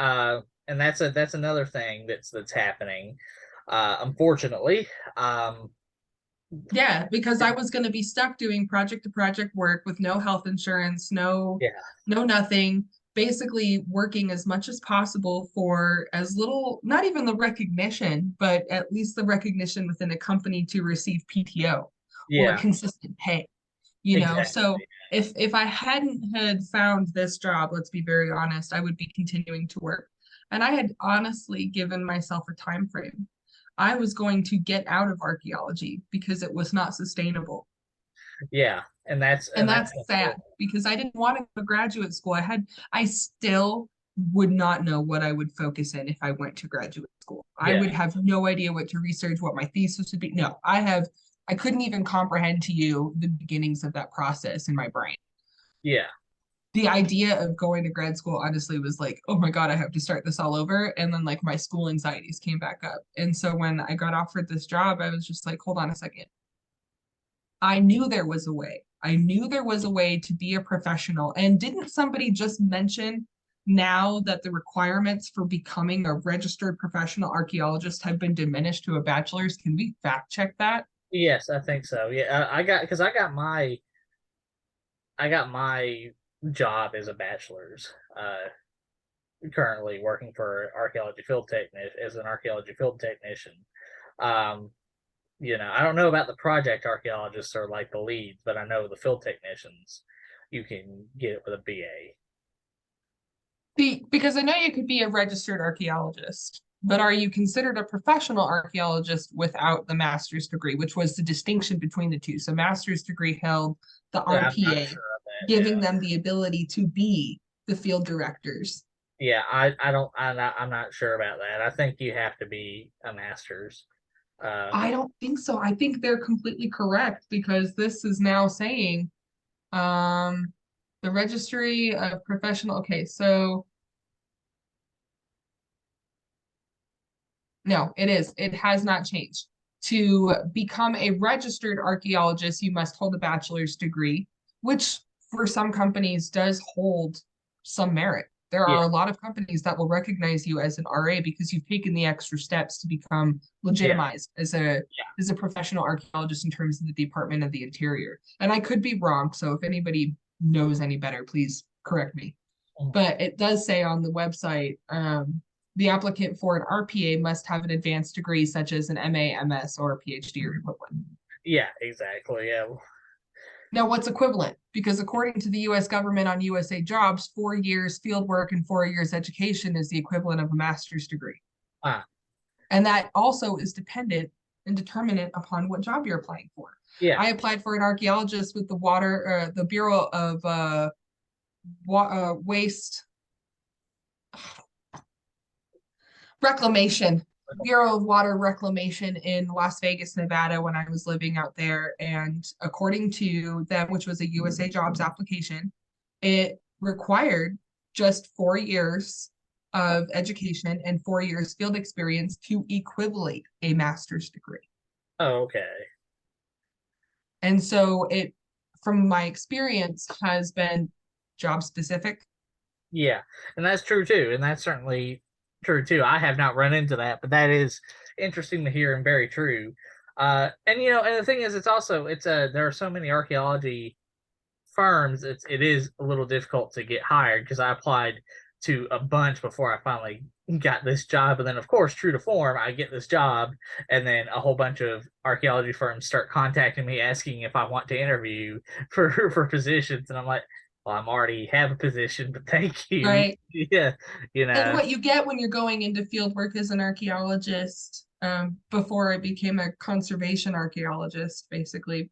Speaker 1: And that's another thing that's happening, unfortunately. Um,
Speaker 2: Yeah, because I was going to be stuck doing project to project work with no health insurance,
Speaker 1: yeah,
Speaker 2: no nothing, basically working as much as possible for as little, not even the recognition, but at least the recognition within a company to receive PTO or
Speaker 1: yeah,
Speaker 2: consistent pay,
Speaker 1: exactly.
Speaker 2: So if I hadn't had found this job, let's be very honest, I would be continuing to work. And I had honestly given myself a time frame. I was going to get out of archaeology because it was not sustainable.
Speaker 1: Yeah,
Speaker 2: And
Speaker 1: and that's
Speaker 2: that's sad because I didn't want to go to graduate school. I still would not know what I would focus in if I went to graduate school. I
Speaker 1: yeah,
Speaker 2: would have no idea what to research, what my thesis would be. No, I couldn't even comprehend to you the beginnings of that process in my brain.
Speaker 1: yeah,
Speaker 2: The idea of going to grad school honestly was like, oh my God, I have to start this all over. And then like my school anxieties came back up. And so when I got offered this job, I was just like, hold on a second. I knew there was a way. I knew there was a way to be a professional. And didn't somebody just mention now that the requirements for becoming a registered professional archaeologist have been diminished to a bachelor's? Can we fact check that?
Speaker 1: yes, I think so. Yeah, I got because I got my job as a bachelor's. Currently working for archaeology field technician as an archaeology field technician. Um, I don't know about the project archaeologists or like the leads, but I know the field technicians, you can get it with a BA.
Speaker 2: Because I know you could be a registered archaeologist, but are you considered a professional archaeologist without the master's degree, which was the distinction between the two? So master's degree held the
Speaker 1: Yeah, I'm not
Speaker 2: RPA,
Speaker 1: sure of that.
Speaker 2: giving them the ability to be the field directors.
Speaker 1: Yeah, I don't, I'm not sure about that. I think you have to be a master's. Uh,
Speaker 2: I don't think so. I think they're completely correct because this is now saying um the registry of professional. Okay, so no, it is. It has not changed. To become a registered archaeologist, you must hold a bachelor's degree, which for some companies does hold some merit. There
Speaker 1: yeah,
Speaker 2: are a lot of companies that will recognize you as an RA because you've taken the extra steps to become
Speaker 1: yeah,
Speaker 2: legitimized as a professional archaeologist in terms of the Department of the Interior. And I could be wrong, so if anybody knows any better, please correct me.
Speaker 1: yeah.
Speaker 2: But it does say on the website, the applicant for an RPA must have an advanced degree such as an MA, MS, or a PhD or equivalent.
Speaker 1: Yeah, exactly. Yeah.
Speaker 2: Now, what's equivalent? Because according to the US government on USA Jobs, 4 years field work and 4 years education is the equivalent of a master's degree.
Speaker 1: Ah,
Speaker 2: And that also is dependent and determinant upon what job you're applying for.
Speaker 1: yeah.
Speaker 2: I applied for an archaeologist with the Bureau of Waste Reclamation, Bureau of Water Reclamation in Las Vegas, Nevada, when I was living out there. And according to them, which was a USA Jobs application, it required just 4 years of education and 4 years field experience to equivalent a master's degree.
Speaker 1: Oh, okay.
Speaker 2: And so it, from my experience, has been job specific.
Speaker 1: Yeah, and that's true too, and that's certainly true too. I have not run into that, but that is interesting to hear and very true. And and the thing is, it's there are so many archaeology firms. It is a little difficult to get hired because I applied to a bunch before I finally got this job, and then of course, true to form, I get this job, and then a whole bunch of archaeology firms start contacting me asking if I want to interview for positions, and I'm like, well, I'm already have a position, but thank you.
Speaker 2: Right.
Speaker 1: Yeah, you
Speaker 2: And
Speaker 1: know.
Speaker 2: what you get when you're going into field work as an archaeologist, before I became a conservation archaeologist, basically,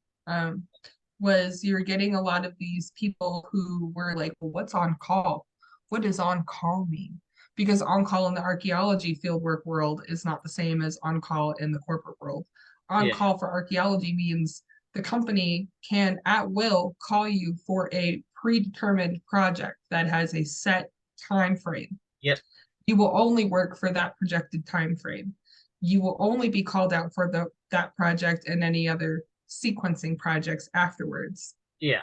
Speaker 2: was you're getting a lot of these people who were like, well, what's on call? What does on call mean? because on-call in the archaeology fieldwork world is not the same as on-call in the corporate world.
Speaker 1: Yeah.
Speaker 2: On-call for archaeology means the company can at will call you for a predetermined project that has a set time frame.
Speaker 1: Yep.
Speaker 2: You will only work for that projected time frame. You will only be called out for that project and any other sequencing projects afterwards.
Speaker 1: Yeah.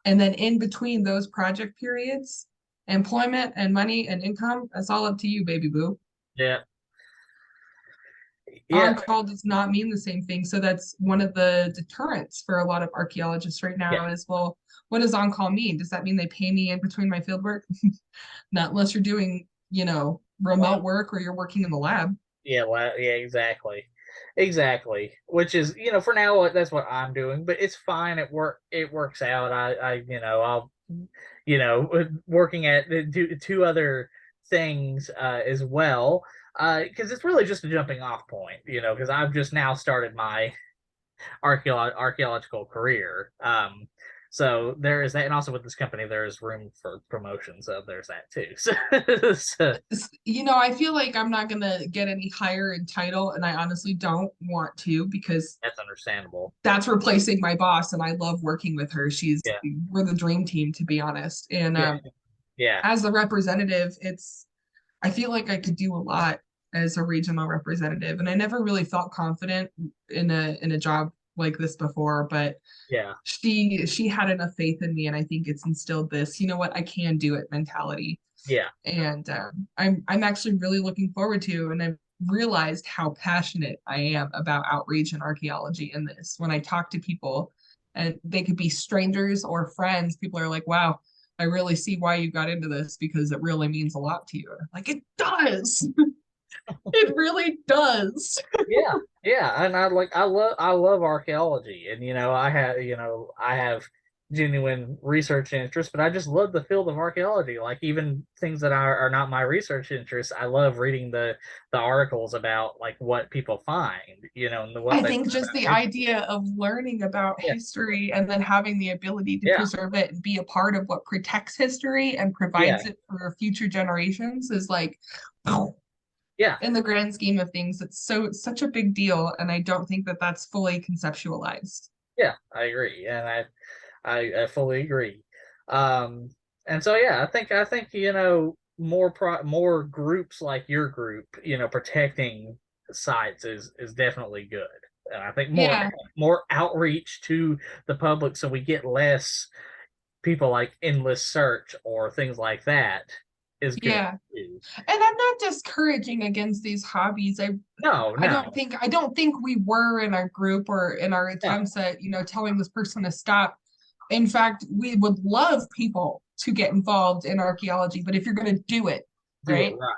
Speaker 2: And then in between those project periods, employment and money and income, that's all up to you, baby boo.
Speaker 1: Yeah.
Speaker 2: On
Speaker 1: Yeah.
Speaker 2: call does not mean the same thing. So that's one of the deterrents for a lot of archaeologists right
Speaker 1: Yeah.
Speaker 2: now is, well, what does on call mean? Does that mean they pay me in between my field work? Not unless you're doing, remote work or you're working in the lab.
Speaker 1: Yeah, well, yeah, exactly. Exactly. Which is, for now that's what I'm doing, but it's fine. It works out. I'll working at two other things as well. Because it's really just a jumping off point, because I've just now started my archaeological career. So there is that, and also with this company, there is room for promotion, so there's that too. So,
Speaker 2: I feel like I'm not gonna get any higher in title, and I honestly don't want to because
Speaker 1: that's understandable.
Speaker 2: that's replacing my boss, and I love working with her.
Speaker 1: Yeah,
Speaker 2: We're the dream team, to be honest. And
Speaker 1: yeah, yeah,
Speaker 2: as a representative, I feel like I could do a lot as a regional representative, and I never really felt confident in a job like this before, but
Speaker 1: yeah,
Speaker 2: she had enough faith in me, and I think it's instilled this, you know what, I can do it mentality.
Speaker 1: yeah,
Speaker 2: And I'm actually really looking forward to, and I've realized how passionate I am about outreach and archaeology in this. When I talk to people, and they could be strangers or friends, people are like, wow, I really see why you got into this because it really means a lot to you. And I'm like, it does. It really does.
Speaker 1: yeah, yeah. And I love archaeology, and I have genuine research interest, but I just love the field of archaeology. Like even things that are not my research interests, I love reading the articles about like what people find, and what
Speaker 2: I
Speaker 1: they
Speaker 2: think
Speaker 1: find
Speaker 2: just
Speaker 1: about
Speaker 2: the
Speaker 1: history.
Speaker 2: idea of learning about
Speaker 1: Yeah,
Speaker 2: history and then having the ability to
Speaker 1: yeah,
Speaker 2: preserve it and be a part of what protects history and
Speaker 1: yeah,
Speaker 2: provides it for future generations is like,
Speaker 1: yeah,
Speaker 2: in the grand scheme of things, it's such a big deal. And I don't think that that's fully conceptualized.
Speaker 1: yeah. I agree, and I fully agree. Um, and so yeah, I think more groups like your group, protecting sites is definitely good. And I think more
Speaker 2: Yeah.
Speaker 1: more outreach to the public so we get less people like endless search or things like that is good
Speaker 2: Yeah.
Speaker 1: too.
Speaker 2: And I'm not discouraging against these hobbies.
Speaker 1: No, no,
Speaker 2: I don't think we were in our group or in our
Speaker 1: no.
Speaker 2: attempts at, telling this person to stop. In fact, we would love people to get involved in archaeology, but if you're going to do it,
Speaker 1: Do it
Speaker 2: right?
Speaker 1: right.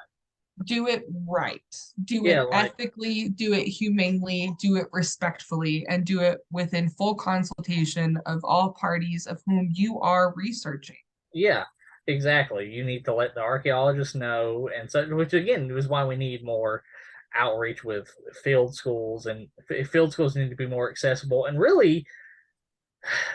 Speaker 2: Do it right. Do
Speaker 1: Yeah,
Speaker 2: it
Speaker 1: like
Speaker 2: ethically, do it humanely, do it respectfully, and do it within full consultation of all parties of whom you are researching.
Speaker 1: yeah, exactly. You need to let the archaeologists know, and so which again is why we need more outreach with field schools, and field schools need to be more accessible. And really,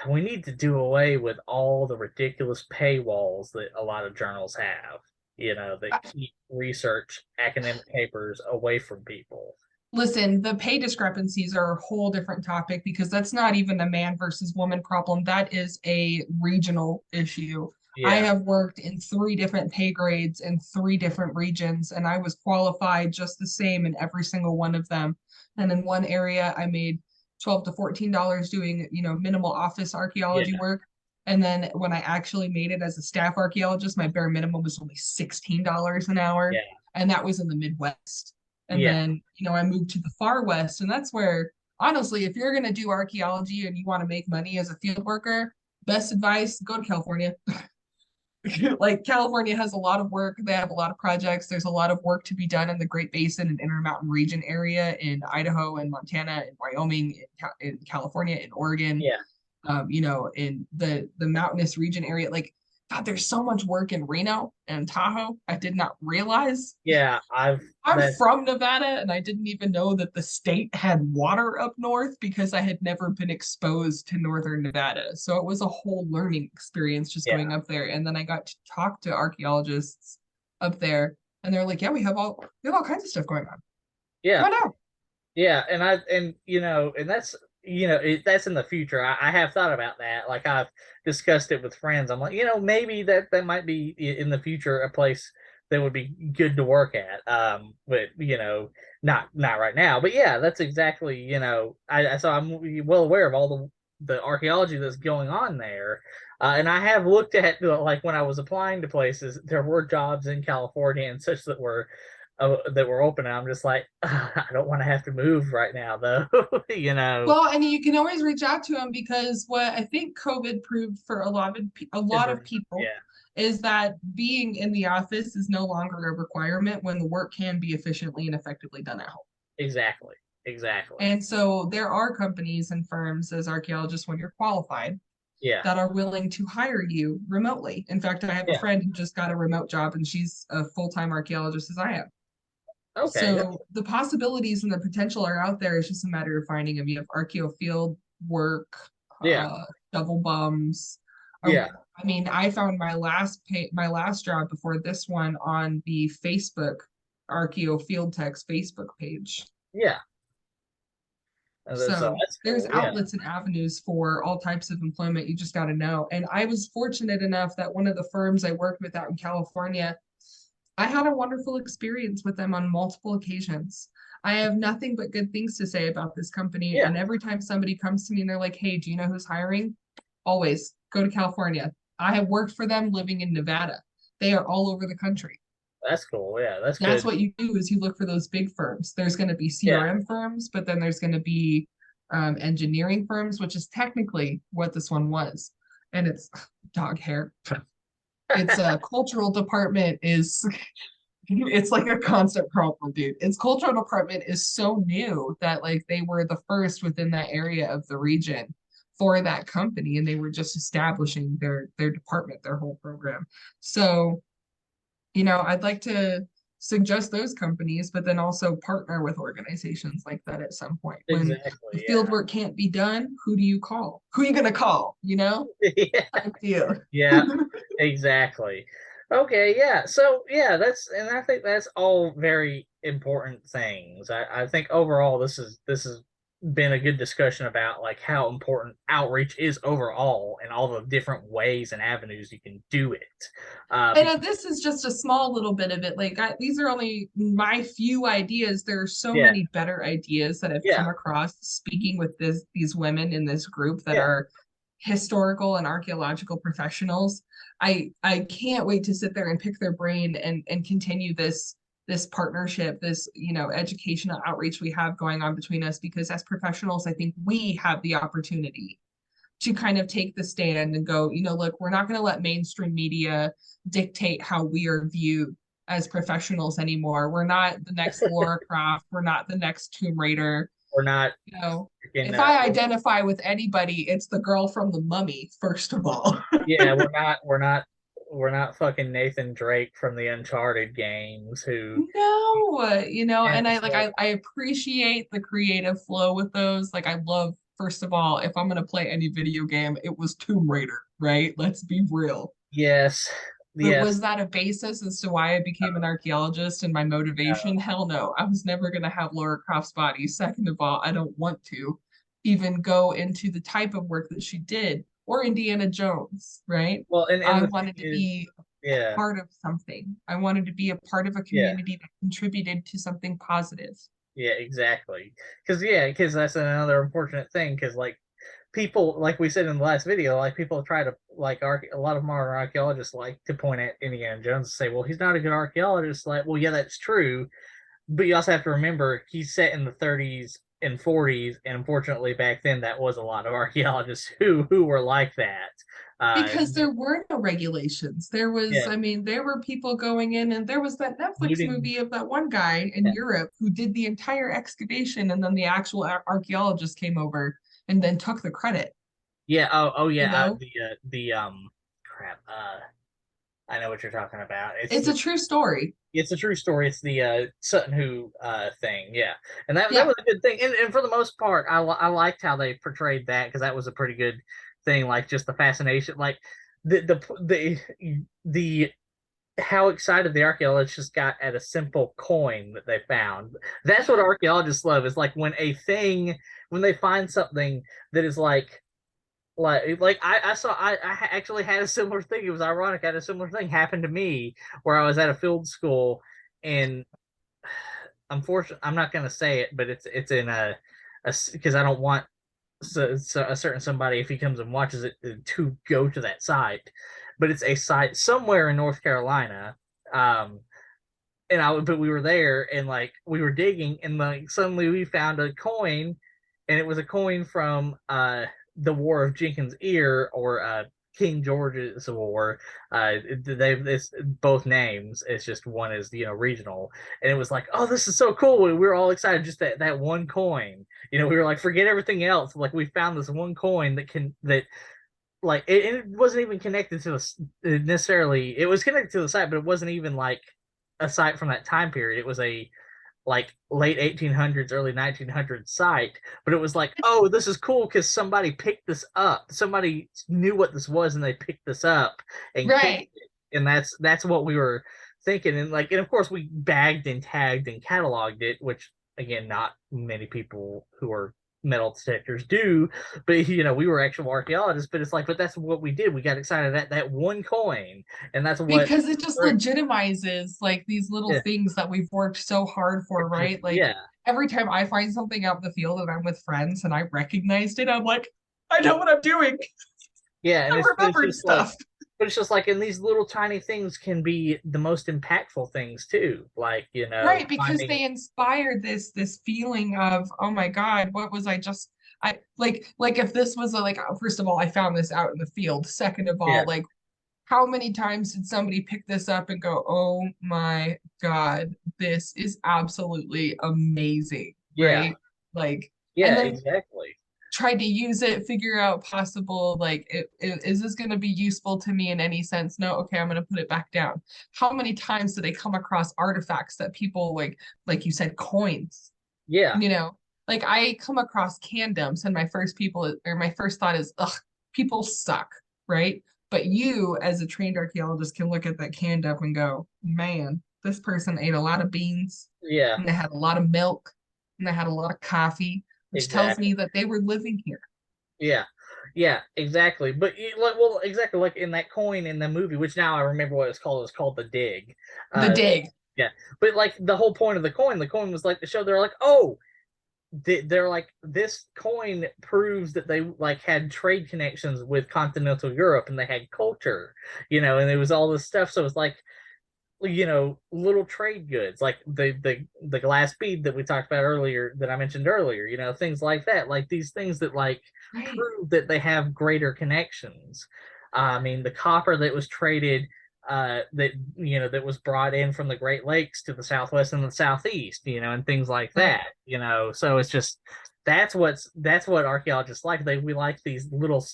Speaker 1: we need to do away with all the ridiculous paywalls that a lot of journals have. That keep research academic papers away from people.
Speaker 2: Listen, the pay discrepancies are a whole different topic because that's not even a man versus woman problem. That is a regional issue. I
Speaker 1: Yeah,
Speaker 2: have worked in three different pay grades in three different regions, and I was qualified just the same in every single one of them. And in one area, I made $12 to $14 doing, minimal office
Speaker 1: yeah,
Speaker 2: archaeology work. And then when I actually made it as a staff archaeologist, my bare minimum was only $16 an hour.
Speaker 1: yeah,
Speaker 2: And that was in the Midwest. And
Speaker 1: yeah,
Speaker 2: then, I moved to the far west, and that's where, honestly, if you're going to do archaeology and you want to make money as a field worker, best advice, go to California. Like California has a lot of work. They have a lot of projects. There's a lot of work to be done in the Great Basin and Intermountain Region area in Idaho and Montana and Wyoming, in California, in Oregon,
Speaker 1: yeah,
Speaker 2: in the mountainous region area. Like, God, there's so much work in Reno and Tahoe. I did not realize.
Speaker 1: yeah. I've
Speaker 2: I'm
Speaker 1: that.
Speaker 2: from Nevada, and I didn't even know that the state had water up north because I had never been exposed to northern Nevada. So it was a whole learning experience just
Speaker 1: Yeah,
Speaker 2: going up there. And then I got to talk to archaeologists up there. And they're like, yeah, we have all kinds of stuff going on.
Speaker 1: Yeah.
Speaker 2: Come on out.
Speaker 1: Yeah, and and that's that's in the future. I have thought about that. Like I've discussed it with friends. I'm like, maybe that might be in the future a place that would be good to work at. But not right now. But yeah, that's exactly, so I'm well aware of all the archaeology that's going on there. And I have looked at, like, when I was applying to places, there were jobs in California and such that were open. And I'm just like, I don't want to have to move right now, though. you know,
Speaker 2: Well, and you can always reach out to them because what I think COVID proved for a
Speaker 1: is
Speaker 2: lot
Speaker 1: a
Speaker 2: of people
Speaker 1: yeah,
Speaker 2: is that being in the office is no longer a requirement when the work can be efficiently and effectively done at home.
Speaker 1: exactly, exactly,
Speaker 2: And so there are companies and firms as archaeologists when you're qualified
Speaker 1: yeah,
Speaker 2: that are willing to hire you remotely. In fact, I have a
Speaker 1: yeah.
Speaker 2: friend who just got a remote job and she's a full-time archaeologist as I am.
Speaker 1: Okay,
Speaker 2: So the possibilities and the potential are out there. It's just a matter of finding them. You have archeo field work,
Speaker 1: yeah,
Speaker 2: double bums. Uh,
Speaker 1: yeah,
Speaker 2: I mean, I found my last job before this one on the Facebook Archeo Field Tech's Facebook page.
Speaker 1: yeah. So
Speaker 2: So
Speaker 1: that's
Speaker 2: there's
Speaker 1: cool. Yeah,
Speaker 2: outlets and avenues for all types of employment. You just got to know. And I was fortunate enough that one of the firms I worked with out in California, I had a wonderful experience with them on multiple occasions. I have nothing but good things to say about this company.
Speaker 1: yeah.
Speaker 2: And every time somebody comes to me and they're like, hey, do you know who's hiring? Always go to California. I have worked for them living in Nevada. They are all over the country.
Speaker 1: That's cool. Yeah, that's
Speaker 2: That's
Speaker 1: good.
Speaker 2: what you do is you look for those big firms. There's going to be
Speaker 1: Yeah,
Speaker 2: CRM firms, but then there's going to be engineering firms, which is technically what this one was. And it's dog hair. Its cultural department is it's like a constant problem, dude. Its cultural department is so new that like they were the first within that area of the region for that company, and they were just establishing their department, their whole program. So I'd like to suggest those companies, but then also partner with organizations like that at some point. When the
Speaker 1: exactly.
Speaker 2: field work can't be done, who do you call? Who are you gonna call?
Speaker 1: Yeah,
Speaker 2: Type deal.
Speaker 1: yeah, exactly. Okay, yeah. So yeah, I think that's all very important things. I think overall this has been a good discussion about like how important outreach is overall and all the different ways and avenues you can do it.
Speaker 2: And
Speaker 1: Because
Speaker 2: this is just a small little bit of it. Like these are only my few ideas. There are so
Speaker 1: yeah,
Speaker 2: many better ideas that I've
Speaker 1: yeah,
Speaker 2: come across speaking with these women in this group that
Speaker 1: yeah.
Speaker 2: are historical and archaeological professionals. I can't wait to sit there and pick their brain and continue this partnership, this educational outreach we have going on between us because as professionals, I think we have the opportunity to kind of take the stand and go, look, we're not going to let mainstream media dictate how we are viewed as professionals anymore. We're not the next Laura Croft. We're not the next Tomb Raider.
Speaker 1: We're not
Speaker 2: You know,
Speaker 1: freaking
Speaker 2: if I identify with anybody, it's the girl from the Mummy, first of all.
Speaker 1: yeah, we're not fucking Nathan Drake from the Uncharted games who
Speaker 2: No,
Speaker 1: and
Speaker 2: and I like
Speaker 1: so
Speaker 2: I appreciate the creative flow with those. Like I love, first of all, if I'm gonna play any video game, it was Tomb Raider, right? Let's be real.
Speaker 1: yes,
Speaker 2: But
Speaker 1: yes,
Speaker 2: was that a basis as to why I became an archaeologist and my motivation? Hell no. I was never going to have Laura Croft's body. Second of all, I don't want to even go into the type of work that she did or Indiana Jones, right?
Speaker 1: well, and
Speaker 2: I
Speaker 1: the thing
Speaker 2: wanted to
Speaker 1: is,
Speaker 2: be a
Speaker 1: yeah,
Speaker 2: part of something. I wanted to be a part of a
Speaker 1: yeah,
Speaker 2: community that contributed to something positive.
Speaker 1: yeah, exactly. Because that's another unfortunate thing. Because like people, like we said in the last video, like people try to a lot of modern archaeologists like to point at Indiana Jones and say, well, he's not a good archaeologist. Like, well, yeah, that's true, but you also have to remember he's set in the 30s and 40s, and unfortunately back then that was a lot of archaeologists who were like that. Uh,
Speaker 2: Because there were no regulations. There was,
Speaker 1: yeah,
Speaker 2: I mean, there were people going in, and there was that
Speaker 1: you
Speaker 2: Netflix
Speaker 1: didn't.
Speaker 2: movie of that one guy in
Speaker 1: Yeah,
Speaker 2: Europe who did the entire excavation, and then the actual archaeologist came over and then took the credit,
Speaker 1: yeah. Oh
Speaker 2: you
Speaker 1: yeah.
Speaker 2: know?
Speaker 1: The crap. I know what you're talking about.
Speaker 2: It's a true story.
Speaker 1: It's a true story. It's the Sutton Hoo thing, yeah, and that
Speaker 2: Yeah.
Speaker 1: was a good thing. And for the most part, I liked how they portrayed that because that was a pretty good thing. Like just the fascination, like the the the how excited the archaeologists got at a simple coin that they found. That's what archaeologists love, is like when they find something that is like I saw actually had a similar thing. It was ironic. I had a similar thing happen to me where I was at a field school, and unfortunately I'm not going to say it, but it's in a because I don't want a certain somebody, if he comes and watches it, to go to that site. But it's a site somewhere in North Carolina. Um, but we were there, and like we were digging, and like suddenly we found a coin, and it was a coin from the War of Jenkins' Ear, or King George's War. They've this both names. It's just one is regional, and it was like, oh, this is so cool. We were all excited, just that one coin. We were like, forget everything else. Like we found this one coin that like it wasn't even connected to necessarily. It was connected to the site, but it wasn't even like a site from that time period. It was a like late 1800s, early 1900s site, but it was like, oh, this is cool because somebody picked this up. Somebody knew what this was, and they picked this up and kept
Speaker 2: Right.
Speaker 1: it. And that's what we were thinking. And of course we bagged and tagged and cataloged it, which again, not many people who are metal detectors do. But we were actual archaeologists. But it's like, but that's what we did. We got excited at that one coin, and that's what.
Speaker 2: Because it just legitimizes like these little
Speaker 1: Yeah,
Speaker 2: things that we've worked so hard for, right? Like
Speaker 1: yeah,
Speaker 2: every time I find something out in the field and I'm with friends and I recognized it, I'm like, I know what I'm doing.
Speaker 1: yeah. And
Speaker 2: I'm
Speaker 1: it's
Speaker 2: remembering
Speaker 1: just like,
Speaker 2: stuff.
Speaker 1: but it's just like, and these little tiny things can be the most impactful things too. Like,
Speaker 2: Right, because
Speaker 1: finding,
Speaker 2: they inspired this feeling of, oh my God, what was I just I like if this was a, like first of all, I found this out in the field. Second of
Speaker 1: yeah,
Speaker 2: all, like how many times did somebody pick this up and go, oh my God, this is absolutely amazing,
Speaker 1: yeah,
Speaker 2: right? Like, and
Speaker 1: yeah,
Speaker 2: then
Speaker 1: exactly.
Speaker 2: tried to use it, figure out possible, like, is this going to be useful to me in any sense? No, okay, I'm going to put it back down. How many times do they come across artifacts that people like you said, coins,
Speaker 1: Yeah,
Speaker 2: you know? Like I come across candoms and my first thought is, ugh, people suck, right? But you, as a trained archaeologist, can look at that candom and go, man, this person ate a lot of beans
Speaker 1: yeah,
Speaker 2: and they had a lot of milk and they had a lot of coffee, which tells
Speaker 1: exactly.
Speaker 2: me that they were living here.
Speaker 1: Yeah, yeah, exactly. But like, well, exactly like in that coin in the movie, which now I remember what it's called. It was called the dig.
Speaker 2: The
Speaker 1: Uh,
Speaker 2: dig.
Speaker 1: yeah. But like the whole point of the coin was like to show they're like, oh, they're like, this coin proves that they like had trade connections with continental Europe, and they had culture, and it was all this stuff. So it's like, little trade goods like the glass bead that we talked about earlier, that I mentioned earlier, things like that, like these things that like
Speaker 2: Right.
Speaker 1: prove that they have greater connections. I mean, the copper that was traded, that was brought in from the Great Lakes to the Southwest and the Southeast, and things like
Speaker 2: Right.
Speaker 1: that, so it's just, that's what archaeologists like. We like these little,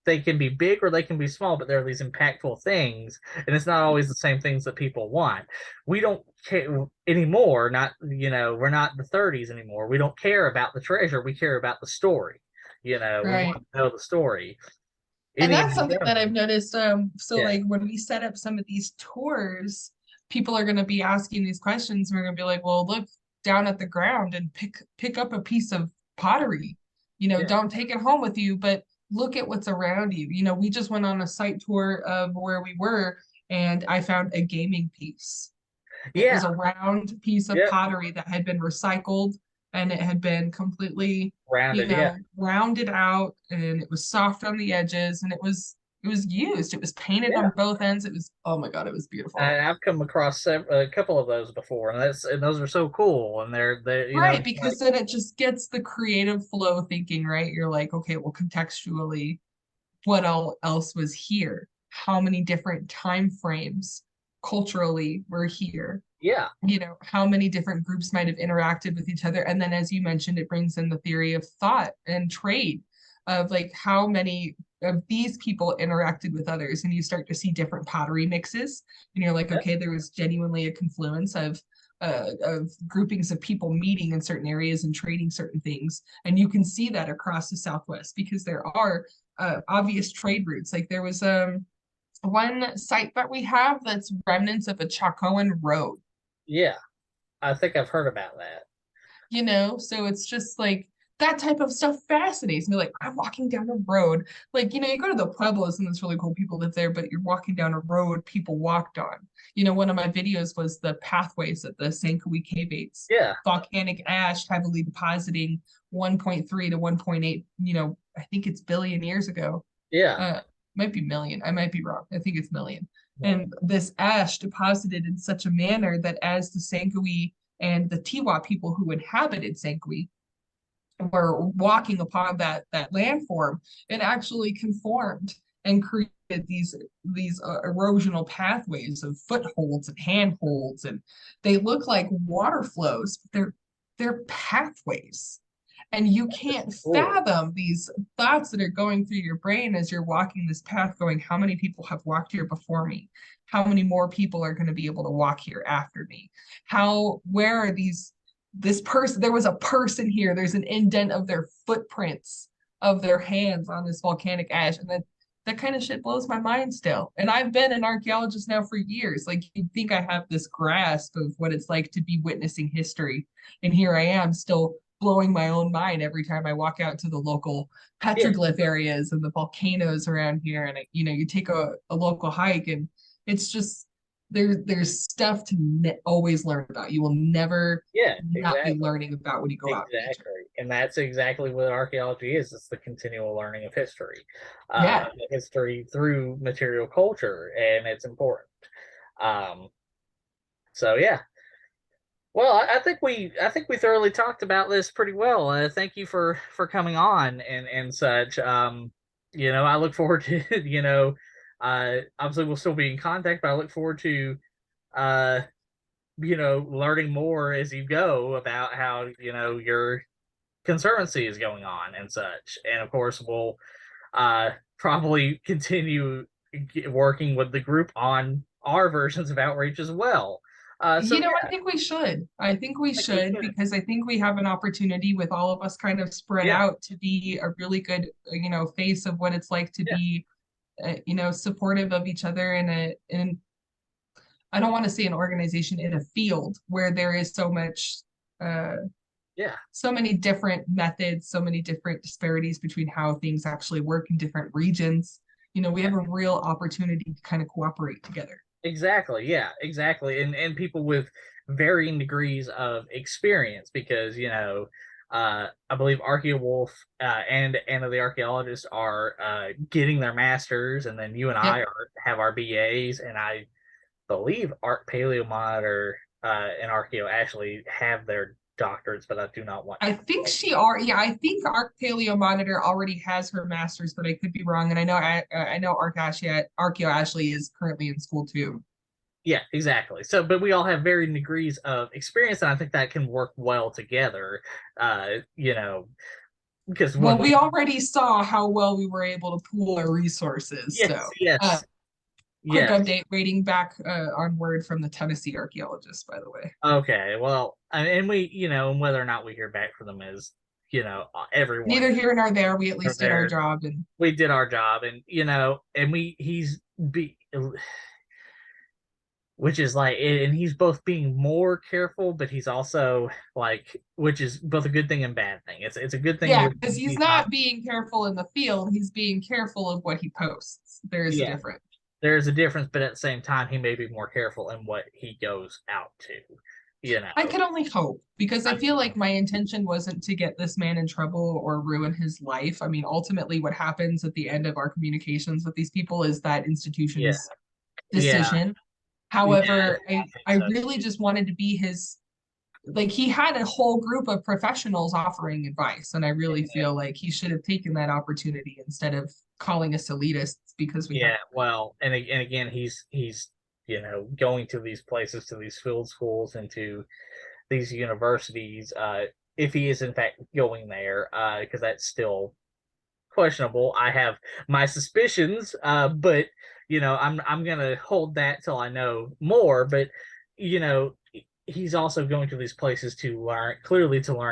Speaker 1: they can be big or they can be small, but they're these impactful things, and it's not always the same things that people want. We don't care anymore. Not, we're not the 30s anymore. We don't care about the treasure. We care about the story. We want
Speaker 2: Right.
Speaker 1: to know the story.
Speaker 2: And that's
Speaker 1: Indiana
Speaker 2: something that I've
Speaker 1: Jones.
Speaker 2: noticed. So
Speaker 1: Yeah.
Speaker 2: like when we set up some of these tours, people are going to be asking these questions. And we're going to be like, well, look down at the ground and pick up a piece of pottery.
Speaker 1: Yeah.
Speaker 2: Don't take it home with you, but look at what's around you. We just went on a site tour of where we were, and I found a gaming piece. It
Speaker 1: Yeah.
Speaker 2: was a round piece of
Speaker 1: Yep.
Speaker 2: pottery that had been recycled and it had been completely,
Speaker 1: Rounded. Yeah.
Speaker 2: rounded out and it was soft on the edges and it was used. It was painted
Speaker 1: Yeah.
Speaker 2: on both ends. It was, oh my God, it was beautiful.
Speaker 1: And I've come across a couple of those before, and those are so cool. And they're
Speaker 2: Right,
Speaker 1: it's like,
Speaker 2: because then it just gets the creative flow thinking, right? You're like, okay, well, contextually, what all else was here? How many different time frames culturally were here?
Speaker 1: yeah,
Speaker 2: How many different groups might have interacted with each other. And then, as you mentioned, it brings in the theory of thought and trade of like how many of these people interacted with others. And you start to see different pottery mixes. And you're like,
Speaker 1: yeah,
Speaker 2: okay, there was genuinely a confluence of groupings of people meeting in certain areas and trading certain things. And you can see that across the Southwest because there are obvious trade routes. Like there was one site that we have that's remnants of a Chacoan road.
Speaker 1: Yeah, I think I've heard about that.
Speaker 2: So it's just like that type of stuff fascinates me. Like I'm walking down a road, like you go to the pueblos and there's really cool people live there, but you're walking down a road people walked on. One of my videos was the pathways at the Sankowi Cavates,
Speaker 1: Yeah,
Speaker 2: volcanic ash heavily depositing 1.3 to 1.8, I think it's billion years ago.
Speaker 1: yeah.
Speaker 2: Might be million. I might be wrong. I think it's million.
Speaker 1: Yeah.
Speaker 2: And this ash deposited in such a manner that as the Sankowi and the Tiwa people who inhabited Sankowi were walking upon that landform, it actually conformed and created these erosional pathways of footholds and handholds, and they look like water flows, but they're pathways. And you can't
Speaker 1: Cool.
Speaker 2: fathom these thoughts that are going through your brain as you're walking this path, going, how many people have walked here before me? How many more people are going to be able to walk here after me? Where are this person? There was a person here. There's an indent of their footprints of their hands on this volcanic ash. And that kind of shit blows my mind still. And I've been an archaeologist now for years. Like you'd think I have this grasp of what it's like to be witnessing history. And here I am still blowing my own mind every time I walk out to the local
Speaker 1: Yeah,
Speaker 2: petroglyph areas and the volcanoes around here. And you take a local hike, and it's just there's stuff to always learn about. You will never
Speaker 1: yeah,
Speaker 2: not be
Speaker 1: exactly.
Speaker 2: learning about when you go out in nature.
Speaker 1: Exactly. And that's exactly what archaeology is. It's the continual learning of history,
Speaker 2: Yeah.
Speaker 1: history through material culture, and it's important. Um, so yeah. Well, I think we thoroughly talked about this pretty well. Thank you for coming on and such. I look forward to obviously we'll still be in contact, but I look forward to uh learning more as you go about how your conservancy is going on and such. And of course, we'll probably continue working with the group on our versions of outreach as well. So
Speaker 2: I
Speaker 1: yeah,
Speaker 2: think we should. I think we
Speaker 1: I think we
Speaker 2: should
Speaker 1: should.
Speaker 2: because I think we have an opportunity with all of us kind of spread
Speaker 1: Yeah,
Speaker 2: out to be a really good, face of what it's like to
Speaker 1: yeah,
Speaker 2: be, supportive of each other in I don't want to say an organization, in a field where there is uh,
Speaker 1: yeah,
Speaker 2: so many different methods, so many different disparities between how things actually work in different regions. We
Speaker 1: yeah.
Speaker 2: have a real opportunity to kind of cooperate together.
Speaker 1: Exactly. Yeah, exactly. And people with varying degrees of experience because, I believe ArchaeWolf and Anna the Archaeologist are getting their masters, and then you and I
Speaker 2: Yep.
Speaker 1: have our BAs, and I believe Art Paleo Monitor and Archeo actually have their doctorates, but I do not want
Speaker 2: I
Speaker 1: to.
Speaker 2: think I think Arc Paleo Monitor already has her master's, but I could be wrong. And I know Archeo Ashley is currently in school too.
Speaker 1: Yeah, exactly. So, but we all have varying degrees of experience, and I think that can work well together. Uh, you know, because
Speaker 2: Well,
Speaker 1: when
Speaker 2: we
Speaker 1: we
Speaker 2: already saw how well we were able to pool our resources.
Speaker 1: yes,
Speaker 2: So, uh,
Speaker 1: yes,
Speaker 2: quick
Speaker 1: yes.
Speaker 2: update, waiting back on word from the Tennessee archaeologist, by the way.
Speaker 1: Okay, well, and we, and whether or not we hear back from them is, everyone
Speaker 2: Neither here nor there. We at
Speaker 1: are
Speaker 2: least did our
Speaker 1: there.
Speaker 2: job, and
Speaker 1: We did our job, and and which is like, and he's both being more careful, but he's also like, which is both a good thing and bad thing. It's a good thing
Speaker 2: yeah,
Speaker 1: that
Speaker 2: because he's
Speaker 1: he's not.
Speaker 2: not being careful in the field. He's being careful of what he posts. There is a
Speaker 1: Yeah,
Speaker 2: difference.
Speaker 1: there's a difference, but at the same time, he may be more careful in what he goes out to.
Speaker 2: I could only hope because
Speaker 1: I
Speaker 2: I feel
Speaker 1: mean,
Speaker 2: like my intention wasn't to get this man in trouble or ruin his life. I mean, ultimately, what happens at the end of our communications with these people is that
Speaker 1: yeah,
Speaker 2: institution's
Speaker 1: yeah,
Speaker 2: decision.
Speaker 1: yeah.
Speaker 2: However,
Speaker 1: I
Speaker 2: I
Speaker 1: think so.
Speaker 2: really just wanted to be his, like, he had a whole group of professionals offering advice. And I really feel like he should have taken that opportunity instead of calling us elitists because we have.
Speaker 1: Yeah, well, and again, he's going to these places, to these field schools, and to these universities. If he is in fact going there, because that's still questionable. I have my suspicions, but I'm gonna hold that till I know more. But you know, he's also going to these places to learn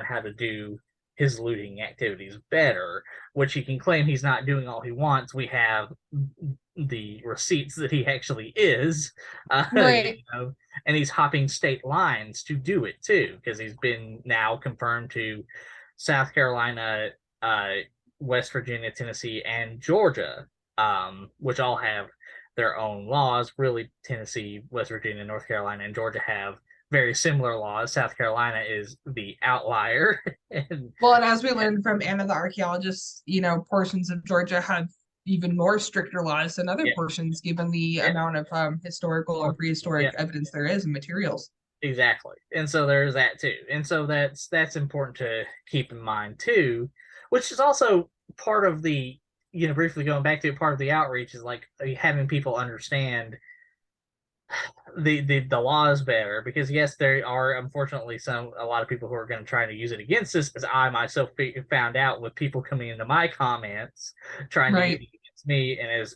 Speaker 1: how to do his looting activities better, which he can claim he's not doing all he wants. We have the receipts that he actually is,
Speaker 2: Right.
Speaker 1: and he's hopping state lines to do it too, because he's been now confirmed to South Carolina, uh, West Virginia, Tennessee, and Georgia, which all have their own laws. Really, Tennessee, West Virginia, North Carolina, and Georgia have very similar laws. South Carolina is the outlier. And
Speaker 2: Well, and as we learned from Anna the archaeologist, portions of Georgia have even more stricter laws than other
Speaker 1: yeah,
Speaker 2: portions, given the
Speaker 1: yeah,
Speaker 2: amount of historical and prehistoric
Speaker 1: yeah,
Speaker 2: evidence there is and materials.
Speaker 1: exactly. And so there's that too. And so that's important to keep in mind too, which is also part of the, briefly going back to it, part of the outreach is like having people understand the laws better, because yes, there are unfortunately a lot of people who are going to try to use it against us, as I myself found out with people coming into my comments trying to use
Speaker 2: Right.
Speaker 1: it against me, and as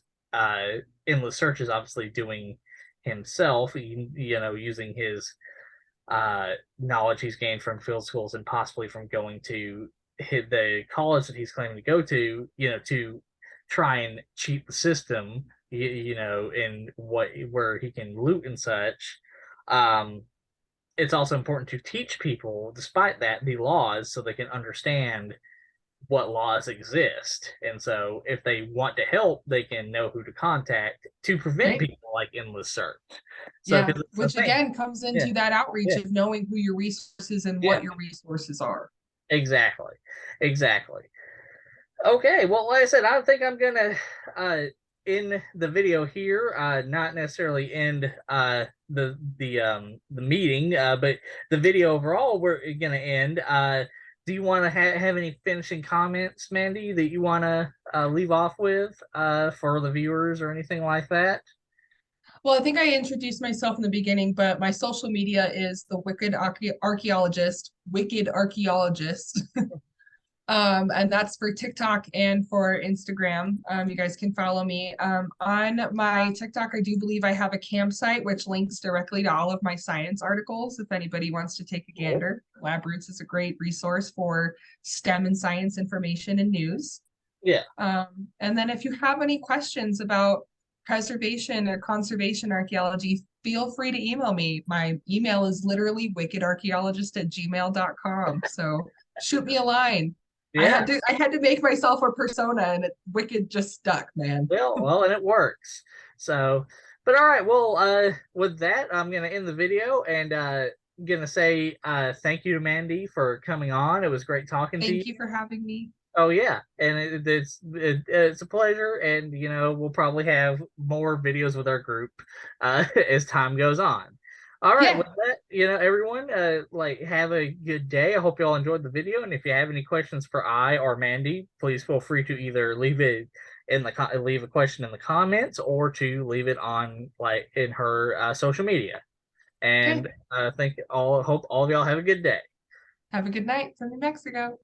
Speaker 1: endless search is obviously doing himself, using his knowledge he's gained from field schools and possibly from going to the college that he's claiming to go to, to try and cheat the system, in where he can loot and such. Um, it's also important to teach people, despite that, the laws so they can understand what laws exist. And so if they want to help, they can know who to contact to prevent
Speaker 2: Right.
Speaker 1: people like endless search. So,
Speaker 2: Yeah.
Speaker 1: because it's the
Speaker 2: Which
Speaker 1: thing.
Speaker 2: again comes
Speaker 1: Yeah,
Speaker 2: into that outreach
Speaker 1: yeah,
Speaker 2: of knowing who your resources and
Speaker 1: yeah,
Speaker 2: what your resources are.
Speaker 1: exactly. Exactly. Okay, well, like I said, I think I'm gonna uh end the video here, not necessarily end the meeting, but the video overall we're gonna end. Do you want to have any finishing comments, Mandy, that you want to leave off with for the viewers or anything like that?
Speaker 2: Well, I think I introduced myself in the beginning, but my social media is the Archaeologist, Wicked Archaeologist. And that's for TikTok and for Instagram. You guys can follow me. On my TikTok, I do believe I have a campsite which links directly to all of my science articles if anybody wants to take a
Speaker 1: Cool.
Speaker 2: gander. LabRoots is a great resource for STEM and science information and news.
Speaker 1: Yeah.
Speaker 2: And then if you have any questions about preservation or conservation archaeology, feel free to email me. My email is literally wickedarchaeologist@gmail.com. So shoot me a line. I
Speaker 1: Yeah.
Speaker 2: had to I had to make myself a persona and Wicked just stuck, man.
Speaker 1: Well, and it works. So, but all right. Well, with that, I'm gonna end the video and gonna say thank you to Mandy for coming on. It was great talking to you.
Speaker 2: Thank you for having me.
Speaker 1: Oh yeah, and it's a pleasure, and we'll probably have more videos with our group as time goes on. All right,
Speaker 2: Yeah.
Speaker 1: with that, everyone, like have a good day. I hope you all enjoyed the video, and if you have any questions for I or Mandy, please feel free to either leave a question in the comments, or to leave it on like in her social media.
Speaker 2: Okay.
Speaker 1: And I think all hope all of y'all have a good day.
Speaker 2: Have a good night from New Mexico.